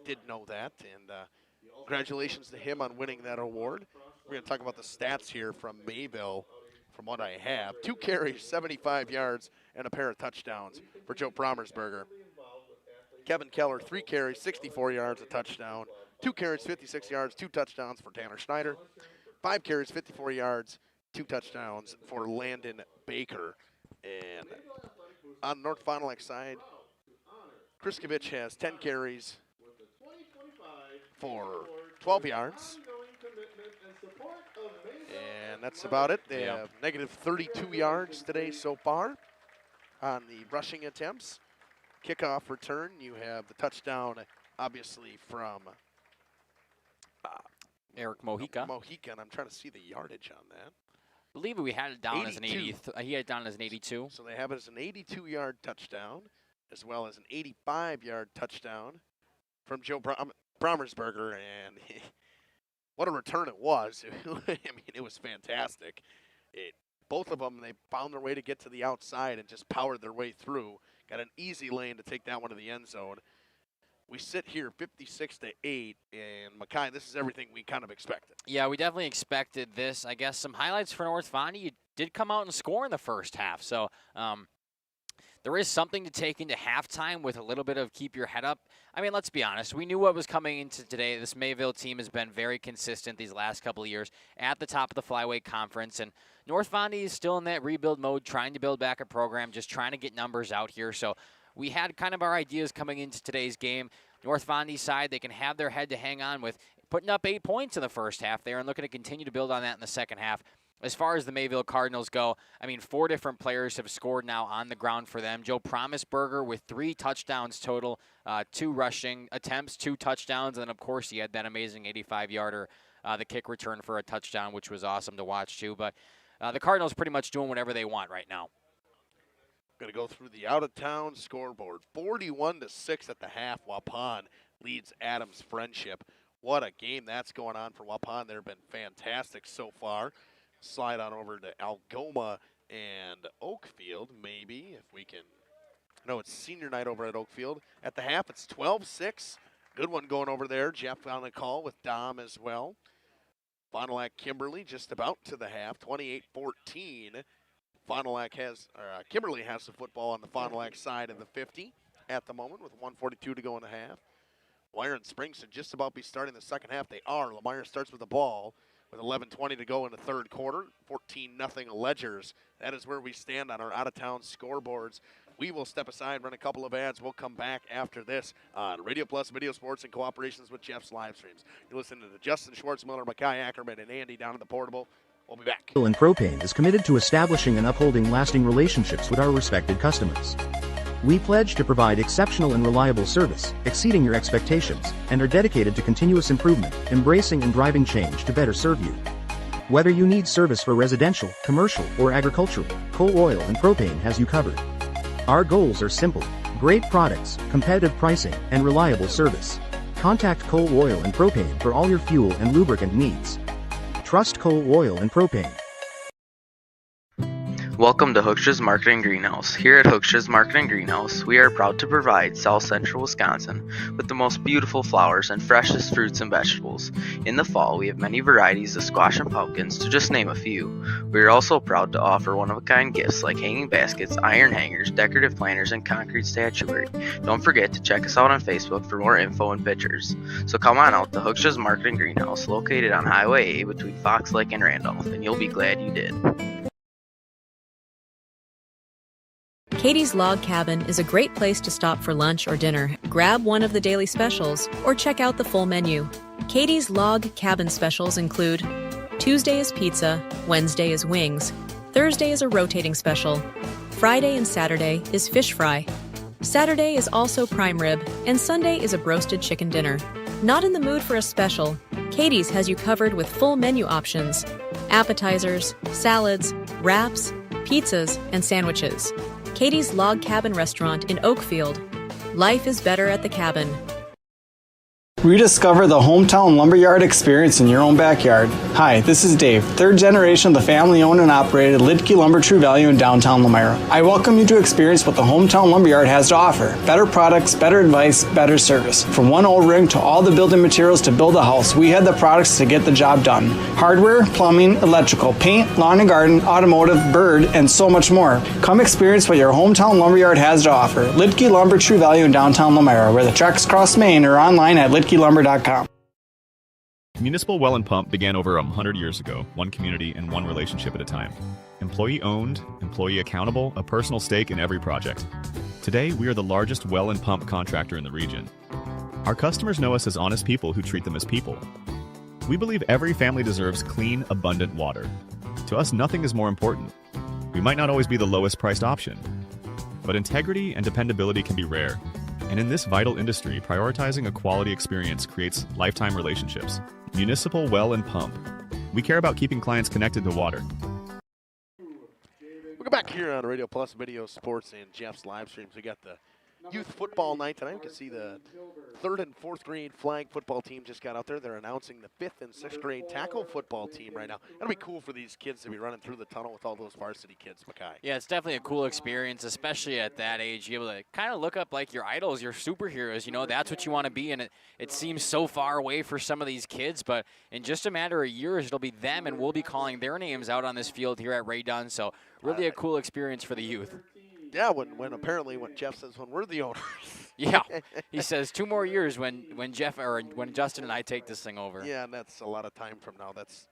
did know that, and congratulations to him on winning that award. We're going to talk about the stats here from Mayville. From what I have, 2 carries, 75 yards, and a pair of touchdowns for Joe Promersberger. Kevin Keller, 3 carries, 64 yards, a touchdown. 2 carries, 56 yards, 2 touchdowns for Tanner Schneider. 5 carries, 54 yards, 2 touchdowns for Landon Baker. And on North Fond du Lac side, Kriskovich has 10 carries for 12 yards. And that's about it. They have negative 32 yards today so far on the rushing attempts. Kickoff return, you have the touchdown, obviously, from Eric Mojica. And I'm trying to see the yardage on that. I believe we had it down 82. as an 80. He had it down as an 82. So they have it as an 82-yard touchdown, as well as an 85-yard touchdown from Joe Promersberger, and what a return it was. I mean, it was fantastic. Both of them, they found their way to get to the outside and just powered their way through. Got an easy lane to take that one to the end zone. We sit here 56-8, and Mackay, this is everything we kind of expected. Yeah, we definitely expected this. I guess some highlights for North Fond. You did come out and score in the first half, so there is something to take into halftime with a little bit of keep your head up. I mean, let's be honest. We knew what was coming into today. This Mayville team has been very consistent these last couple of years at the top of the Flyweight Conference. And North Fond is still in that rebuild mode, trying to build back a program, just trying to get numbers out here. So we had kind of our ideas coming into today's game. North Fondy's side, they can have their head to hang on with putting up 8 points in the first half there and looking to continue to build on that in the second half. As far as the Mayville Cardinals go, I mean, 4 different players have scored now on the ground for them. Joe Promersberger with 3 touchdowns total, 2 rushing attempts, 2 touchdowns, and, of course, he had that amazing 85-yarder, the kick return for a touchdown, which was awesome to watch, too. But the Cardinals pretty much doing whatever they want right now. Going to go through the out-of-town scoreboard. 41-6 at the half. Waupun leads Adams Friendship. What a game that's going on for Waupun. They've been fantastic so far. Slide on over to Algoma and Oakfield, maybe, if we can. No, it's senior night over at Oakfield. At the half, it's 12-6. Good one going over there. Jeff on the call with Dom as well. Fond du Lac Kimberly just about to the half, 28-14. Fond du Lac Kimberly has the football on the Fond du Lac side of the 50 at the moment with 1:42 to go in the half. Wire and Springs should just about be starting the second half. They are. Lamar starts with the ball with 11:20 to go in the third quarter. 14-0 Ledgers. That is where we stand on our out-of-town scoreboards. We will step aside, run a couple of ads. We'll come back after this on Radio Plus Video Sports in cooperations with Jeff's Livestreams. You're listening to Justin Schwartzmiller, Mackay Ackerman, and Andy down at the Portable. We'll be back. And Propane is committed to establishing and upholding lasting relationships with our respected customers. We pledge to provide exceptional and reliable service, exceeding your expectations, and are dedicated to continuous improvement, embracing and driving change to better serve you. Whether you need service for residential, commercial, or agricultural, Coal Oil and Propane has you covered. Our goals are simple: great products, competitive pricing, and reliable service. Contact Coal Oil and Propane for all your fuel and lubricant needs. Trust Coal Oil and Propane. Welcome to Hookstra's Marketing Greenhouse. Here at Hookstra's Marketing Greenhouse, we are proud to provide South Central Wisconsin with the most beautiful flowers and freshest fruits and vegetables. In the fall, we have many varieties of squash and pumpkins, to just name a few. We are also proud to offer one-of-a-kind gifts like hanging baskets, iron hangers, decorative planters, and concrete statuary. Don't forget to check us out on Facebook for more info and pictures. So come on out to Hookstra's Marketing Greenhouse, located on Highway A between Fox Lake and Randolph, and you'll be glad you did. Katie's Log Cabin is a great place to stop for lunch or dinner, grab one of the daily specials, or check out the full menu. Katie's Log Cabin specials include Tuesday is pizza, Wednesday is wings, Thursday is a rotating special, Friday and Saturday is fish fry, Saturday is also prime rib, and Sunday is a roasted chicken dinner. Not in the mood for a special? Katie's has you covered with full menu options, appetizers, salads, wraps, pizzas, and sandwiches. Katie's Log Cabin Restaurant in Oakfield. Life is better at the cabin. Rediscover the hometown lumberyard experience in your own backyard. Hi, this is Dave, third generation of the family-owned and operated Lidke Lumber True Value in downtown Lamira. I welcome you to experience what the hometown lumberyard has to offer. Better products, better advice, better service. From one O-ring to all the building materials to build a house, we had the products to get the job done. Hardware, plumbing, electrical, paint, lawn and garden, automotive, bird, and so much more. Come experience what your hometown lumberyard has to offer. Lidke Lumber True Value in downtown Lamira, where the tracks cross Main, or online at lidkelumber.com. Municipal Well and Pump began over 100 years ago, one community and one relationship at a time. Employee owned, employee accountable, a personal stake in every project. Today, we are the largest well and pump contractor in the region. Our customers know us as honest people who treat them as people. We believe every family deserves clean, abundant water. To us, nothing is more important. We might not always be the lowest priced option, but integrity and dependability can be rare. And in this vital industry, prioritizing a quality experience creates lifetime relationships. Municipal Well and Pump. We care about keeping clients connected to water. We'll go back here on Radio Plus Video Sports and Jeff's live streams. We got the youth football night tonight. You can see the 3rd and 4th grade flag football team just got out there. They're announcing the 5th and 6th grade tackle football team right now. That'll be cool for these kids to be running through the tunnel with all those varsity kids, Mackay. Yeah, it's definitely a cool experience, especially at that age. You're able to kind of look up like your idols, your superheroes. You know, that's what you want to be, and it seems so far away for some of these kids, but in just a matter of years, it'll be them, and we'll be calling their names out on this field here at Ray Dunn. So really a cool experience for the youth. Yeah, when apparently when Jeff says when we're the owners. Yeah, he says 2 more years when Justin and I take this thing over. Yeah, and that's a lot of time from now. That's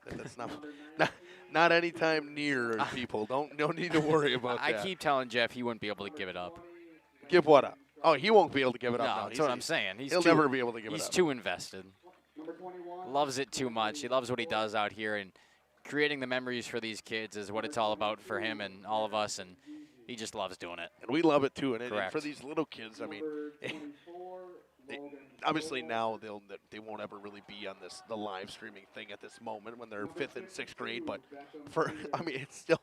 not any time near, people. Don't need to worry about that. I keep telling Jeff he wouldn't be able to give it up. Give what up? Oh, he won't be able to give it up. No, that's what I'm saying. He'll never be able to give it up. He's too invested. Loves it too much. He loves what he does out here, and creating the memories for these kids is what it's all about for him and all of us, and he just loves doing it. And we love it too. And Correct. For these little kids, I mean, obviously now they won't ever really be on the live streaming thing at this moment when they're 5th and 6th grade. But it's still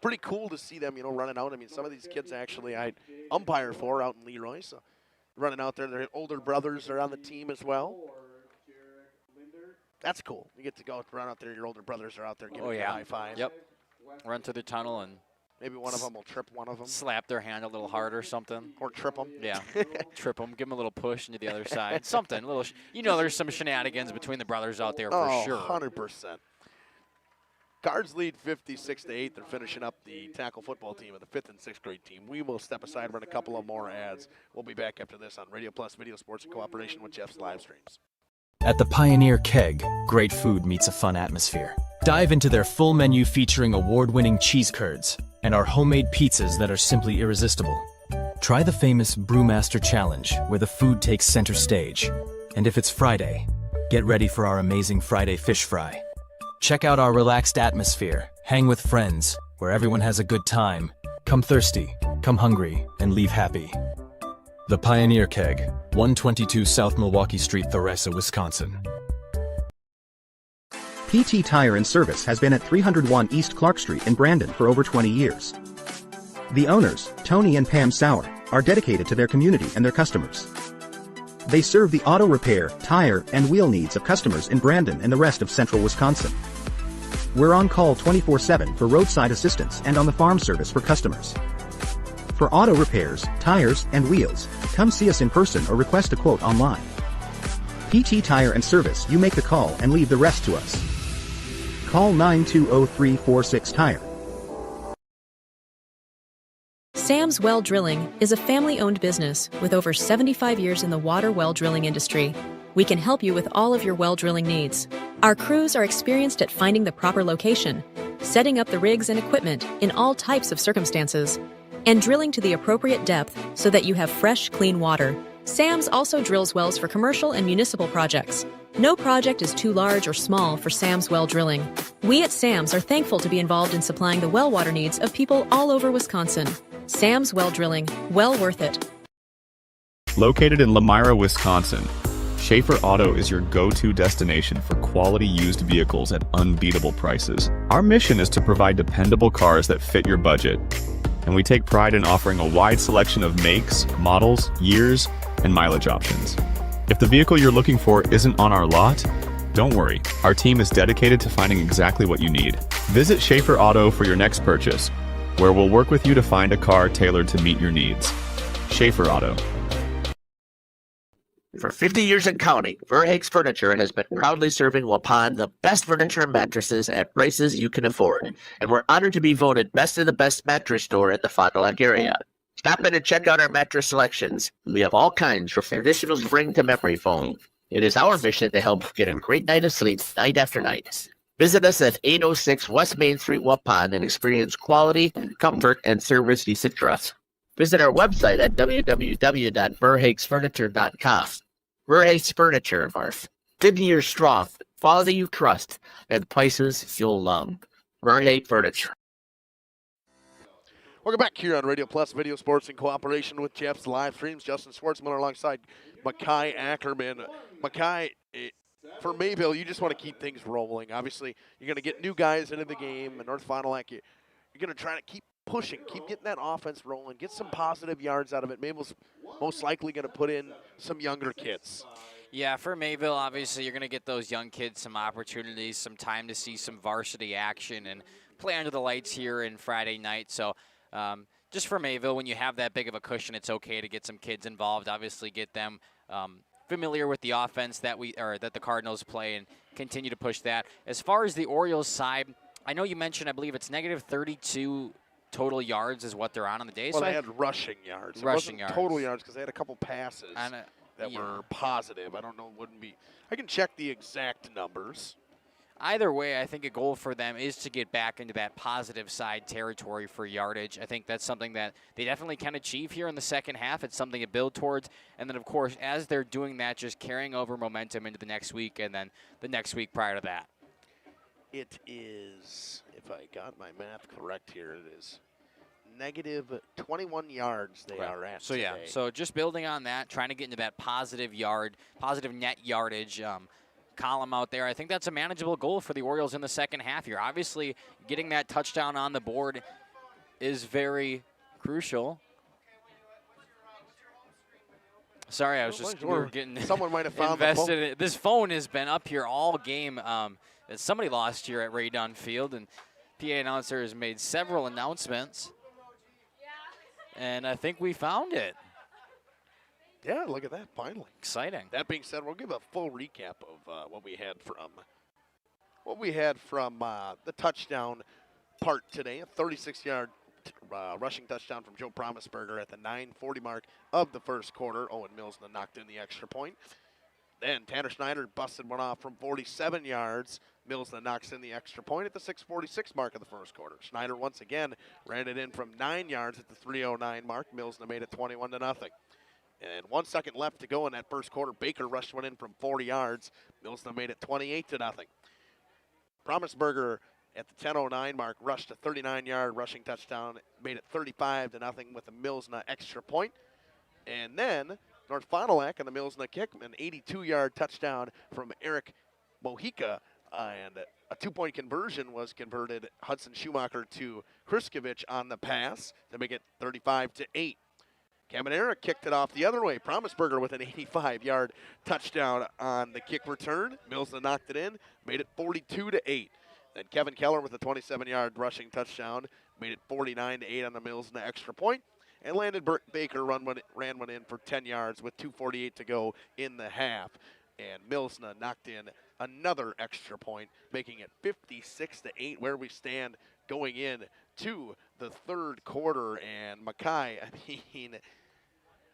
pretty cool to see them, running out. I mean, some of these kids actually I umpire for out in Leroy, so running out there. Their older brothers are on the team as well. That's cool. You get to go run out there. Your older brothers are out there giving you a high five. Yep. Run through the tunnel and maybe one of them will trip one of them. Slap their hand a little hard or something. Or trip them. Yeah, trip them. Give them a little push into the other side. Something. A little. There's some shenanigans between the brothers out there for sure. 100%. Cards lead 56-8. They're finishing up the tackle football team of the 5th and 6th grade team. We will step aside and run a couple of more ads. We'll be back after this on Radio Plus Video Sports in cooperation with Jeff's live streams. At the Pioneer Keg, great food meets a fun atmosphere. Dive into their full menu featuring award-winning cheese curds and our homemade pizzas that are simply irresistible. Try the famous Brewmaster Challenge, where the food takes center stage. And if it's Friday, get ready for our amazing Friday fish fry. Check out our relaxed atmosphere, hang with friends, where everyone has a good time. Come thirsty, come hungry, and leave happy. The Pioneer Keg, 122 South Milwaukee Street, Theresa, Wisconsin. PT Tire and Service has been at 301 East Clark Street in Brandon for over 20 years. The owners, Tony and Pam Sauer, are dedicated to their community and their customers. They serve the auto repair, tire, and wheel needs of customers in Brandon and the rest of central Wisconsin. We're on call 24/7 for roadside assistance and on the farm service for customers. For auto repairs, tires, and wheels, come see us in person or request a quote online. PT Tire and Service, you make the call and leave the rest to us. Call 920-346-TIRE. Sam's Well Drilling is a family-owned business with over 75 years in the water well drilling industry. We can help you with all of your well drilling needs. Our crews are experienced at finding the proper location, setting up the rigs and equipment in all types of circumstances, and drilling to the appropriate depth so that you have fresh, clean water. Sam's also drills wells for commercial and municipal projects. No project is too large or small for Sam's Well Drilling. We at Sam's are thankful to be involved in supplying the well water needs of people all over Wisconsin. Sam's Well Drilling, well worth it. Located in Lamira, Wisconsin, Schaefer Auto is your go-to destination for quality used vehicles at unbeatable prices. Our mission is to provide dependable cars that fit your budget, and we take pride in offering a wide selection of makes, models, years, and mileage options. If the vehicle you're looking for isn't on our lot, don't worry. Our team is dedicated to finding exactly what you need. Visit Schaefer Auto for your next purchase, where we'll work with you to find a car tailored to meet your needs. Schaefer Auto. For 50 years and counting, Verhaeg's Furniture has been proudly serving Waupun the best furniture and mattresses at prices you can afford. And we're honored to be voted best of the best mattress store in the Fond du Lac area. Stop in and check out our mattress selections. We have all kinds from traditional spring to memory foam. It is our mission to help get a great night of sleep night after night. Visit us at 806 West Main Street, Waupun, and experience quality, comfort, and service you should trust. Visit our website at www.verhaegsfurniture.com. Verhaeg's Furniture, Marf. 50 years strong, quality you trust, and prices you'll love. Verhaeg Furniture. Welcome back here on Radio Plus Video Sports in cooperation with Jeff's live streams. Justin Schwartzmiller alongside Mackay Ackerman. Mackay, for Mayville, you just want to keep things rolling. Obviously, you're going to get new guys into the game. And North Fond du Lac, you're going to try to keep pushing, keep getting that offense rolling, get some positive yards out of it. Mayville's most likely going to put in some younger kids. Yeah, for Mayville, obviously, you're going to get those young kids some opportunities, some time to see some varsity action and play under the lights here in Friday night. So just for Mayville, when you have that big of a cushion, it's okay to get some kids involved, obviously get them familiar with the offense that the Cardinals play and continue to push that. As far as the Orioles side, I know you mentioned, I believe it's negative 32 total yards is what they're on the day. Well, so they had rushing yards. Rushing yards. yards. Total yards because they had a couple passes that were positive. I don't know, wouldn't be. I can check the exact numbers. Either way, I think a goal for them is to get back into that positive side territory for yardage. I think that's something that they definitely can achieve here in the second half. It's something to build towards. And then, of course, as they're doing that, just carrying over momentum into the next week and then the next week prior to that. It is, if I got my math correct here, it is negative 21 yards they are at So, today. yeah, so just building on that, trying to get into that positive net yardage column out there. I think that's a manageable goal for the Orioles in the second half here. Obviously, getting that touchdown on the board is very crucial. Sorry, I was just getting someone might have found invested the phone. in it. This phone has been up here all game. That somebody lost here at Ray Dunn Field, and PA announcer has made several announcements. And I think we found it. Yeah, look at that, finally. Exciting. That being said, we'll give a full recap of what we had from the touchdown part today. A 36-yard rushing touchdown from Joe Promisberger at the 9:40 mark of the first quarter. Owen Milsna knocked in the extra point. Then Tanner Schneider busted one off from 47 yards. Milsna knocks in the extra point at the 6:46 mark of the first quarter. Schneider once again ran it in from 9 yards at the 3:09 mark. Milsna made it 21-0. And 1 second left to go in that first quarter. Baker rushed one in from 40 yards. Milsna made it 28-0. Promisberger at the 10:09 mark rushed a 39-yard rushing touchdown, made it 35-0 with a Milsna extra point. And then North Fond du Lac on the Milsna kick, an 82-yard touchdown from Eric Mojica, and a two-point conversion was converted. Hudson Schumacher to Kriskovich on the pass to make it 35-8. Caminera kicked it off the other way. Promisberger with an 85-yard touchdown on the kick return. Milsna knocked it in, made it 42-8. Then Kevin Keller with a 27-yard rushing touchdown, made it 49-8 on the Milsna extra point. And Landon Baker ran one in for 10 yards with 2:48 to go in the half. And Milsna knocked in another extra point, making it 56-8 where we stand going in to the third quarter. And Mackay, I mean,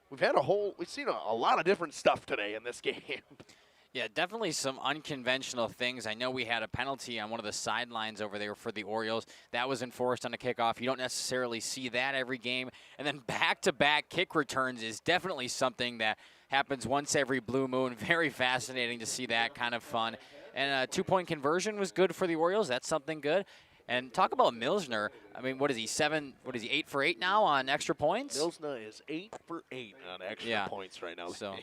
we've seen a lot of different stuff today in this game. Yeah, definitely some unconventional things. I know we had a penalty on one of the sidelines over there for the Orioles. That was enforced on a kickoff. You don't necessarily see that every game. And then back-to-back kick returns is definitely something that happens once every blue moon. Very fascinating to see that, kind of fun. And a two-point conversion was good for the Orioles. That's something good. And talk about Milsner. I mean, what is he, 8 for 8 now on extra points? Milsna is 8 for 8 on extra points right now. So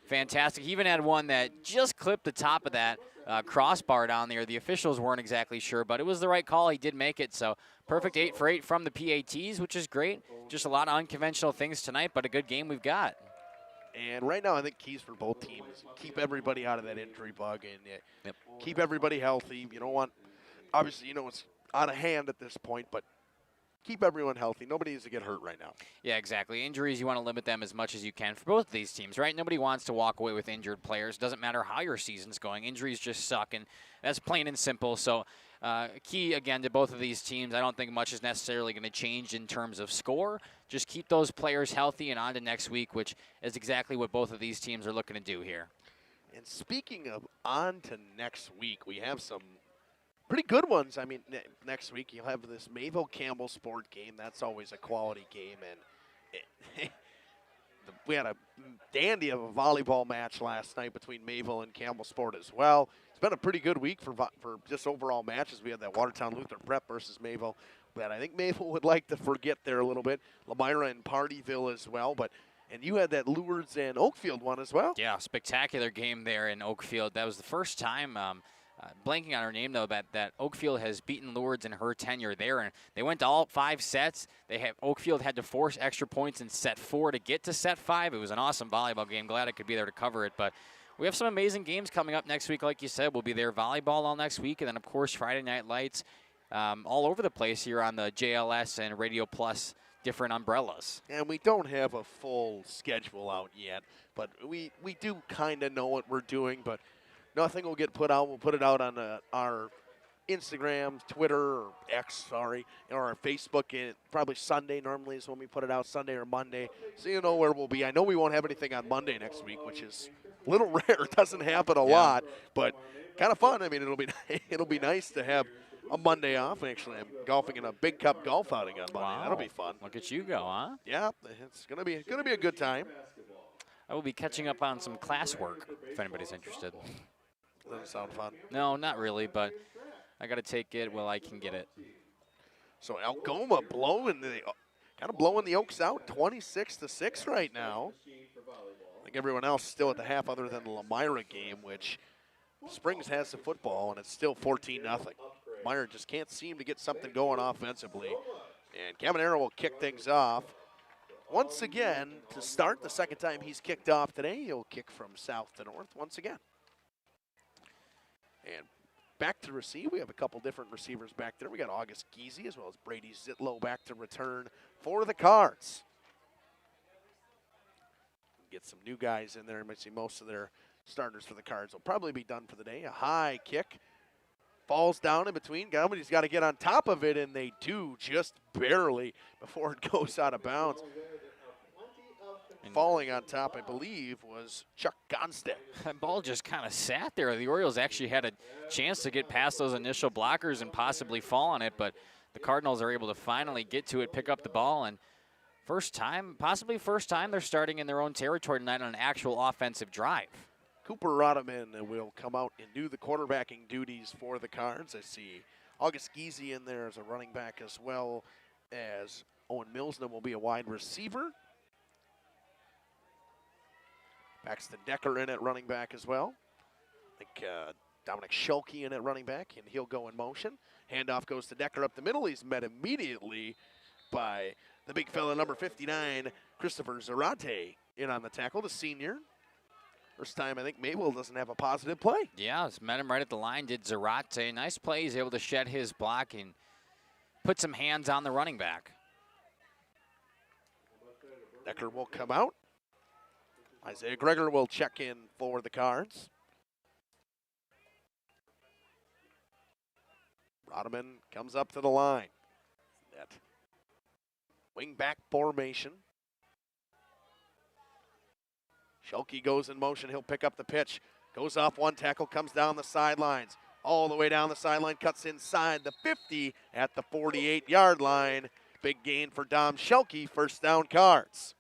fantastic. He even had one that just clipped the top of that crossbar down there. The officials weren't exactly sure, but it was the right call. He did make it. So perfect 8 for 8 from the PATs, which is great. Just a lot of unconventional things tonight, but a good game we've got. And right now, I think keys for both teams, keep everybody out of that injury bug and keep everybody healthy. You don't want, obviously, it's out of hand at this point, but keep everyone healthy. Nobody needs to get hurt right now. Yeah, exactly. Injuries, you want to limit them as much as you can for both of these teams, right? Nobody wants to walk away with injured players. Doesn't matter how your season's going. Injuries just suck, and that's plain and simple. So key, again, to both of these teams, I don't think much is necessarily going to change in terms of score. Just keep those players healthy and on to next week, which is exactly what both of these teams are looking to do here. And speaking of on to next week, we have some pretty good ones. I mean, next week you'll have this Mayville Campbell Sport game. That's always a quality game. And we had a dandy of a volleyball match last night between Mayville and Campbell Sport as well. It's been a pretty good week for just overall matches. We had that Watertown Luther Prep versus Mayville. But I think Mayville would like to forget there a little bit. Lamira and Partyville as well. And you had that Lourdes and Oakfield one as well. Yeah, spectacular game there in Oakfield. That was the first time, blanking on her name though, that Oakfield has beaten Lourdes in her tenure there. And they went to all 5 sets. Oakfield had to force extra points in set 4 to get to set 5. It was an awesome volleyball game. Glad I could be there to cover it. But we have some amazing games coming up next week. Like you said, we'll be there volleyball all next week. And then, of course, Friday Night Lights. All over the place here on the JLS and Radio Plus different umbrellas. And we don't have a full schedule out yet, but we do kind of know what we're doing, but nothing will get put out. We'll put it out on our Instagram, Twitter, or X, or our Facebook. And probably Sunday normally is when we put it out, Sunday or Monday, so you know where we'll be. I know we won't have anything on Monday next week, which is a little rare. It doesn't happen a lot, but kind of fun. I mean, it'll be nice to have a Monday off. Actually, I'm golfing in a Big Cup golf outing on Monday. Wow. That'll be fun. Look at you go, huh? Yeah, it's gonna be a good time. I will be catching up on some classwork if anybody's interested. Doesn't sound fun. No, not really, but I got to take it while I can get it. So Algoma blowing the Oaks out 26-6 right now. I think everyone else still at the half other than the Lamira game, which Springs has the football, and it's still 14-0. Meyer just can't seem to get something going offensively. And Cabanero will kick things off. Once again, to start the second time he's kicked off today, he'll kick from south to north once again. And back to receive, we have a couple different receivers back there. We got August Giese as well as Brady Zitlow back to return for the Cards. Get some new guys in there. You might see most of their starters for the Cards will probably be done for the day. A high kick. Falls down in between. Somebody's got to get on top of it, and they do just barely before it goes out of bounds. And falling on top, I believe, was Chuck Gonstead. That ball just kind of sat there. The Orioles actually had a chance to get past those initial blockers and possibly fall on it, but the Cardinals are able to finally get to it, pick up the ball, and possibly first time they're starting in their own territory tonight on an actual offensive drive. Cooper Rodman will come out and do the quarterbacking duties for the Cards. I see August Giese in there as a running back, as well as Owen Milsner will be a wide receiver. Paxton Decker in at running back as well. I think Dominic Schulke in at running back, and he'll go in motion. Handoff goes to Decker up the middle. He's met immediately by the big fella, number 59, Christopher Zarate, in on the tackle, the senior. First time I think Mayville doesn't have a positive play. Yeah, it's met him right at the line, did Zarate. Nice play. He's able to shed his block and put some hands on the running back. Decker will come out. Isaiah Greger will check in for the Cards. Rodman comes up to the line. That wing back formation. Schulke goes in motion. He'll pick up the pitch. Goes off one tackle, comes down the sidelines. All the way down the sideline, cuts inside the 50 at the 48-yard line. Big gain for Dom Schulke, first down Cards.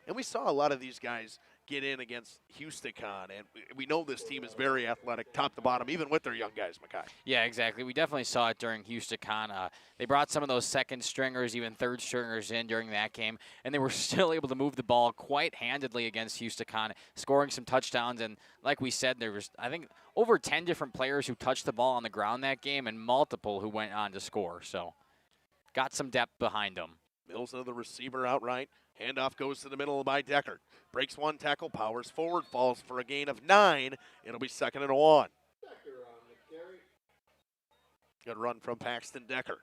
And we saw a lot of these guys get in against Houston-Con, and we know this team is very athletic, top to bottom, even with their young guys, Mackay. Yeah, exactly. We definitely saw it during Houston-Con. They brought some of those second stringers, even third stringers in during that game, and they were still able to move the ball quite handedly against Houston-Con, scoring some touchdowns. And like we said, there was, I think, over 10 different players who touched the ball on the ground that game and multiple who went on to score. So got some depth behind them. Mills, the receiver, outright. Handoff goes to the middle by Decker. Breaks one tackle, powers forward, falls for a gain of 9. It'll be 2nd and 1. Good run from Paxton Decker.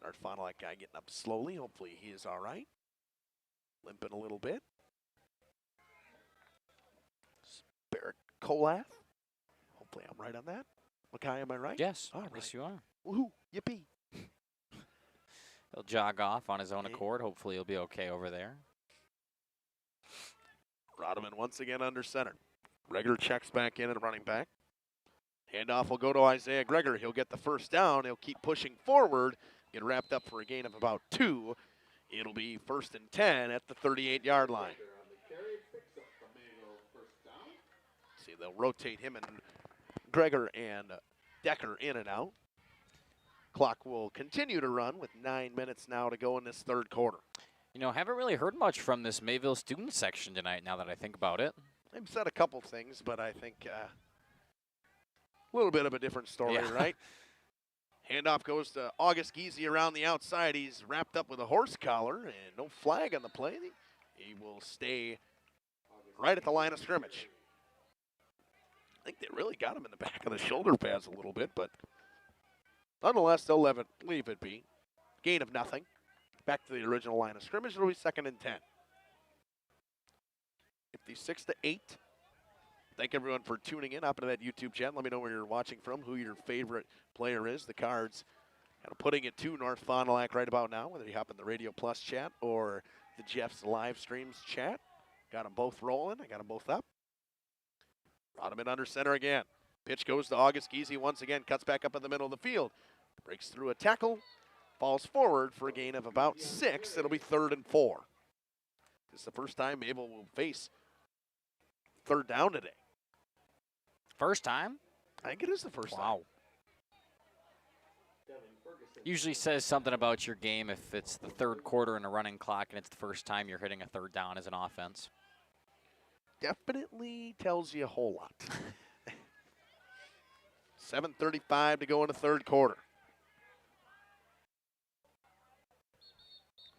Our Fond du Lac guy getting up slowly. Hopefully he is all right. Limping a little bit. Barrett Kolath. Hopefully I'm right on that. Mackay, am I right? Yes. All right. Yes, you are. Woohoo. Yippee. He'll jog off on his own accord. Hopefully he'll be okay over there. Rodman once again under center. Greger checks back in at running back. Handoff will go to Isaiah Greger. He'll get the first down. He'll keep pushing forward. Get wrapped up for a gain of about 2. It'll be 1st and 10 at the 38-yard line. See, they'll rotate him and Greger and Decker in and out. Clock will continue to run with 9 minutes now to go in this 3rd quarter. You know, haven't really heard much from this Mayville student section tonight now that I think about it. They've said a couple things, but I think a little bit of a different story, right? Handoff goes to August Giese around the outside. He's wrapped up with a horse collar and no flag on the play. He will stay right at the line of scrimmage. I think they really got him in the back of the shoulder pads a little bit, but nonetheless, they'll leave it be. Gain of nothing. Back to the original line of scrimmage. It'll be 2nd and 10. 56-8. Thank everyone for tuning in up into that YouTube chat. Let me know where you're watching from, who your favorite player is. The Cards kind of putting it to North Fond du Lac right about now, whether you hop in the Radio Plus chat or the Jeff's Livestreams chat. Got them both rolling. I got them both up. Rodman under center again. Pitch goes to August Giese once again. Cuts back up in the middle of the field. Breaks through a tackle. Falls forward for a gain of about 6. It'll be 3rd and 4. This is the first time Mayville will face 3rd down today. First time? I think it is the first time. Wow. Usually says something about your game if it's the 3rd quarter in a running clock and it's the first time you're hitting a 3rd down as an offense. Definitely tells you a whole lot. 7:35 to go in the 3rd quarter.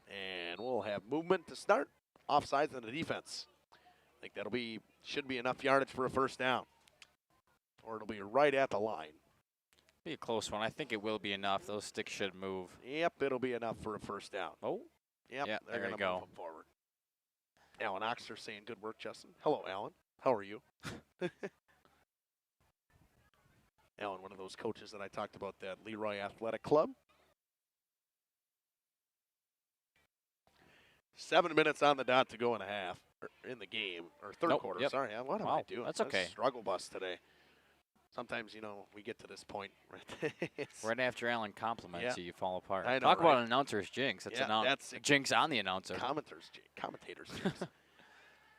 And we'll have movement to start. Offsides in the defense. I think should be enough yardage for a first down. Or it'll be right at the line. Be a close one. I think it will be enough. Those sticks should move. Yep, it'll be enough for a first down. Oh. Yep, yeah, they're there going you to go. move them forward. Alan Oxter saying good work, Justin. Hello, Alan. How are you? Alan, one of those coaches that I talked about, that Leroy Athletic Club. 7 minutes on the dot to go in a half, in the game, or 3rd quarter. Yep. Sorry, what am I doing? That's okay. Struggle bus today. Sometimes, we get to this point. Right after Alan compliments you, you fall apart. I know, Talk right? about an announcer's jinx. That's jinx on the announcer. Commentators jinx.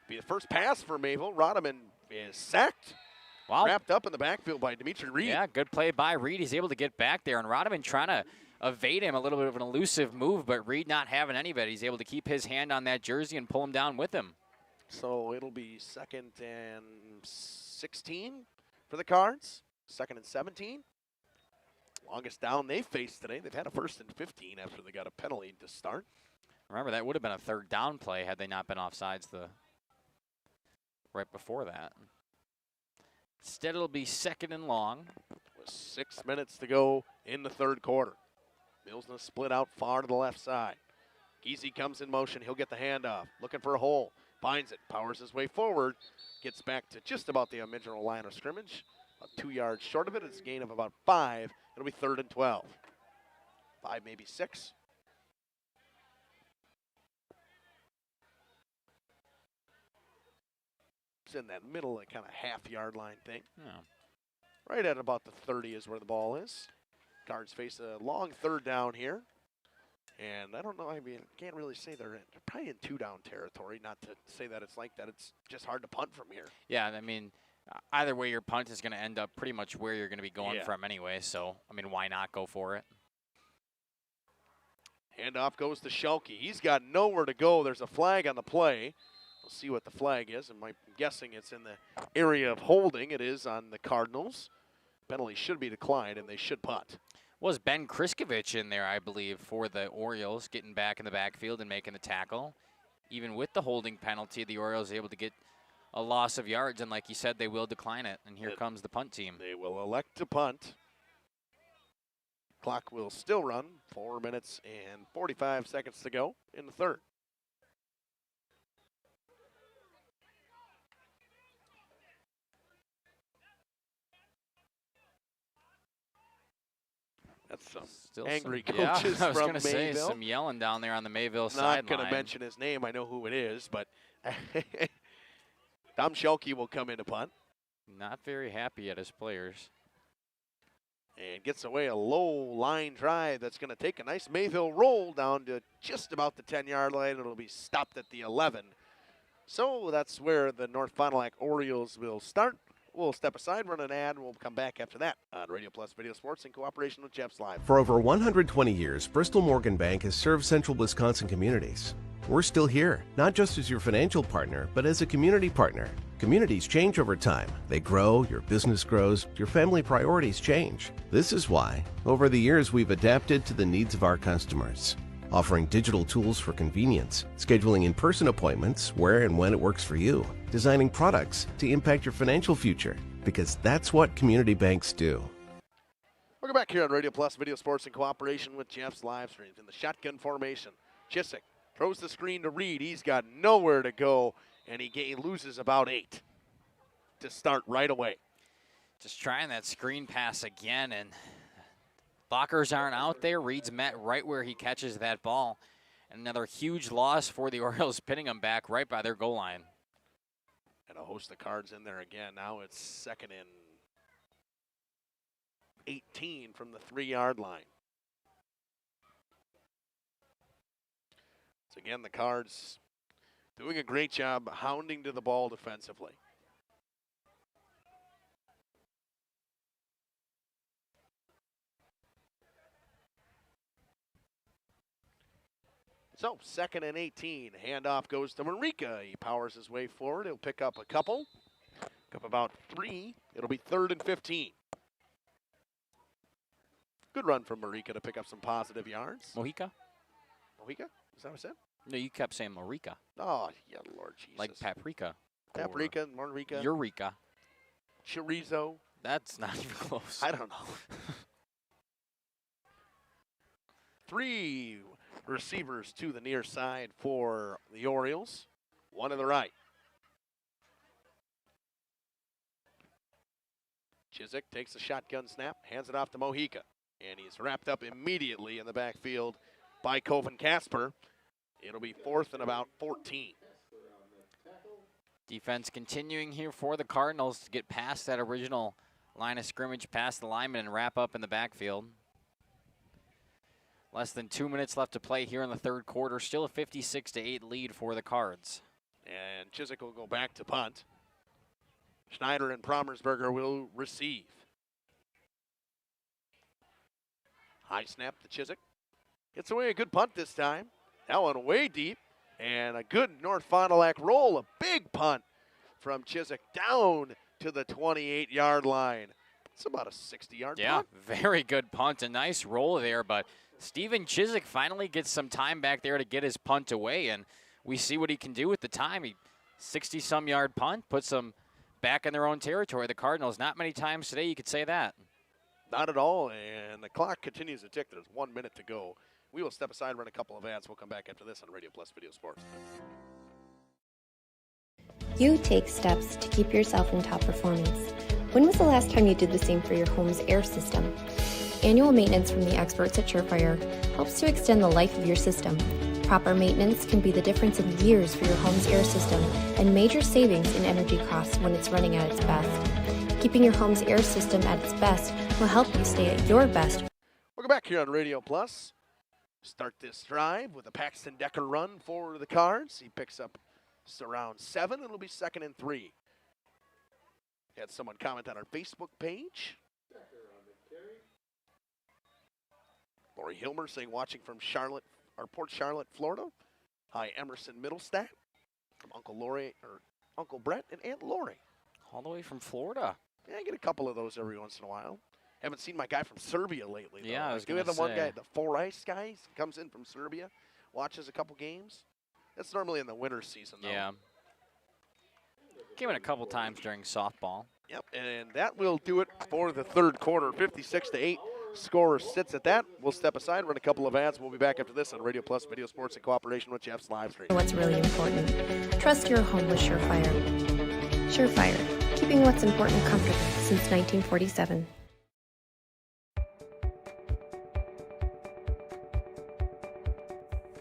Be the first pass for Mayville. Rodman is sacked. Wow. Wrapped up in the backfield by Dimitri Reed. Yeah, good play by Reed. He's able to get back there, and Rodman trying to evade him, a little bit of an elusive move, but Reed not having any of it. He's able to keep his hand on that jersey and pull him down with him. So it'll be 2nd and 16 for the Cards. 2nd and 17. Longest down they faced today. They've had a 1st and 15 after they got a penalty to start. Remember, that would have been a 3rd down play had they not been offsides right before that. Instead, it'll be 2nd and long. With 6 minutes to go in the 3rd quarter. Millsna split out far to the left side. Giese comes in motion. He'll get the handoff. Looking for a hole. Finds it. Powers his way forward. Gets back to just about the original line of scrimmage. About 2 yards short of it. It's a gain of about 5. It'll be 3rd and 12. 5, maybe 6. It's in that middle, kind of half-yard line thing. Yeah. Right at about the 30 is where the ball is. Cards face a long 3rd down here. And I don't know, can't really say they're probably in 2-down territory. Not to say that it's like that. It's just hard to punt from here. Yeah, either way, your punt is going to end up pretty much where you're going to be going from anyway. So, why not go for it? Handoff goes to Schalke. He's got nowhere to go. There's a flag on the play. We'll see what the flag is. I'm guessing it's in the area of holding. It is on the Cardinals. Penalty should be declined, and they should punt. Was Ben Kriskovich in there, I believe, for the Orioles, getting back in the backfield and making the tackle. Even with the holding penalty, the Orioles able to get a loss of yards, and like you said, they will decline it. And here comes the punt team. They will elect to punt. Clock will still run. 4 minutes and 45 seconds to go in the third. That's some Still angry some, coaches yeah, I was from going to say Mayville. some yelling down there on the Mayville Not sideline. going to mention his name. I know who it is, but Tom Schelke will come in to punt. Not very happy at his players. And gets away a low line drive that's going to take a nice Mayville roll down to just about the 10-yard line. It'll be stopped at the 11. So that's where the North Fond du Lac Orioles will start. We'll step aside, run an ad, and we'll come back after that on Radio Plus Video Sports in cooperation with Jeff's Live. For over 120 years, Bristol Morgan Bank has served central Wisconsin communities. We're still here, not just as your financial partner, but as a community partner. Communities change over time. They grow, your business grows, your family priorities change. This is why, over the years, we've adapted to the needs of our customers, offering digital tools for convenience, scheduling in-person appointments where and when it works for you, designing products to impact your financial future, because that's what community banks do. Welcome back here on Radio Plus Video Sports in cooperation with Jeff's Livestreams in the shotgun formation. Chisek throws the screen to Reed. He's got nowhere to go, and he loses about 8 to start right away. Just trying that screen pass again, and blockers aren't out there. Reed's met right where he catches that ball. And another huge loss for the Orioles, pinning them back right by their goal line. And a host of cards in there again. Now it's 2nd and 18 from the 3-yard line. So again, the Cards doing a great job hounding to the ball defensively. So 2nd and 18, handoff goes to Marika. He powers his way forward. He'll pick up a couple. Pick up about 3. It'll be 3rd and 15. Good run from Marika to pick up some positive yards. Mojica? Mojica? Is that what I said? No, you kept saying Marika. Oh, yeah, Lord Jesus. Like paprika. Paprika, Marika. Eureka. Chorizo. That's not even close. I don't know. 3 receivers to the near side for the Orioles. 1 to the right. Chisek takes a shotgun snap, hands it off to Mojica. And he's wrapped up immediately in the backfield by Coven Casper. It'll be 4th and about 14. Defense continuing here for the Cardinals to get past that original line of scrimmage, past the lineman, and wrap up in the backfield. Less than 2 minutes left to play here in the third quarter. Still a 56-8 lead for the Cards. And Chisek will go back to punt. Schneider and Promersberger will receive. High snap to Chisek. Gets away a good punt this time. That one way deep. And a good North Fond du Lac roll. A big punt from Chisek down to the 28-yard line. It's about a 60-yard punt. Yeah, very good punt. A nice roll there, but Steven Chisek finally gets some time back there to get his punt away, and we see what he can do with the time. He 60-some yard punt, puts them back in their own territory. The Cardinals, not many times today you could say that. Not at all, and the clock continues to tick. There's 1 minute to go. We will step aside, run a couple of ads. We'll come back after this on Radio Plus Video Sports. You take steps to keep yourself in top performance. When was the last time you did the same for your home's air system? Annual maintenance from the experts at Surefire helps to extend the life of your system. Proper maintenance can be the difference in years for your home's air system and major savings in energy costs when it's running at its best. Keeping your home's air system at its best will help you stay at your best. Welcome back here on Radio Plus. Start this drive with a Paxton Decker run for the Cards. He picks up around 7. It'll be 2nd and 3. Had someone comment on our Facebook page. Lori Hilmer saying watching from Charlotte, or Port Charlotte, Florida. Hi, Emerson Middlestat from Uncle Lori, or Uncle Brett and Aunt Lori. All the way from Florida. Yeah, I get a couple of those every once in a while. Haven't seen my guy from Serbia lately. Though. Yeah, I was going gonna to the one say. guy, the 4-ice guy, comes in from Serbia, watches a couple games. That's normally in the winter season, though. Yeah. Came in a couple times during softball. Yep, and that will do it for the third quarter. 56-8. Score sits at that. We'll step aside, run a couple of ads. We'll be back after this on Radio Plus Video Sports in cooperation with Jeff's Livestream. What's really important. Trust your home with Surefire. Surefire, keeping what's important comfortable since 1947.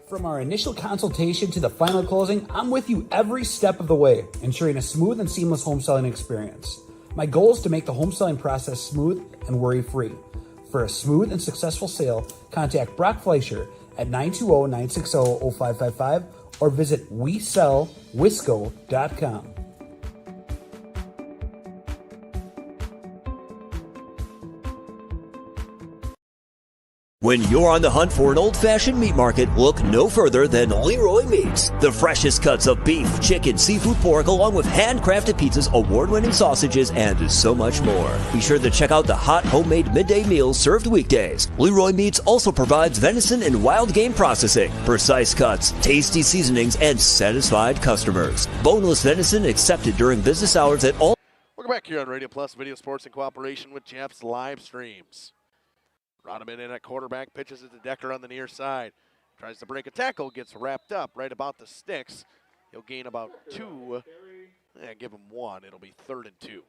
From our initial consultation to the final closing, I'm with you every step of the way, ensuring a smooth and seamless home selling experience. My goal is to make the home selling process smooth and worry-free. For a smooth and successful sale, contact Brock Fleischer at 920-960-0555 or visit WeSellWisco.com. When you're on the hunt for an old-fashioned meat market, look no further than Leroy Meats. The freshest cuts of beef, chicken, seafood, pork, along with handcrafted pizzas, award-winning sausages, and so much more. Be sure to check out the hot homemade midday meals served weekdays. Leroy Meats also provides venison and wild game processing, precise cuts, tasty seasonings, and satisfied customers. Boneless venison accepted during business hours at all. Welcome back here on Radio Plus Video Sports in cooperation with Jeff's Livestreams. Rodman in at quarterback, pitches it to Decker on the near side. Tries to break a tackle, gets wrapped up right about the sticks. He'll gain about 2. Give him 1. It'll be 3rd and 2.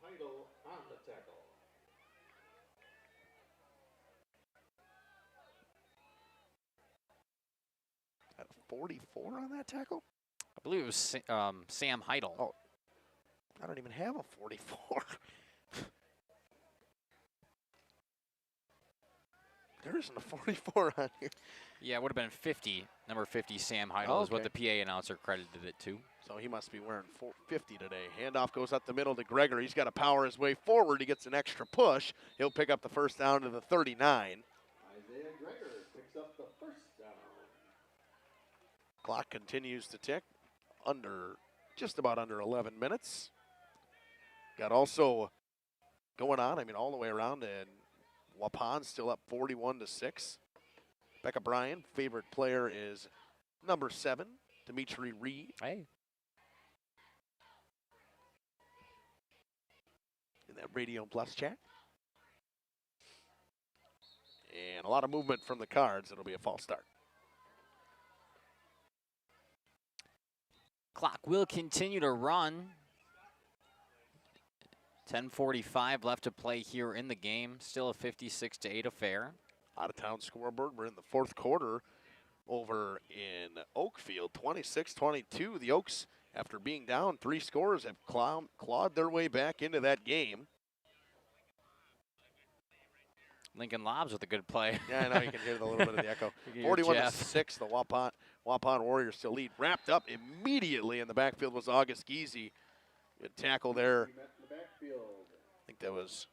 At a 44 on that tackle? I believe it was Sam Heidel. Oh, I don't even have a 44. There isn't a 44 on here. Yeah, it would have been 50. Number 50, Sam Heidel, is what the PA announcer credited it to. So he must be wearing 50 today. Handoff goes up the middle to Greger. He's got to power his way forward. He gets an extra push. He'll pick up the first down to the 39. Isaiah Greger picks up the first down. Clock continues to tick. Just about under 11 minutes. Got also going on, all the way around, and Waupun still up 41-6. Becca Bryan, favorite player is number 7, Dimitri Reed. Hey. In that Radio Plus chat. And a lot of movement from the Cards. It'll be a false start. Clock will continue to run. 10:45 left to play here in the game. Still a 56-8 affair. Out of town scoreboard. We're in the fourth quarter over in Oakfield. 26-22. The Oaks, after being down 3 scores, have clawed their way back into that game. Lincoln Lobs with a good play. Yeah, I know you can hear a little bit of the echo. 41-6, the Waupun Warriors still lead. Wrapped up immediately in the backfield was August Giese. Good tackle there. I think that was,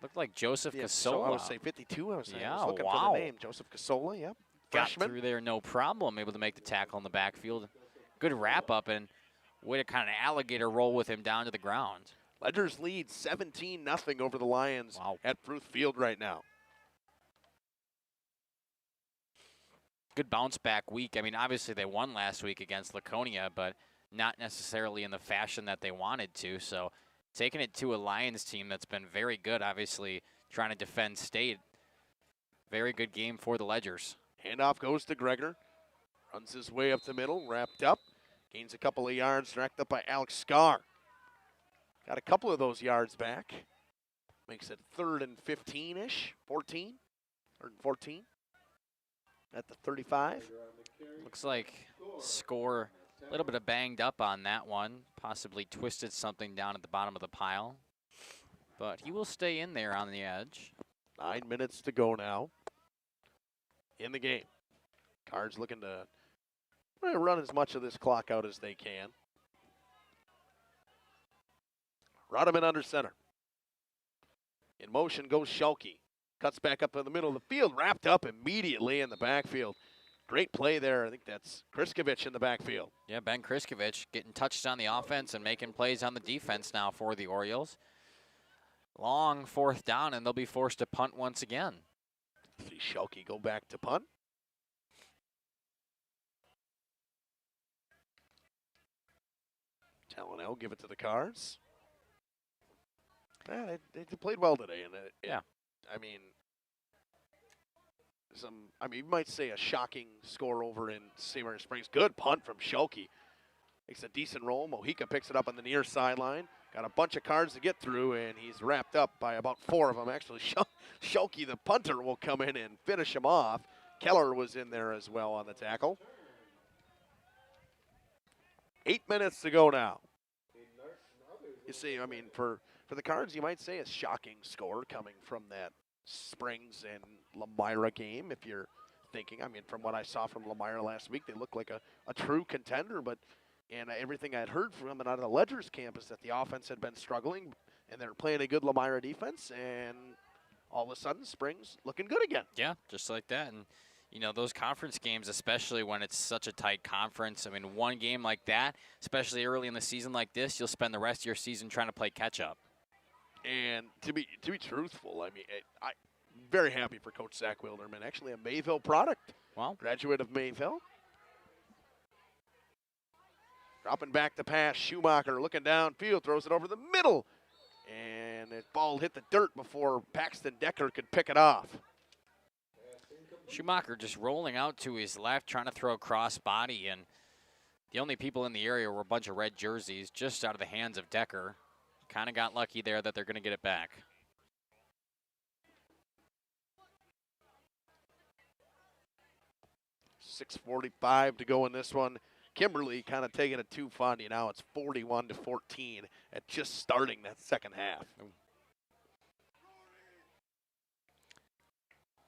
Looked like Joseph Casola. So I would say 52. I was looking for the name. Joseph Casola, yep. Got through there no problem, able to make the tackle in the backfield. Good wrap up and way to kind of alligator roll with him down to the ground. Ledgers lead 17-0 over the Lions at Fruth Field right now. Good bounce back week. Obviously they won last week against Laconia, but not necessarily in the fashion that they wanted to. So taking it to a Lions team that's been very good, obviously trying to defend state. Very good game for the Ledgers. Handoff goes to Greger. Runs his way up the middle, wrapped up. Gains a couple of yards, tracked up by Alex Scar. Got a couple of those yards back. Makes it 3rd and 15-ish, 14. 3rd and 14 at the 35. Looks like Score a little bit of banged up on that one. Possibly twisted something down at the bottom of the pile. But he will stay in there on the edge. 9 minutes to go now in the game. Cards looking to run as much of this clock out as they can. Rodman under center. In motion goes Schalke. Cuts back up in the middle of the field. Wrapped up immediately in the backfield. Great play there. I think that's Kriskovich in the backfield. Yeah, Ben Kriskovich getting touched on the offense and making plays on the defense now for the Orioles. Long 4th down, and they'll be forced to punt once again. See Schelke go back to punt. Talonel give it to the Cards. Yeah, they played well today, and yeah, I mean, you might say a shocking score over in St. Mary's Springs. Good punt from Schelke. Makes a decent roll. Mojica picks it up on the near sideline. Got a bunch of Cards to get through, and he's wrapped up by about 4 of them. Actually, Schelke, the punter, will come in and finish him off. Keller was in there as well on the tackle. 8 minutes to go now. You see, I mean, for the Cards, you might say a shocking score coming from that Springs and Lamira game, if you're thinking. I mean, from what I saw from Lamira last week, they look like a true contender, but everything I'd heard from them out of the Ledgers campus that the offense had been struggling, and they're playing a good Lamira defense, and all of a sudden, Springs looking good again. Yeah, just like that. And, you know, those conference games, especially when it's such a tight conference, I mean, one game like that, especially early in the season like this, you'll spend the rest of your season trying to play catch-up. And to be truthful, I mean, I'm very happy for Coach Zach Wilderman, actually a Mayville product. Well, graduate of Mayville. Dropping back the pass, Schumacher looking downfield, throws it over the middle. And the ball hit the dirt before Paxton Decker could pick it off. Schumacher just rolling out to his left, trying to throw a cross body, and the only people in the area were a bunch of red jerseys just out of the hands of Decker. Kind of got lucky there that they're going to get it back. .6:45 to go in this one. Kimberly kind of taking it too funny. Now it's 41-14 at just starting that second half.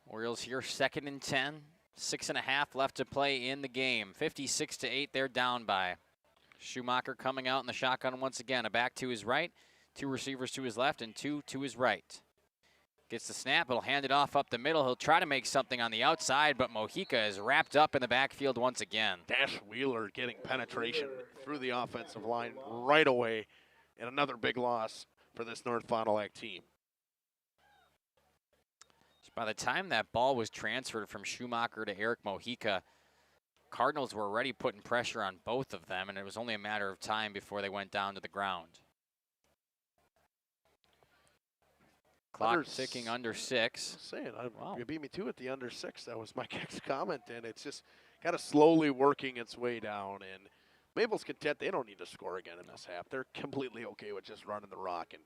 Orioles here, 2nd and 10. 6.5 left to play in the game. 56-8, they're down by. Schumacher coming out in the shotgun once again. A back to his right, 2 receivers to his left, and 2 to his right. Gets the snap, he'll hand it off up the middle. He'll try to make something on the outside, but Mojica is wrapped up in the backfield once again. Dash Wheeler getting penetration through the offensive line right away, and another big loss for this North Fond du Lac team. By the time that ball was transferred from Schumacher to Eric Mojica, Cardinals were already putting pressure on both of them, and it was only a matter of time before they went down to the ground. Clock ticking under 6. You beat me to it, the under 6. That was my next comment, and it's just kind of slowly working its way down. And Mabel's content; they don't need to score again in this half. They're completely okay with just running the rock and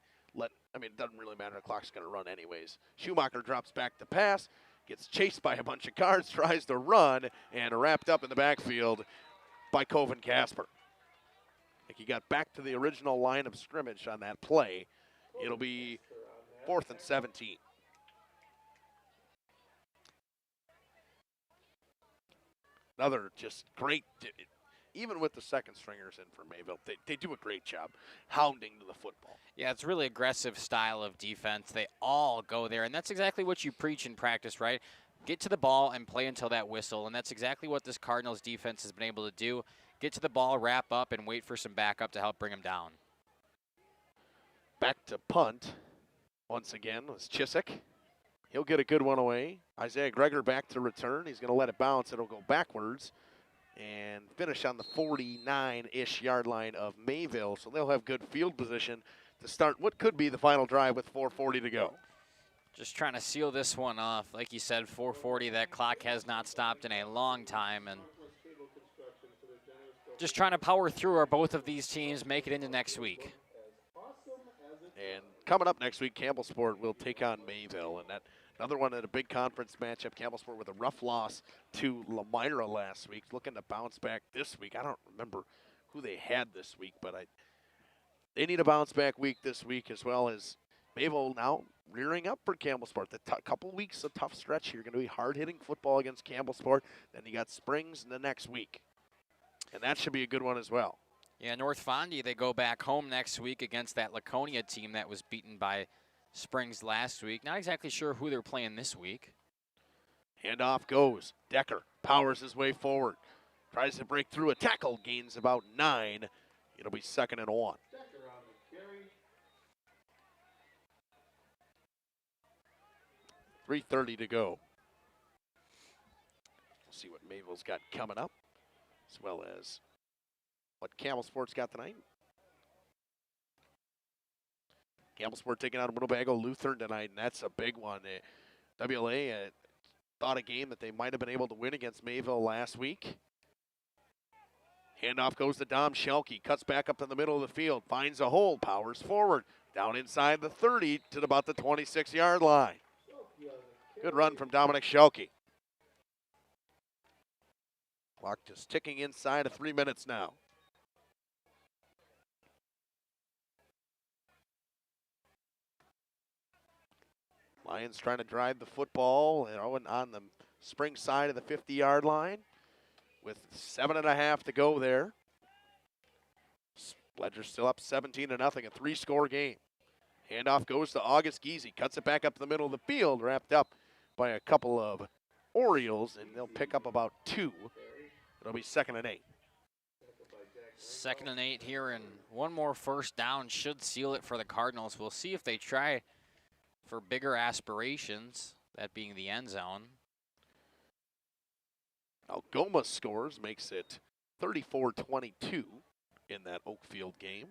it doesn't really matter. The clock's going to run anyways. Schumacher drops back to pass, gets chased by a bunch of Cards, tries to run, and wrapped up in the backfield by Coven Casper. I think he got back to the original line of scrimmage on that play. It'll be 4th and 17. Another just great, even with the second stringers in for Mayville, they do a great job hounding to the football. Yeah, it's really aggressive style of defense. They all go there, and that's exactly what you preach in practice, right? Get to the ball and play until that whistle, and that's exactly what this Cardinals defense has been able to do. Get to the ball, wrap up, and wait for some backup to help bring them down. Back to punt. Once again was Chiswick. He'll get a good one away. Isaiah Greger back to return. He's going to let it bounce. It'll go backwards and finish on the 49-ish yard line of Mayville. So they'll have good field position to start what could be the final drive with 4:40 to go. Just trying to seal this one off. Like you said, 4:40, that clock has not stopped in a long time. And just trying to power through our both of these teams, make it into next week. And coming up next week, Campbellsport will take on Mayville. And that another one at a big conference matchup. Campbellsport with a rough loss to Lamira last week. Looking to bounce back this week. I don't remember who they had this week, but they need a bounce back week this week, as well as Mayville now rearing up for Campbellsport. The couple weeks of tough stretch here. Going to be hard-hitting football against Campbellsport. Then you got Springs in the next week. And that should be a good one as well. Yeah, North Fondy, they go back home next week against that Laconia team that was beaten by Springs last week. Not exactly sure who they're playing this week. Handoff goes. Decker powers his way forward. Tries to break through a tackle. Gains about 9. It'll be 2nd and 1. 3:30 to go. We'll see what Mayville's got coming up, as well as what Campbell Sports got tonight. Campbell Sport taking on Winnebago Lutheran tonight, and that's a big one. WLA thought a game that they might have been able to win against Mayville last week. Handoff goes to Dom Schelke, cuts back up in the middle of the field, finds a hole, powers forward, down inside the 30 to about the 26-yard line. Good run from Dominic Schelke. Clock just ticking inside of 3 minutes now. Lions trying to drive the football on the spring side of the 50-yard line with 7.5 to go there. Ledger's still up 17-0, a 3-score game. Handoff goes to August Giese, cuts it back up the middle of the field, wrapped up by a couple of Orioles, and they'll pick up about 2. It'll be 2nd and 8. 2nd and 8 here, and one more first down should seal it for the Cardinals. We'll see if they try for bigger aspirations, that being the end zone. Algoma scores, makes it 34-22 in that Oakfield game.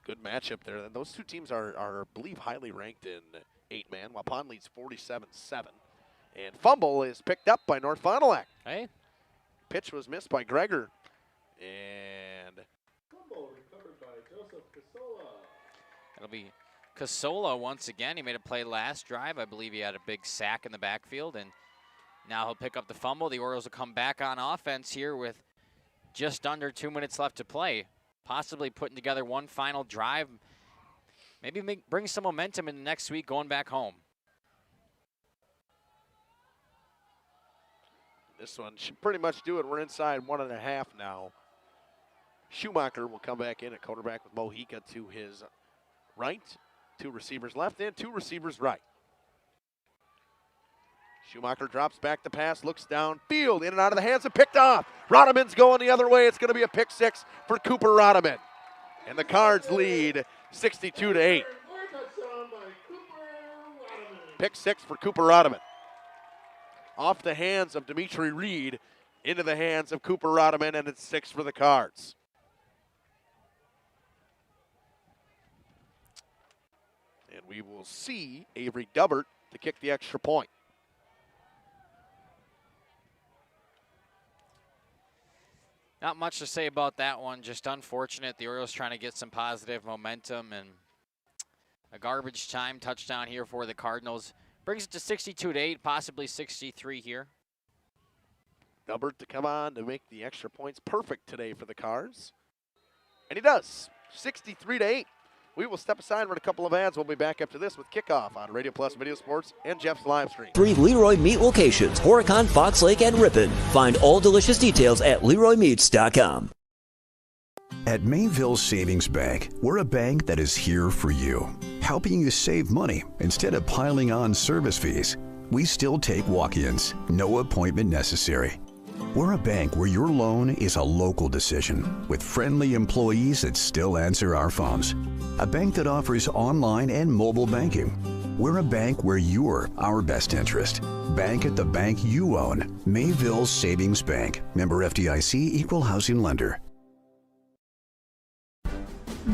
Good matchup there. And those two teams are, I believe, highly ranked in 8-man. Waupun leads 47-7. And fumble is picked up by North Fond du Lac. Hey. Pitch was missed by Gregor. And Fumble recovered by Joseph Casola. It'll be Casola once again. He made a play last drive. I believe he had a big sack in the backfield, and now he'll pick up the fumble. The Orioles will come back on offense here with just under 2 minutes left to play, possibly putting together one final drive, maybe bring some momentum in the next week going back home. This one should pretty much do it. We're inside 1.5 now. Schumacher will come back in at quarterback with Mojica to his right. 2 receivers left and 2 receivers right. Schumacher drops back to pass, looks downfield, in and out of the hands and picked off. Rodeman's going the other way. It's going to be a pick 6 for Cooper Rodeman. And the Cards lead 62-8. Pick 6 for Cooper Rodeman. Off the hands of Dimitri Reed, into the hands of Cooper Rodeman, and it's 6 for the Cards. And we will see Avery Dubbert to kick the extra point. Not much to say about that one, just unfortunate. The Orioles trying to get some positive momentum, and a garbage time touchdown here for the Cardinals. Brings it to 62-8, possibly 63 here. Dubbert to come on to make the extra points perfect today for the Cards. And he does, 63-8. We will step aside and run a couple of ads. We'll be back after this with kickoff on Radio Plus Video Sports and Jeff's live stream. 3 Leroy Meat locations, Horicon, Fox Lake, and Ripon. Find all delicious details at LeroyMeats.com. At Mayville Savings Bank, we're a bank that is here for you, helping you save money instead of piling on service fees. We still take walk-ins, no appointment necessary. We're a bank where your loan is a local decision with friendly employees that still answer our phones. A bank that offers online and mobile banking. We're a bank where you're our best interest. Bank at the bank you own. Mayville Savings Bank. Member FDIC, Equal Housing Lender.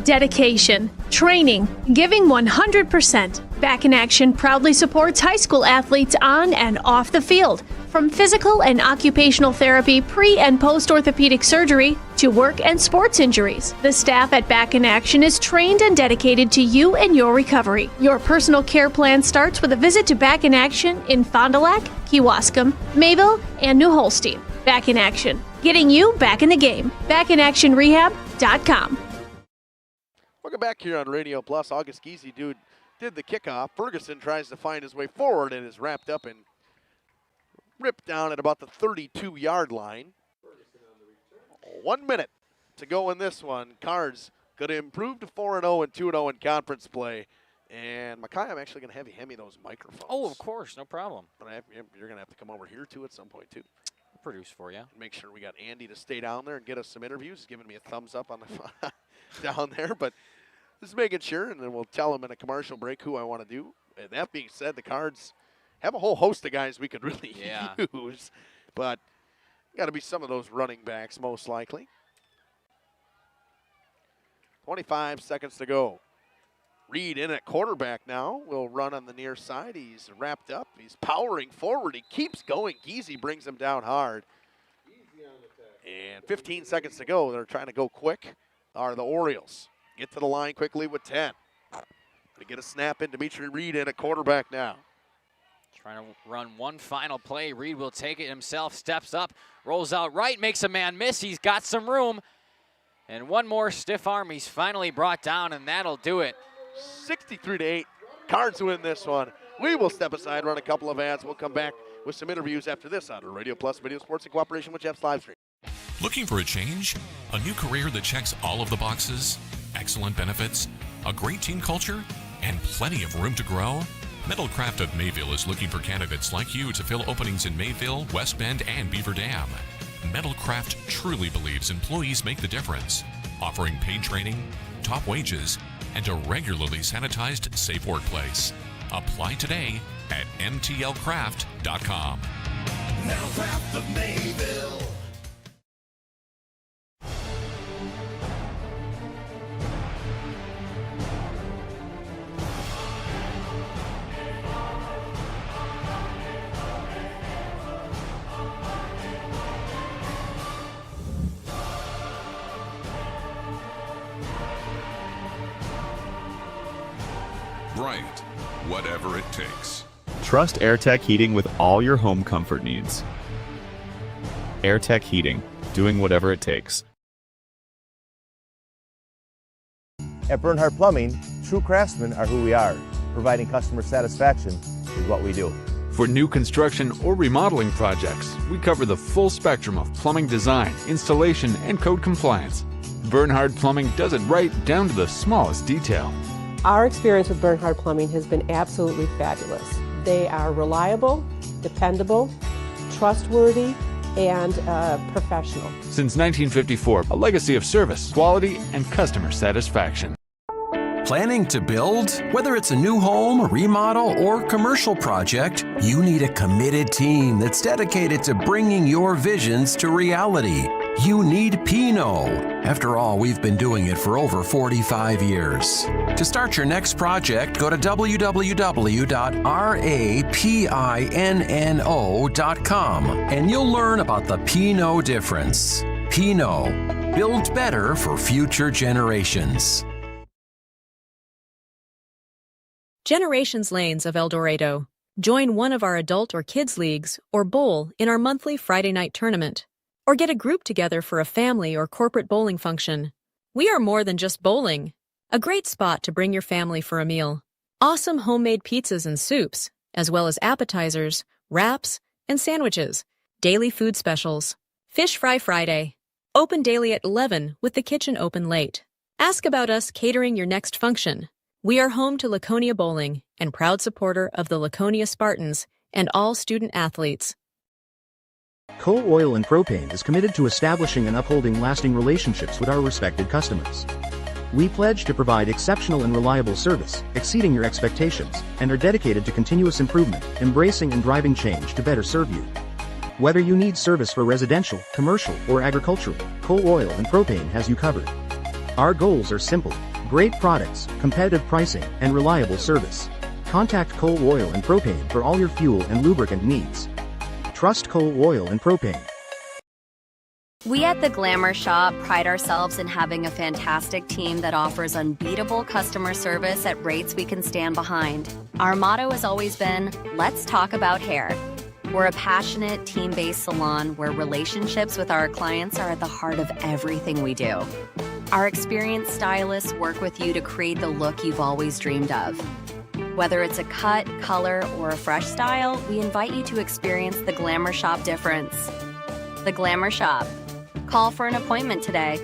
Dedication, training, giving 100%. Back in Action proudly supports high school athletes on and off the field. From physical and occupational therapy, pre- and post-orthopedic surgery, to work and sports injuries. The staff at Back in Action is trained and dedicated to you and your recovery. Your personal care plan starts with a visit to Back in Action in Fond du Lac, Kewaskum, Mayville, and New Holstein. Back in Action, getting you back in the game. BackinActionRehab.com. Welcome back here on Radio Plus. August Giese did the kickoff. Ferguson tries to find his way forward and is wrapped up and ripped down at about the 32-yard line. 1 minute to go in this one. Cards going to improve to 4-0 and 2-0 in conference play. And Makai, I'm actually going to have you hand me those microphones. Oh, of course, no problem. But you're going to have to come over here too at some point too. I'll produce for you. Make sure we got Andy to stay down there and get us some interviews. He's giving me a thumbs up on the down there, but Just making sure, and then we'll tell them in a commercial break who I want to do. And that being said, the Cards have a whole host of guys we could really use. But got to be some of those running backs most likely. 25 seconds to go. Reed in at quarterback now. Will run on the near side. He's wrapped up. He's powering forward. He keeps going. Geezy brings him down hard. And 15 seconds to go. They're trying to go quick. Are the Orioles. Get to the line quickly with 10. They get a snap in. Dimitri Reed in at quarterback now. Trying to run one final play. Reed will take it himself. Steps up. Rolls out right. Makes a man miss. He's got some room. And one more stiff arm. He's finally brought down, and that'll do it. 63-8. Cards win this one. We will step aside, run a couple of ads. We'll come back with some interviews after this on Radio Plus Video Sports in cooperation with Jeff's Livestream. Looking for a change? A new career that checks all of the boxes? Excellent benefits? A great team culture? And plenty of room to grow? Metalcraft of Mayville is looking for candidates like you to fill openings in Mayville, West Bend, and Beaver Dam. Metalcraft truly believes employees make the difference, offering paid training, top wages, and a regularly sanitized, safe workplace. Apply today at mtlcraft.com. Metalcraft of Mayville. Bright, whatever it takes. Trust AirTech Heating with all your home comfort needs. AirTech Heating, doing whatever it takes. At Bernhardt Plumbing, true craftsmen are who we are. Providing customer satisfaction is what we do. For new construction or remodeling projects, we cover the full spectrum of plumbing design, installation, and code compliance. Bernhardt Plumbing does it right down to the smallest detail. Our experience with Bernhardt Plumbing has been absolutely fabulous. They are reliable, dependable, trustworthy, and professional. Since 1954, a legacy of service, quality, and customer satisfaction. Planning to build? Whether it's a new home, remodel, or commercial project, you need a committed team that's dedicated to bringing your visions to reality. You need Pinot. After all, we've been doing it for over 45 years. To start your next project, go to www.rapinno.com and you'll learn about the Pinot difference. Pinot, build better for future generations. Generations Lanes of El Dorado. Join one of our adult or kids leagues or bowl in our monthly Friday night tournament. Or get a group together for a family or corporate bowling function. We are more than just bowling. A great spot to bring your family for a meal. Awesome homemade pizzas and soups, as well as appetizers, wraps, and sandwiches. Daily food specials. Fish Fry Friday. Open daily at 11 with the kitchen open late. Ask about us catering your next function. We are home to Laconia Bowling and proud supporter of the Laconia Spartans and all student athletes. Coal Oil and Propane is committed to establishing and upholding lasting relationships with our respected customers. We pledge to provide exceptional and reliable service, exceeding your expectations, and are dedicated to continuous improvement, embracing and driving change to better serve you. Whether you need service for residential, commercial, or agricultural, Coal Oil and Propane has you covered. Our goals are simple: great products, competitive pricing, and reliable service. Contact Coal Oil and Propane for all your fuel and lubricant needs. Trust Coal Oil and Propane. We at the Glamour Shop pride ourselves in having a fantastic team that offers unbeatable customer service at rates we can stand behind. Our motto has always been, let's talk about hair. We're a passionate, team-based salon where relationships with our clients are at the heart of everything we do. Our experienced stylists work with you to create the look you've always dreamed of. Whether it's a cut, color, or a fresh style, we invite you to experience the Glamour Shop difference. The Glamour Shop. Call for an appointment today.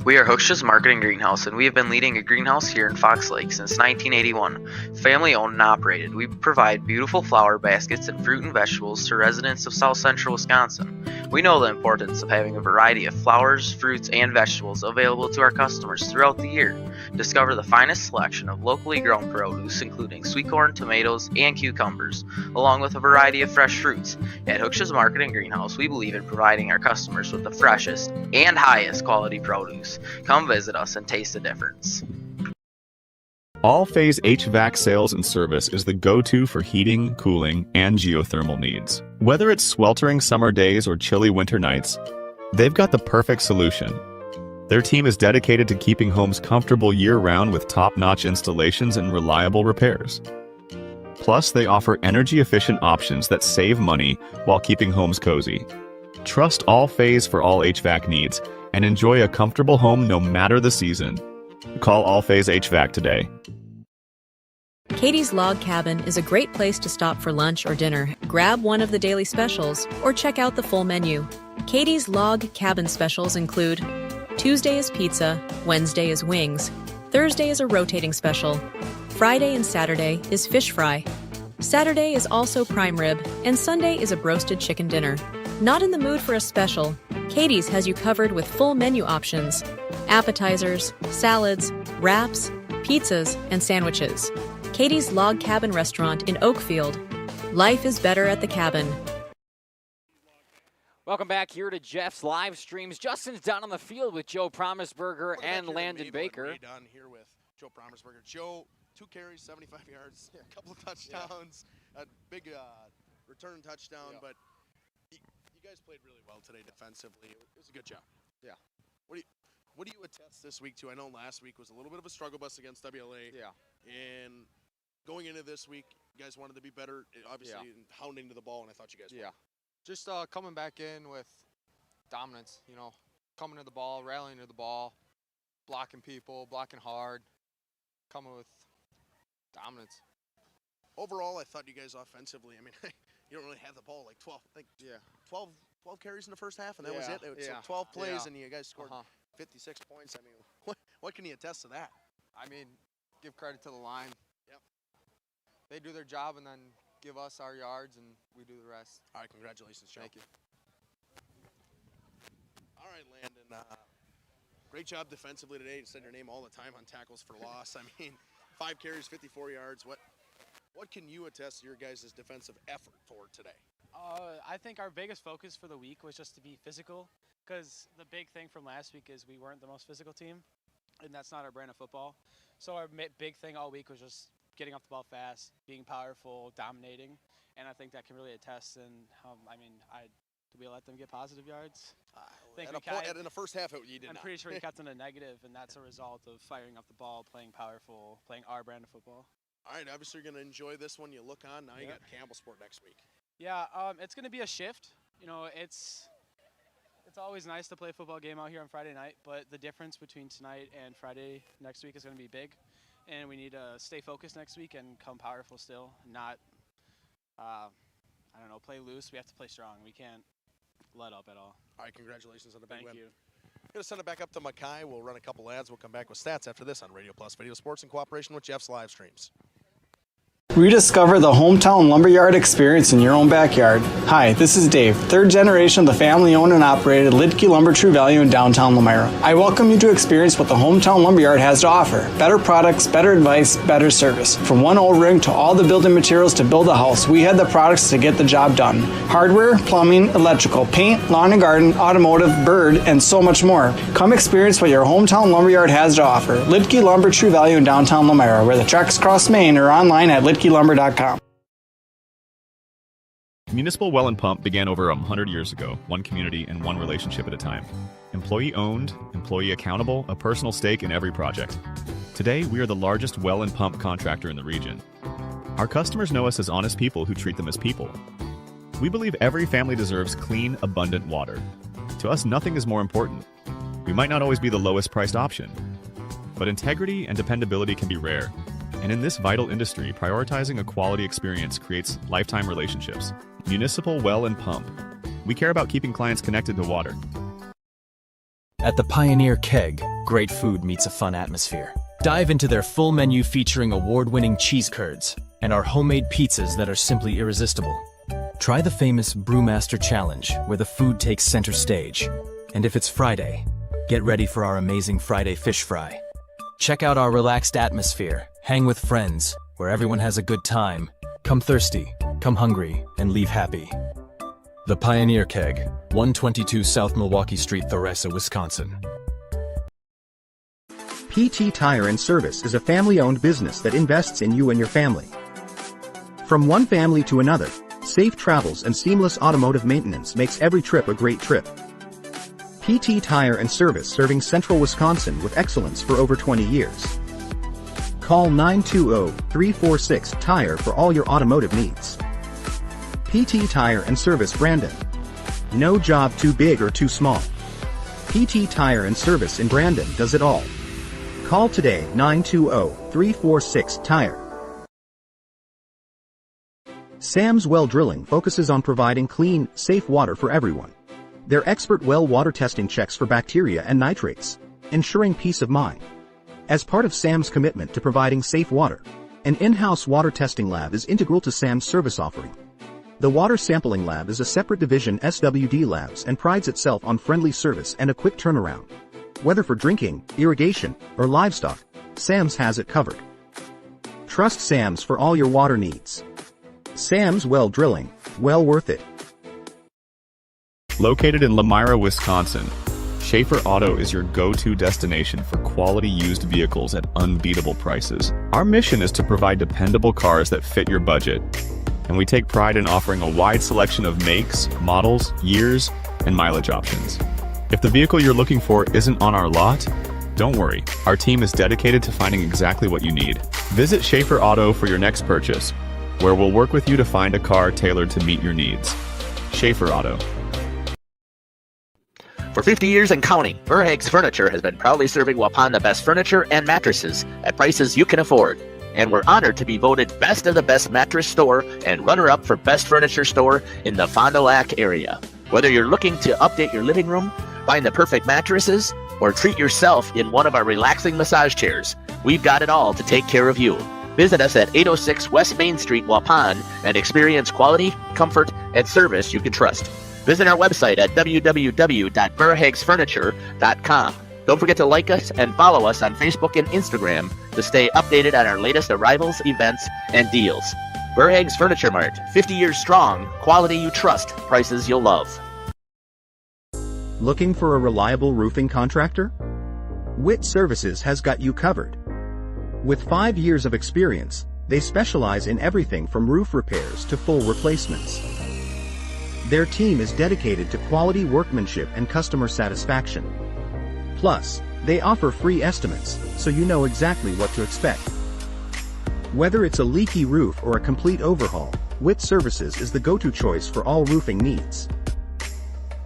We are Hooksha's Marketing Greenhouse, and we have been leading a greenhouse here in Fox Lake since 1981. Family owned and operated, we provide beautiful flower baskets and fruit and vegetables to residents of South Central Wisconsin. We know the importance of having a variety of flowers, fruits, and vegetables available to our customers throughout the year. Discover the finest selection of locally grown produce, including sweet corn, tomatoes, and cucumbers, along with a variety of fresh fruits. At Hooksha's Market and Greenhouse, we believe in providing our customers with the freshest and highest quality produce. Come visit us and taste the difference. All Phase HVAC sales and service is the go-to for heating, cooling, and geothermal needs. Whether it's sweltering summer days or chilly winter nights, they've got the perfect solution. Their team is dedicated to keeping homes comfortable year-round with top-notch installations and reliable repairs. Plus, they offer energy-efficient options that save money while keeping homes cozy. Trust All Phase for all HVAC needs and enjoy a comfortable home no matter the season. Call All Phase HVAC today. Katie's Log Cabin is a great place to stop for lunch or dinner. Grab one of the daily specials or check out the full menu. Katie's Log Cabin specials include Tuesday is pizza, Wednesday is wings, Thursday is a rotating special, Friday and Saturday is fish fry, Saturday is also prime rib, and Sunday is a broasted chicken dinner. Not in the mood for a special? Katie's has you covered with full menu options, appetizers, salads, wraps, pizzas, and sandwiches. Katie's Log Cabin Restaurant in Oakfield. Life is better at the cabin. Welcome back here to Jeff's live streams. Justin's down on the field with Joe Promisberger and Landon Baker. Ray Dunn here with Joe Promisberger. Joe, 2 carries, 75 yards, a couple of touchdowns, a big return touchdown, but you guys played really well today defensively. It was a good job. Yeah. What do you attest this week to? I know last week was a little bit of a struggle bus against WLA. Yeah. And going into this week, you guys wanted to be better, obviously, and hounding to the ball, and I thought you guys were. Yeah. Just coming back in with dominance, coming to the ball, rallying to the ball, blocking people, blocking hard, coming with dominance. Overall, I thought you guys offensively, you don't really have the ball, 12 carries in the first half, and that was it. It was 12 plays, and you guys scored 56 points. What can you attest to that? Give credit to the line. Yep. They do their job and then give us our yards, and we do the rest. All right, congratulations, Joe. Thank you. All right, Landon. Great job defensively today. You said your name all the time on tackles for loss. 5 carries, 54 yards. What can you attest to your guys' defensive effort for today? I think our biggest focus for the week was just to be physical, because the big thing from last week is we weren't the most physical team, and that's not our brand of football. So our big thing all week was just getting off the ball fast, being powerful, dominating, and I think that can really attest. And did we let them get positive yards? In the first half, you did not. I'm pretty sure we kept them to negative, and that's a result of firing up the ball, playing powerful, playing our brand of football. All right, obviously you're going to enjoy this one. You look on now. You got Campbellsport next week. Yeah, it's going to be a shift. It's always nice to play a football game out here on Friday night, but the difference between tonight and Friday next week is going to be big, and we need to stay focused next week and come powerful still, not, play loose. We have to play strong. We can't let up at all. All right, congratulations on the big win. Thank you. Going to send it back up to Mackay. We'll run a couple ads. We'll come back with stats after this on Radio Plus Video Sports in cooperation with Jeff's live streams. Rediscover the hometown lumberyard experience in your own backyard. Hi, this is Dave, third generation of the family-owned and operated Lidke Lumber True Value in downtown Elmira. I welcome you to experience what the hometown lumberyard has to offer. Better products, better advice, better service. From one O-ring to all the building materials to build a house, we had the products to get the job done. Hardware, plumbing, electrical, paint, lawn and garden, automotive, bird, and so much more. Come experience what your hometown lumberyard has to offer. Lidke Lumber True Value in downtown Elmira, where the tracks cross Main, or online at lidkelumber.com. Municipal Well and Pump began over 100 years ago, one community and one relationship at a time. Employee owned, employee accountable, a personal stake in every project. Today, we are the largest well and pump contractor in the region. Our customers know us as honest people who treat them as people. We believe every family deserves clean, abundant water. To us, nothing is more important. We might not always be the lowest priced option, but integrity and dependability can be rare. And in this vital industry, prioritizing a quality experience creates lifetime relationships. Municipal Well and Pump. We care about keeping clients connected to water. At the Pioneer Keg, great food meets a fun atmosphere. Dive into their full menu featuring award-winning cheese curds and our homemade pizzas that are simply irresistible. Try the famous Brewmaster Challenge, where the food takes center stage. And if it's Friday, get ready for our amazing Friday fish fry. Check out our relaxed atmosphere, hang with friends, where everyone has a good time. Come thirsty, come hungry, and leave happy. The Pioneer Keg, 122 South Milwaukee Street, Theresa, Wisconsin. PT Tire and Service is a family-owned business that invests in you and your family. From one family to another, safe travels and seamless automotive maintenance makes every trip a great trip. PT Tire and Service, serving Central Wisconsin with excellence for over 20 years. Call 920-346-TIRE for all your automotive needs. PT Tire and Service, Brandon. No job too big or too small. PT Tire and Service in Brandon does it all. Call today 920-346-TIRE. Sam's Well Drilling focuses on providing clean, safe water for everyone. Their expert well water testing checks for bacteria and nitrates, ensuring peace of mind. As part of Sam's commitment to providing safe water, an in-house water testing lab is integral to Sam's service offering. The Water Sampling Lab is a separate division SWD Labs and prides itself on friendly service and a quick turnaround. Whether for drinking, irrigation, or livestock, Sam's has it covered. Trust Sam's for all your water needs. Sam's Well Drilling, well worth it. Located in Lamira, Wisconsin, Schaefer Auto is your go-to destination for quality used vehicles at unbeatable prices. Our mission is to provide dependable cars that fit your budget, and we take pride in offering a wide selection of makes, models, years, and mileage options. If the vehicle you're looking for isn't on our lot, don't worry. Our team is dedicated to finding exactly what you need. Visit Schaefer Auto for your next purchase, where we'll work with you to find a car tailored to meet your needs. Schaefer Auto. For 50 years and counting, Verhaeg's Furniture has been proudly serving Waupun the best furniture and mattresses at prices you can afford. And we're honored to be voted Best of the Best Mattress Store and runner-up for Best Furniture Store in the Fond du Lac area. Whether you're looking to update your living room, find the perfect mattresses, or treat yourself in one of our relaxing massage chairs, we've got it all to take care of you. Visit us at 806 West Main Street, Waupun, and experience quality, comfort, and service you can trust. Visit our website at www.verhaegsfurniture.com. Don't forget to like us and follow us on Facebook and Instagram to stay updated on our latest arrivals, events, and deals. Verhaeg's Furniture Mart, 50 years strong, quality you trust, prices you'll love. Looking for a reliable roofing contractor? WIT Services has got you covered. With 5 years of experience, they specialize in everything from roof repairs to full replacements. Their team is dedicated to quality workmanship and customer satisfaction. Plus, they offer free estimates, so you know exactly what to expect. Whether it's a leaky roof or a complete overhaul, WIT Services is the go-to choice for all roofing needs.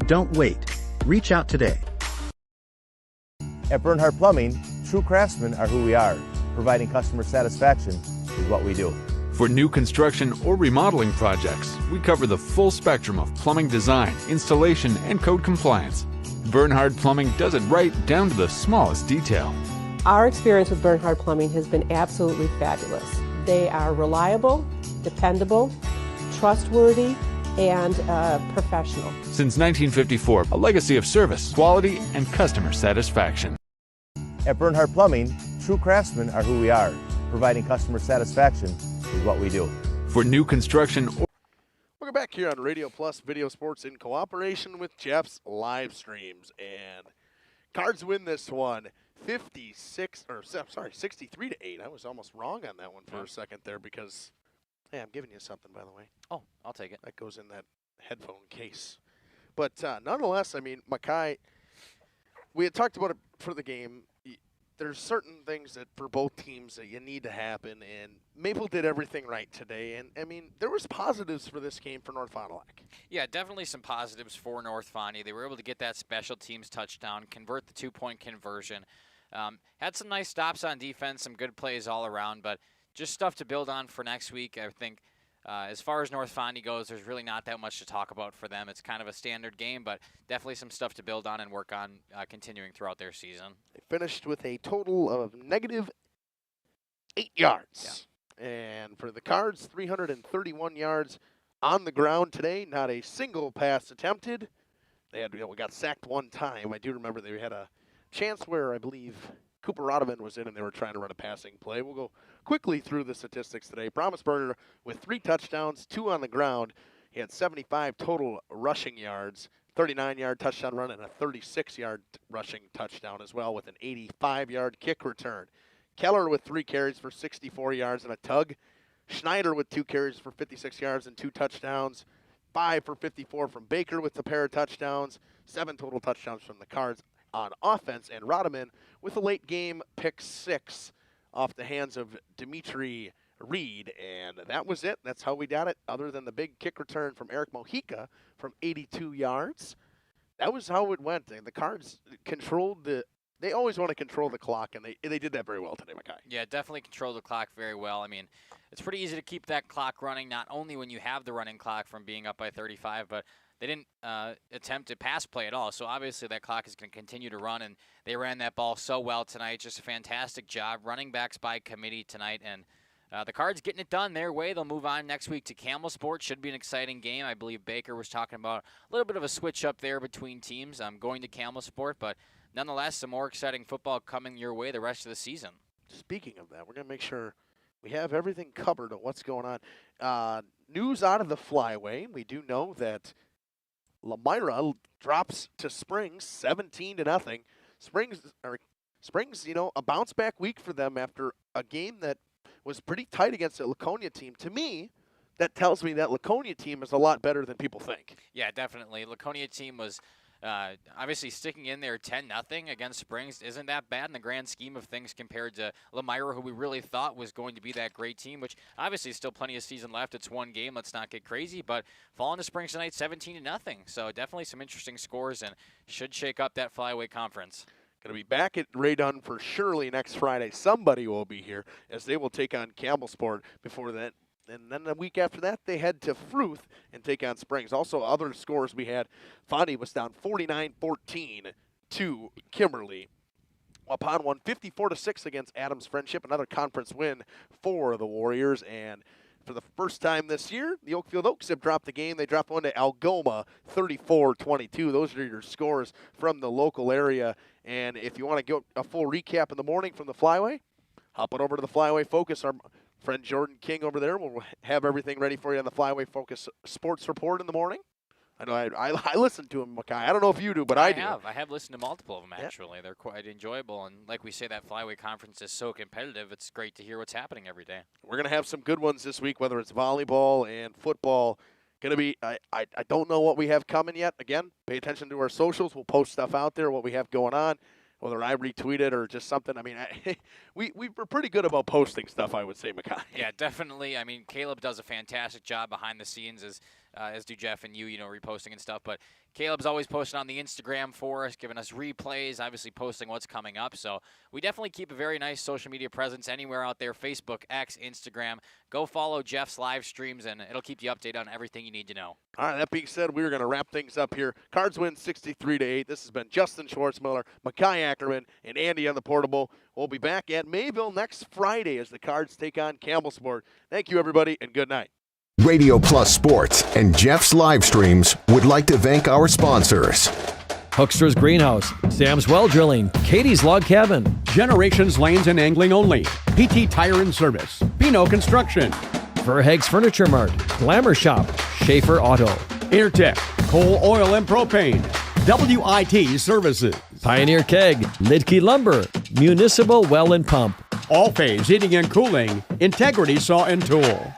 Don't wait. Reach out today. At Bernhardt Plumbing, true craftsmen are who we are. Providing customer satisfaction is what we do. For new construction or remodeling projects, we cover the full spectrum of plumbing design, installation, and code compliance. Bernhardt Plumbing does it right down to the smallest detail. Our experience with Bernhardt Plumbing has been absolutely fabulous. They are reliable, dependable, trustworthy, and professional. Since 1954, a legacy of service, quality, and customer satisfaction. At Bernhardt Plumbing, true craftsmen are who we are. Providing customer satisfaction is what we do. For new construction or Welcome back here on Radio Plus Video Sports in cooperation with Jeff's Livestreams. And Cards win this one 63-8. I was almost wrong on that one for a second there because, hey, I'm giving you something, by the way. Oh, I'll take it. That goes in that headphone case. But nonetheless, I mean, Mackay, we had talked about it for the game. There's certain things that for both teams that you need to happen, and Mayville did everything right today. And, I mean, there was positives for this game for North Fond du Lac. Yeah, definitely some positives for North Fondy. They were able to get that special teams touchdown, convert the two-point conversion. Had some nice stops on defense, some good plays all around, but just stuff to build on for next week. I think as far as North Fondy goes, there's really not that much to talk about for them. It's kind of a standard game, but definitely some stuff to build on and work on continuing throughout their season. They finished with a total of -8 yards. Yeah. And for the Cards, 331 yards, on the ground today. Not a single pass attempted. They had, we got sacked one time. I do remember they had a chance where I believe Cooper Rodovan was in and they were trying to run a passing play. We'll go quickly through the statistics today. Promise Burner with 3 touchdowns, 2 on the ground. He had 75 total rushing yards, 39-yard touchdown run, and a 36-yard rushing touchdown as well with an 85-yard kick return. Keller with 3 carries for 64 yards and a tug. Schneider with 2 carries for 56 yards and 2 touchdowns. 5 for 54 from Baker with a pair of touchdowns. 7 total touchdowns from the Cards on offense. And Rodeman with a late game pick 6 off the hands of Dimitri Reed. And that was it. That's how we got it, other than the big kick return from Eric Mojica from 82 yards. That was how it went. And the Cards controlled the – they always want to control the clock, and they did that very well today, Mackay. Yeah, definitely control the clock very well. I mean, it's pretty easy to keep that clock running, not only when you have the running clock from being up by 35, but they didn't attempt a pass play at all. So obviously that clock is going to continue to run, and they ran that ball so well tonight. Just a fantastic job. Running backs by committee tonight, and the Cards getting it done their way. They'll move on next week to Camel Sport. Should be an exciting game. I believe Baker was talking about a little bit of a switch up there between teams. I'm going to Camel Sport, but nonetheless, some more exciting football coming your way the rest of the season. Speaking of that, we're going to make sure we have everything covered on what's going on. News out of the Flyway. We do know that Lamira drops to Springs 17-0. Springs, you know, a bounce back week for them after a game that was pretty tight against a Laconia team. To me, that tells me that Laconia team is a lot better than people think. Yeah, definitely. Laconia team was obviously sticking in there 10-0 against Springs. Isn't that bad in the grand scheme of things compared to Lamira, who we really thought was going to be that great team, which obviously still plenty of season left. It's one game. Let's not get crazy. But falling to Springs tonight 17-0. So definitely some interesting scores and should shake up that Flyway Conference. Going to be back at Ray Dunn for surely next Friday. Somebody will be here as they will take on Campbell Sport before that. And then the week after that, they head to Fruth and take on Springs. Also, other scores we had, Fondy was down 49-14 to Kimberly. Waupun won 54-6 against Adams Friendship, another conference win for the Warriors. And for the first time this year, the Oakfield Oaks have dropped the game. They dropped one to Algoma, 34-22. Those are your scores from the local area. And if you want to get a full recap in the morning from the Flyway, hop on over to the Flyway Focus. Our friend Jordan King over there will have everything ready for you on the Flyway Focus Sports Report in the morning. I know I listen to him, Mackay. I don't know if you do, but I do. I have listened to multiple of them, actually. Yeah. They're quite enjoyable. And like we say, that Flyway Conference is so competitive, it's great to hear what's happening every day. We're going to have some good ones this week, whether it's volleyball and football. Going to be, I don't know what we have coming yet. Again, pay attention to our socials. We'll post stuff out there, what we have going on. Whether I retweet it or just something. I mean, we were pretty good about posting stuff, I would say, Mackay. Yeah, definitely. I mean, Caleb does a fantastic job behind the scenes, as do Jeff and you know, reposting and stuff. But Caleb's always posting on the Instagram for us, giving us replays, obviously posting what's coming up. So we definitely keep a very nice social media presence anywhere out there, Facebook, X, Instagram. Go follow Jeff's live streams, and it'll keep you updated on everything you need to know. All right, that being said, we're going to wrap things up here. Cards win 63-8. This has been Justin Schwartzmiller, Mackay Ackerman, and Andy on the Portable. We'll be back at Mayville next Friday as the Cards take on Campbell Sport. Thank you, everybody, and good night. Radio Plus Sports and Jeff's live streams would like to thank our sponsors. Hoekstra's Greenhouse, Sam's Well Drilling, Katie's Log Cabin, Generations Lanes and Angling Only, PT Tire and Service, Pino Construction, Verhaeg's Furniture Mart, Glamour Shop, Schaefer Auto, Intertech, Coal, Oil, and Propane, WIT Services, Pioneer Keg, Lidke Lumber, Municipal Well and Pump, All Phase Heating and Cooling, Integrity Saw and Tool.